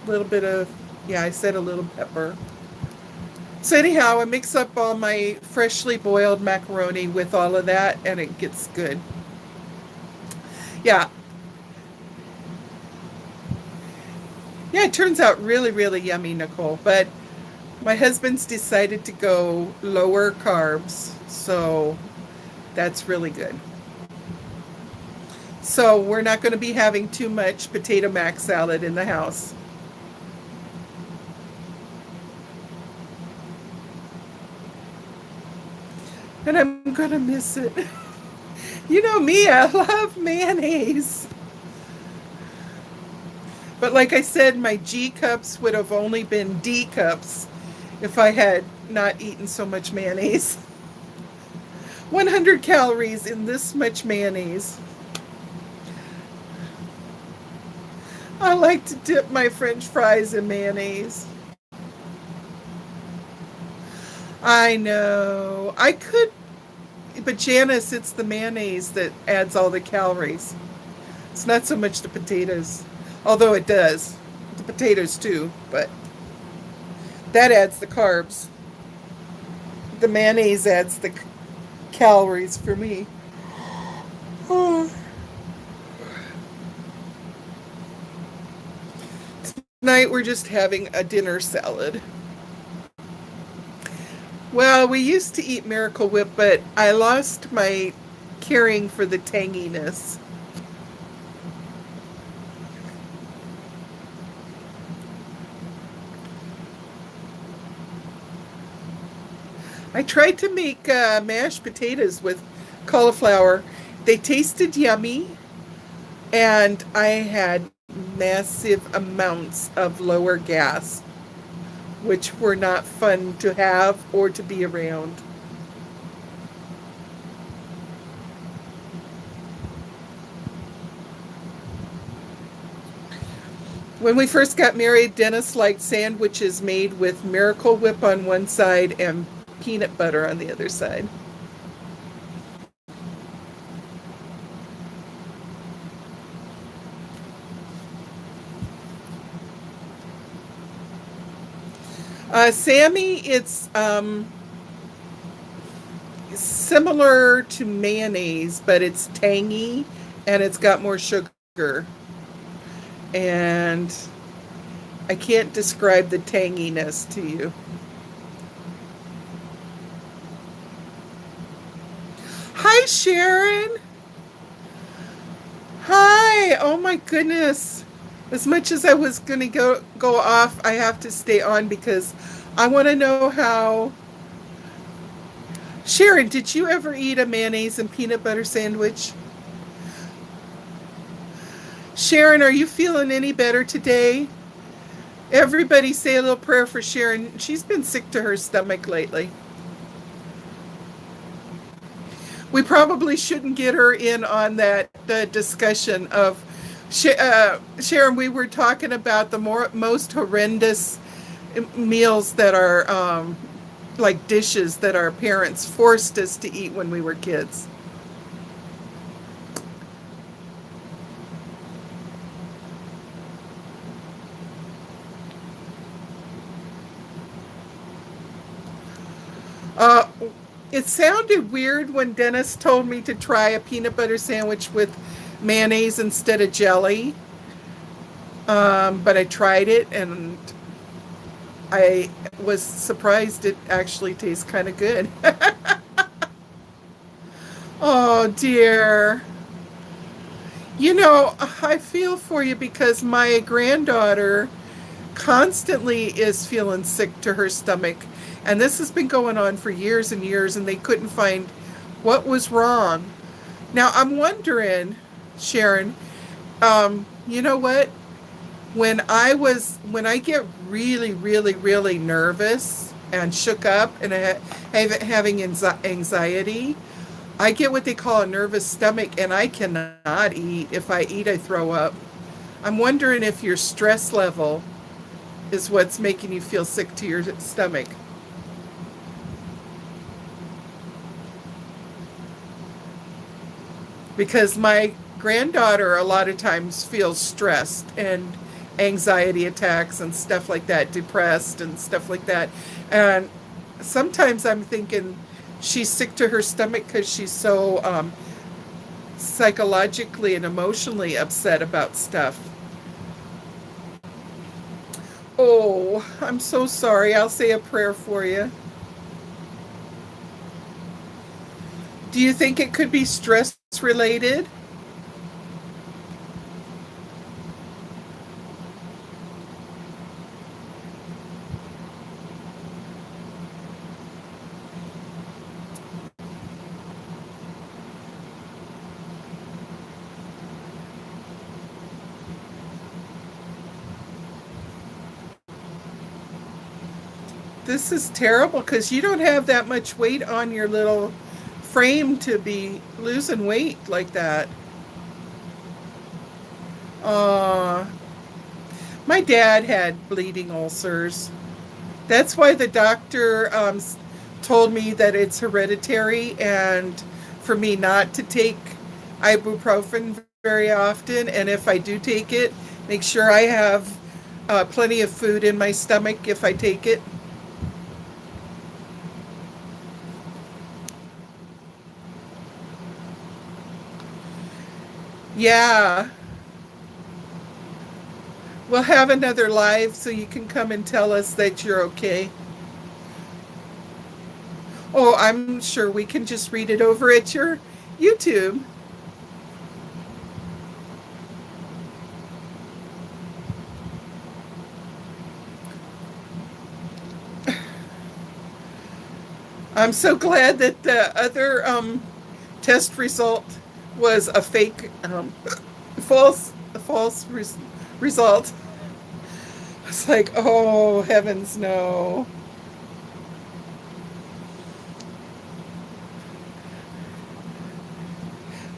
a little bit of, yeah, I said a little pepper. So anyhow, I mix up all my freshly boiled macaroni with all of that, and it gets good. Yeah, yeah, it turns out really, really yummy, Nicole. But my husband's decided to go lower carbs, so that's really good. So we're not going to be having too much potato mac salad in the house. And I'm going to miss it. You know me, I love mayonnaise. But like I said, my G cups would have only been D cups if I had not eaten so much mayonnaise. 100 calories in this much mayonnaise. I like to dip my French fries in mayonnaise. I know. I could, but Janice, it's the mayonnaise that adds all the calories. It's not so much the potatoes, although it does. The potatoes too, but that adds the carbs. The mayonnaise adds the calories for me. Oh. Tonight we're just having a dinner salad. Well, we used to eat Miracle Whip, but I lost my caring for the tanginess. I tried to make mashed potatoes with cauliflower. They tasted yummy, and I had massive amounts of lower gas, which were not fun to have or to be around. When we first got married, Dennis liked sandwiches made with Miracle Whip on one side and peanut butter on the other side. Sammy, it's similar to mayonnaise, but it's tangy and it's got more sugar. And I can't describe the tanginess to you. Hi, Sharon. Hi. Oh my goodness. As much as I was going to go off, I have to stay on because I want to know how. Sharon, did you ever eat a mayonnaise and peanut butter sandwich? Sharon, are you feeling any better today? Everybody say a little prayer for Sharon. She's been sick to her stomach lately. We probably shouldn't get her in on that discussion of Sharon. We were talking about the most horrendous meals that are like dishes that our parents forced us to eat when we were kids. Uh, it sounded weird when Dennis told me to try a peanut butter sandwich with mayonnaise instead of jelly. But I tried it and I was surprised it actually tastes kind of good. Oh dear. You know, I feel for you because my granddaughter constantly is feeling sick to her stomach. And this has been going on for years and years, and they couldn't find what was wrong. Now, I'm wondering, Sharon, you know what? When I get really, really, really nervous and shook up and having anxiety, I get what they call a nervous stomach, and I cannot eat. If I eat, I throw up. I'm wondering if your stress level is what's making you feel sick to your stomach. Because my granddaughter a lot of times feels stressed and anxiety attacks and stuff like that, depressed and stuff like that. And sometimes I'm thinking she's sick to her stomach because she's so psychologically and emotionally upset about stuff. Oh, I'm so sorry. I'll say a prayer for you. Do you think it could be stress related? This is terrible because you don't have that much weight on your little frame to be losing weight like that. Uh, my dad had bleeding ulcers. That's why the doctor told me that it's hereditary and for me not to take ibuprofen very often. And if I do take it, make sure I have plenty of food in my stomach if I take it. Yeah, we'll have another live so you can come and tell us that you're okay. Oh, I'm sure we can just read it over at your YouTube. I'm so glad that the other test result was a fake, false result. It's like, oh heavens, no.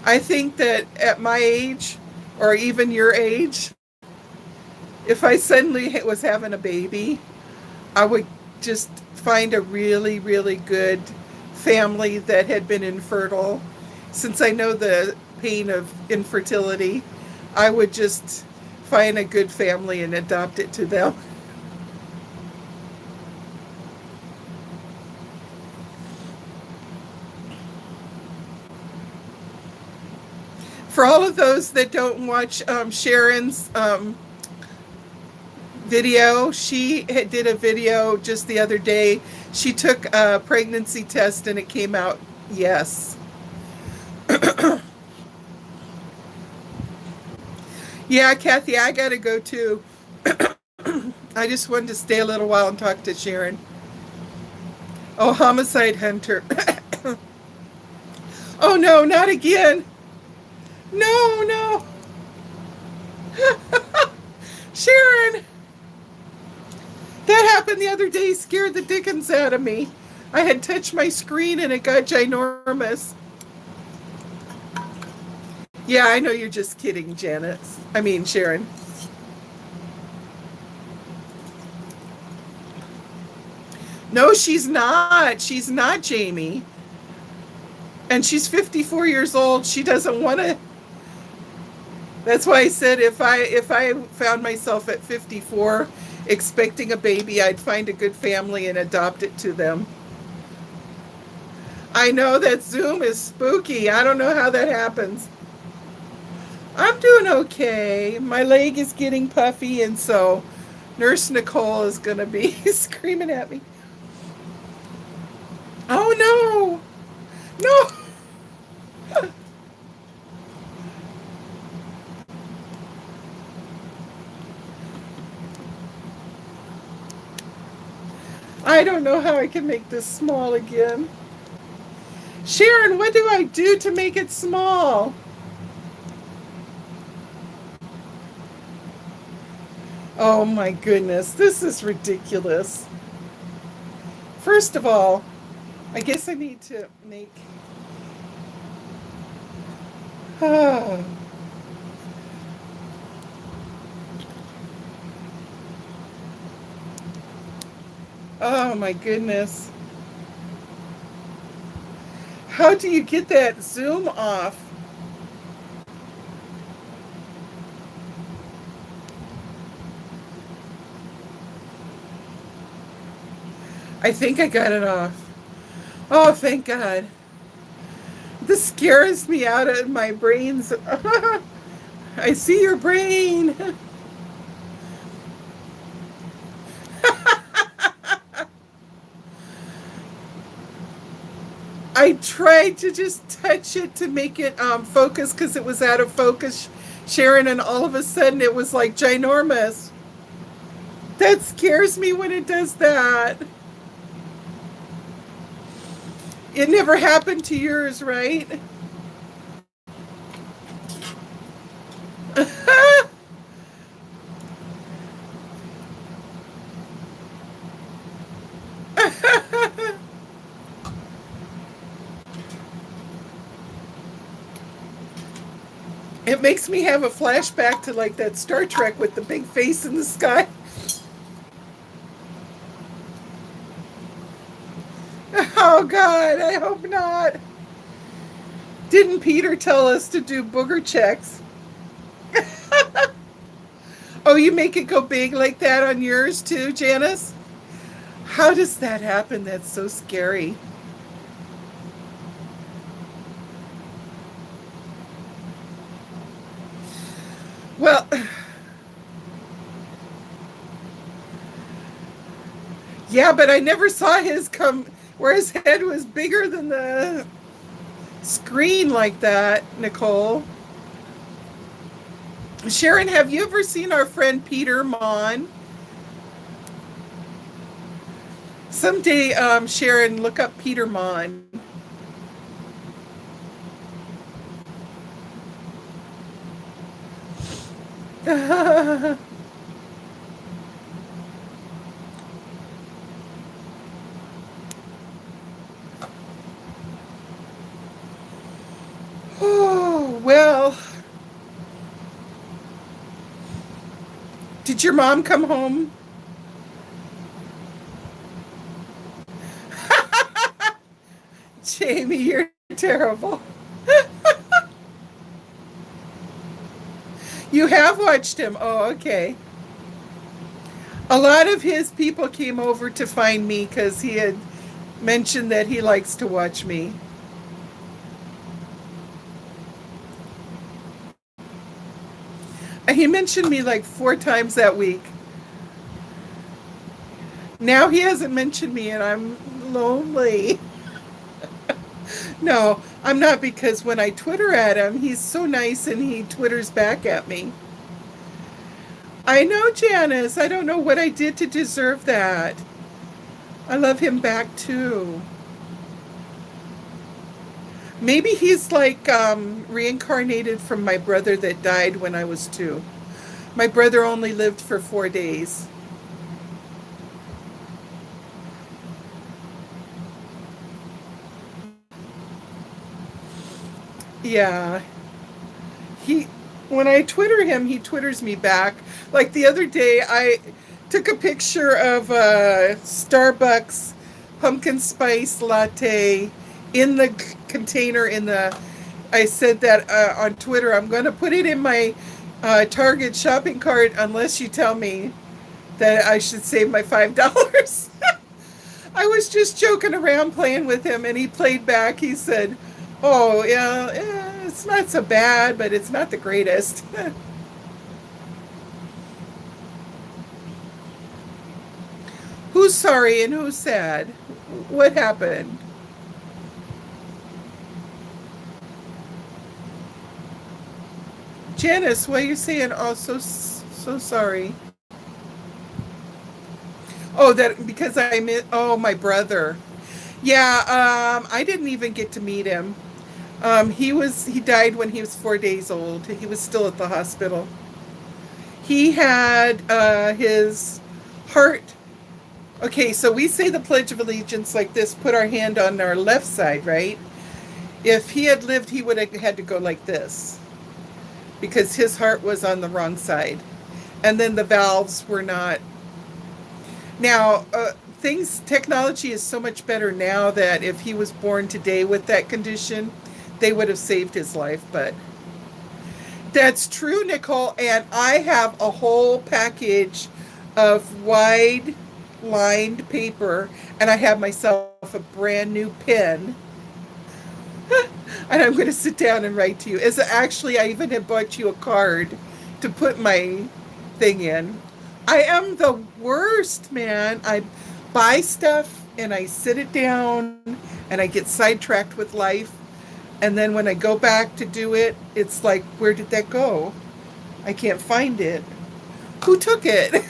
I think that at my age, or even your age, if I suddenly was having a baby, I would just find a really, really good family that had been infertile. Since I know the pain of infertility, I would just find a good family and adopt it to them. For all of those that don't watch Sharon's video, she did a video just the other day. She took a pregnancy test and it came out yes. Yeah, Kathy, I gotta go too. I just wanted to stay a little while and talk to Sharon. Oh, homicide hunter. Oh no, not again. No, no. Sharon, that happened the other day, scared the dickens out of me. I had touched my screen and it got ginormous. Yeah, I know you're just kidding, Janet. I mean, Sharon. No, she's not. She's not Jamie. And she's 54 years old. She doesn't want to. That's why I said if I found myself at 54 expecting a baby, I'd find a good family and adopt it to them. I know that Zoom is spooky. I don't know how that happens. I'm doing okay. My leg is getting puffy, and so Nurse Nicole is going to be screaming at me. Oh no! No! I don't know how I can make this small again. Sharon, what do I do to make it small? Oh my goodness, this is ridiculous. First of all, I guess I need to make. Oh, oh my goodness. How do you get that zoom off? I think I got it off. Oh, thank God. This scares me out of my brains. I see your brain. I tried to just touch it to make it focus because it was out of focus, Sharon, and all of a sudden it was like ginormous. That scares me when it does that. It never happened to yours, right? It makes me have a flashback to like that Star Trek with the big face in the sky. Oh God, I hope not. Didn't Peter tell us to do booger checks? Oh, you make it go big like that on yours too, Janice? How does that happen? That's so scary. Well, yeah, but I never saw his come where his head was bigger than the screen like that, Nicole. Sharon, have you ever seen our friend Peter Mon? Someday, Sharon, look up Peter Mon. Oh, well, did your mom come home? Jamie, you're terrible. You have watched him. Oh, okay. A lot of his people came over to find me because he had mentioned that he likes to watch me. He mentioned me like 4 times that week. Now he hasn't mentioned me and I'm lonely. No, I'm not because when I Twitter at him, he's so nice and he Twitters back at me. I know, Janice. I don't know what I did to deserve that. I love him back too. Maybe he's like reincarnated from my brother that died when I was 2. My brother only lived for 4 days. Yeah. He when I Twitter him, he Twitters me back. Like the other day I took a picture of a Starbucks pumpkin spice latte in the container in the I said that on Twitter I'm going to put it in my Target shopping cart unless you tell me that I should save my $5. I was just joking around playing with him, and he played back. He said, "Oh, yeah, it's not so bad, but it's not the greatest." Who's sorry and who's sad? What happened? Janice, what are you saying? Oh, so sorry. Oh, that because I miss. Oh, my brother. Yeah, I didn't even get to meet him. He died when he was 4 days old. He was still at the hospital. He had his heart. Okay, so we say the Pledge of Allegiance like this, put our hand on our left side, right? If he had lived, he would have had to go like this because his heart was on the wrong side. And then the valves were not. Now, technology is so much better now that if he was born today with that condition, they would have saved his life. But that's true, Nicole. And I have a whole package of wide lined paper, and I have myself a brand new pen. And I'm going to sit down and write to you. As actually, I even have bought you a card to put my thing in. I am the worst, man. I buy stuff and I sit it down and I get sidetracked with life. And then when I go back to do it, it's like, where did that go? I can't find it. Who took it?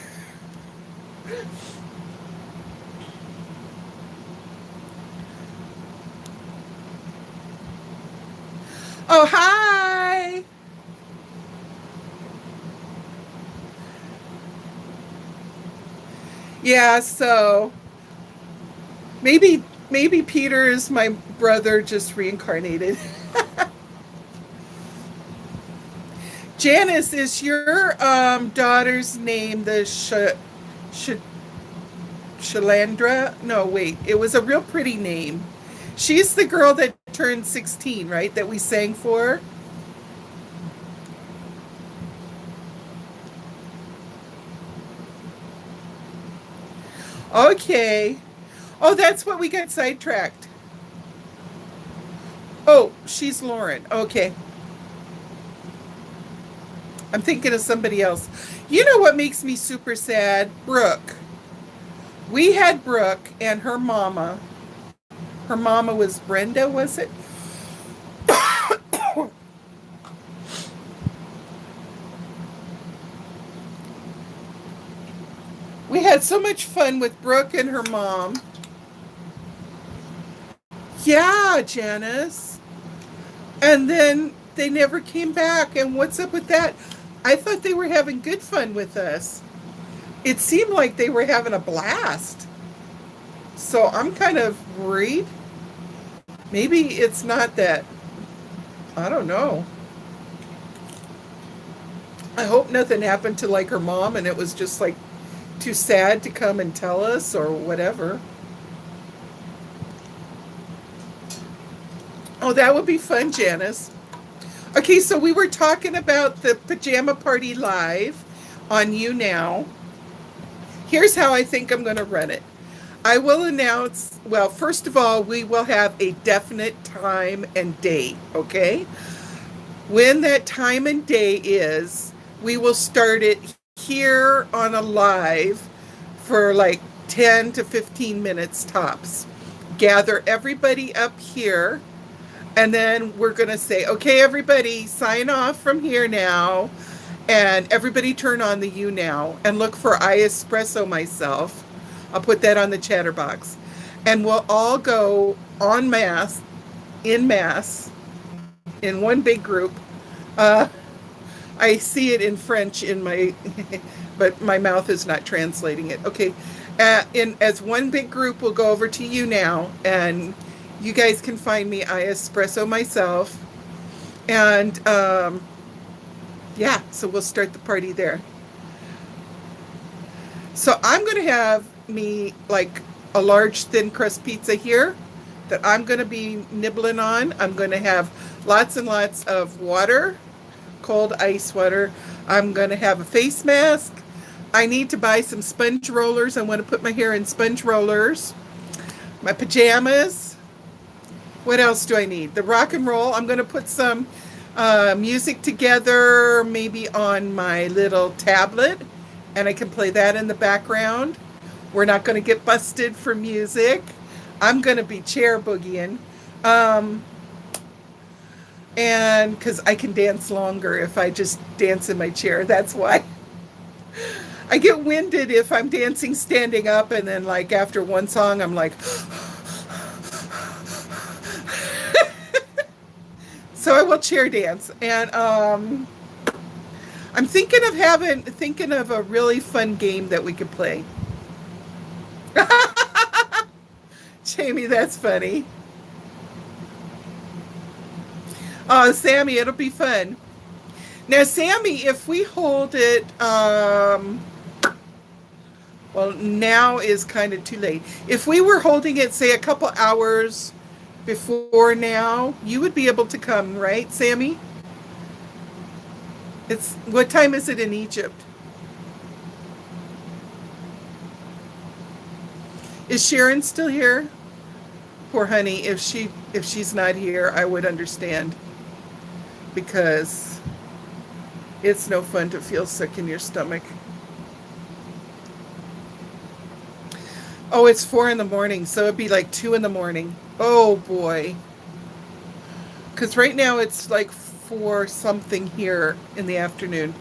Oh, hi. Yeah, so maybe Peter is my brother just reincarnated. Janice, is your daughter's name the Sh- Shalandra? No, wait. It was a real pretty name. She's the girl that turned 16, right? That we sang for. Okay. Oh, that's what we got sidetracked. Oh, she's Lauren. Okay. I'm thinking of somebody else. You know what makes me super sad? Brooke. We had Brooke and her mama. Her mama was Brenda, was it? We had so much fun with Brooke and her mom. Yeah, Janice. And then they never came back. And what's up with that? I thought they were having good fun with us. It seemed like they were having a blast. So I'm kind of worried. Maybe it's not that. I don't know. I hope nothing happened to like her mom and it was just like too sad to come and tell us or whatever. Oh, that would be fun, Janice. Okay, so we were talking about the pajama party live on You Now. Here's how I think I'm going to run it. I will announce, well, first of all, we will have a definite time and date, okay? When that time and day is, we will start it here on a live for like 10 to 15 minutes tops. Gather everybody up here, and then we're going to say, okay, everybody, sign off from here now. And everybody turn on the You Now and look for I Espresso Myself. I'll put that on the chatterbox. And we'll all go en masse, in mass, in one big group. Uh, I see it in French in my, but my mouth is not translating it. Okay. As one big group, we'll go over to You Now, and you guys can find me. I Espresso Myself. And yeah, so we'll start the party there. So I'm going to have me like a large thin crust pizza here that I'm going to be nibbling on. I'm going to have lots and lots of water, cold ice water. I'm going to have a face mask. I need to buy some sponge rollers. I want to put my hair in sponge rollers. My pajamas. What else do I need? The rock and roll. I'm going to put some music together, maybe on my little tablet, and I can play that in the background. We're not going to get busted for music. I'm going to be chair boogieing. Um, and because I can dance longer if I just dance in my chair. That's why. I get winded if I'm dancing standing up, and then, like, after one song, I'm like, so I will chair dance. And I'm thinking of a really fun game that we could play. Jamie, that's funny. Oh, Sammy, it'll be fun. Now, Sammy, if we hold it, well, now is kind of too late. If we were holding it, say, a couple hours before now, you would be able to come, right, Sammy? It's what time is it in Egypt? Is Sharon still here? Poor honey, if she's not here, I would understand, because it's no fun to feel sick in your stomach. Oh, it's 4 in the morning, so it'd be like 2 in the morning. Oh boy. Because right now it's like 4 something here in the afternoon.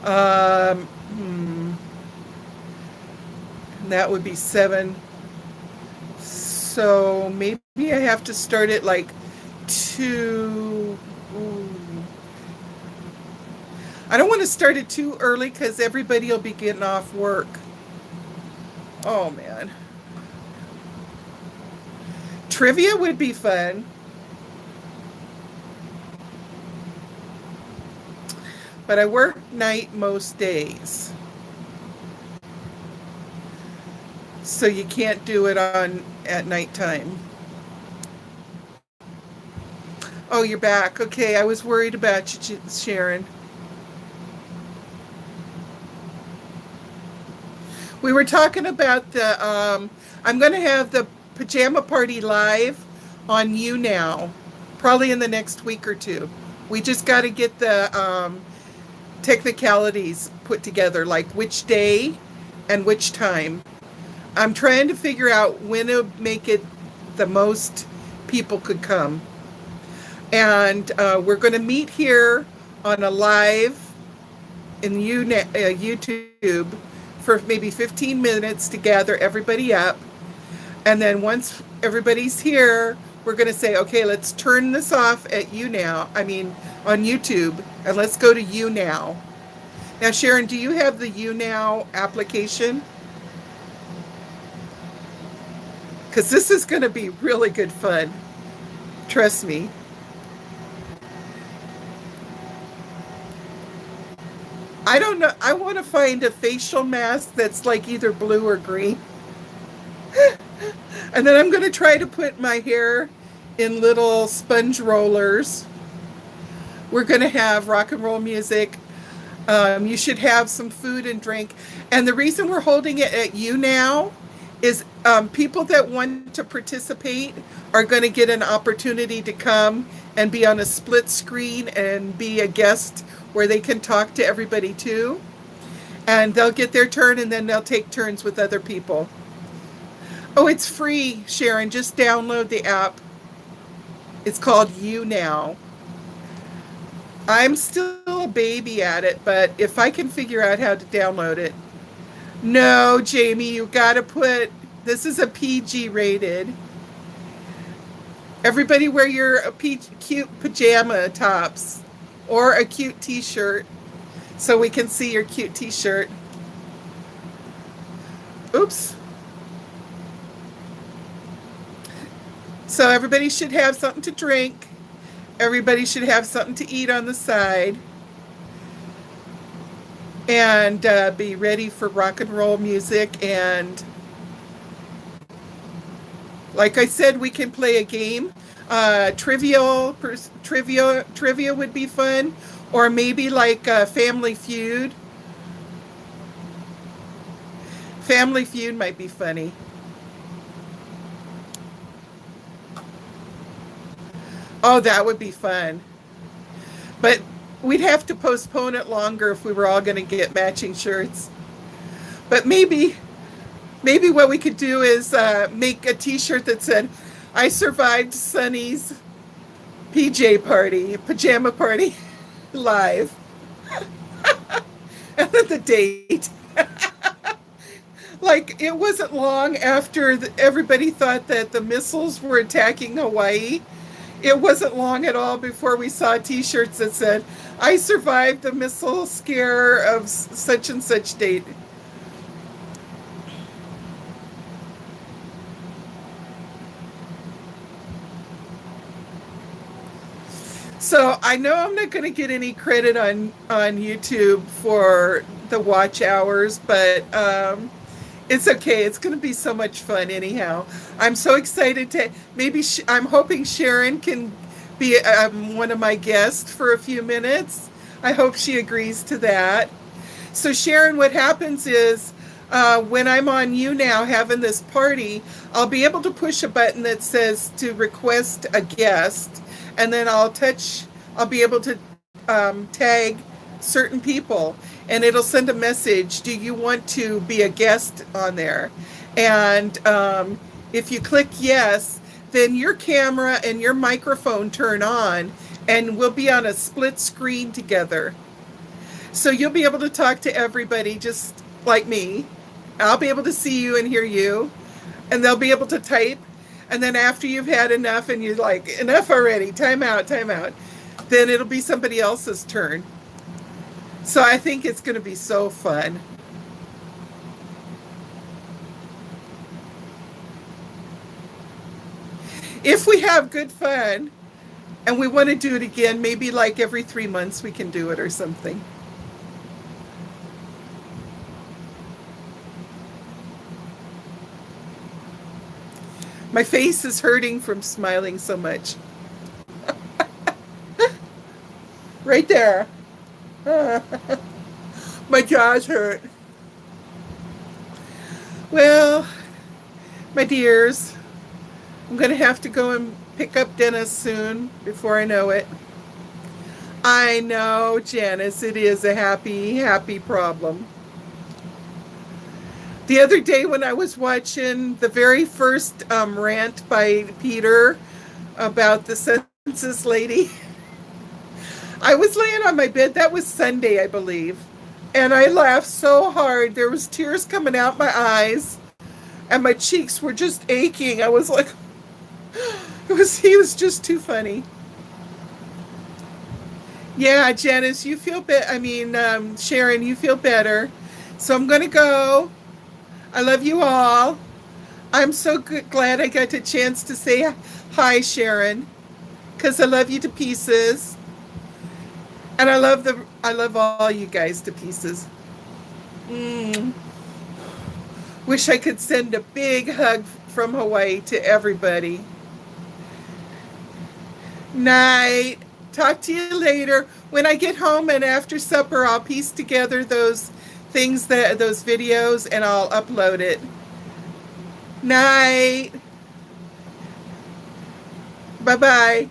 Um, hmm, that would be 7. So maybe I have to start at like 2. Ooh. I don't want to start it too early because everybody will be getting off work. Oh man. Trivia would be fun. But I work night most days. So you can't do it on at nighttime. Oh, you're back. Okay, I was worried about you, Sharon. We were talking about I'm going to have the pajama party live on YouNow, probably in the next week or two. We just got to get the technicalities put together, like which day and which time. I'm trying to figure out when to make it the most people could come. And we're going to meet here on a live in YouTube for maybe 15 minutes to gather everybody up. And then once everybody's here, we're going to say, okay, let's turn this off at YouNow. I mean, on YouTube, and let's go to YouNow. Now, Sharon, do you have the YouNow application? Because this is going to be really good fun. Trust me. I don't know. I want to find a facial mask that's like either blue or green. And then I'm going to try to put my hair in little sponge rollers. We're going to have rock and roll music. You should have some food and drink. And the reason we're holding it at YouNow is people that want to participate are going to get an opportunity to come and be on a split screen and be a guest where they can talk to everybody too. And they'll get their turn, and then they'll take turns with other people. Oh, it's free, Sharon. Just download the app. It's called YouNow. I'm still a baby at it, but if I can figure out how to download it. No, Jamie, you got to put, this is a PG rated. Everybody wear your cute pajama tops or a cute t-shirt so we can see your cute t-shirt. Oops. So everybody should have something to drink. Everybody should have something to eat on the side. And be ready for rock and roll music. And like I said, we can play a game. Trivia would be fun. Or maybe like Family Feud. Family Feud might be funny. Oh, that would be fun. But we'd have to postpone it longer if we were all going to get matching shirts. But maybe what we could do is make a T-shirt that said, "I survived Sunny's pajama party, live," and then the date. Like, it wasn't long after everybody thought that the missiles were attacking Hawaii. It wasn't long at all before we saw T-shirts that said, "I survived the missile scare of such and such date." So I know I'm not going to get any credit on YouTube for the watch hours, but it's okay. It's going to be so much fun anyhow. I'm so excited to maybe I'm hoping Sharon can be one of my guests for a few minutes. I hope she agrees to that. So Sharon, what happens is when I'm on you now having this party, I'll be able to push a button that says to request a guest, and then I'll be able to tag certain people, and it'll send a message, "Do you want to be a guest on there?" And if you click yes, then your camera and your microphone turn on, and we'll be on a split screen together. So you'll be able to talk to everybody just like me. I'll be able to see you and hear you, and they'll be able to type. And then after you've had enough and you're like, "Enough already, time out, then it'll be somebody else's turn. So I think it's going to be so fun. If we have good fun and we want to do it again, maybe like every 3 months we can do it or something. My face is hurting from smiling so much. Right there. My jaws hurt. Well, my dears, I'm going to have to go and pick up Dennis soon before I know it. I know, Janice, it is a happy, happy problem. The other day when I was watching the very first rant by Peter about the census lady, I was laying on my bed. That was Sunday, I believe. And I laughed so hard. There was tears coming out my eyes, and my cheeks were just aching. I was like, he was just too funny. Yeah, Janice, you feel better. Sharon, you feel better. So I'm going to go. I love you all. I'm so glad I got a chance to say hi, Sharon, because I love you to pieces. And I love all you guys to pieces. Wish I could send a big hug from Hawaii to everybody. Night. Talk to you later. When I get home and after supper, I'll piece together those videos, and I'll upload it. Night. Bye-bye.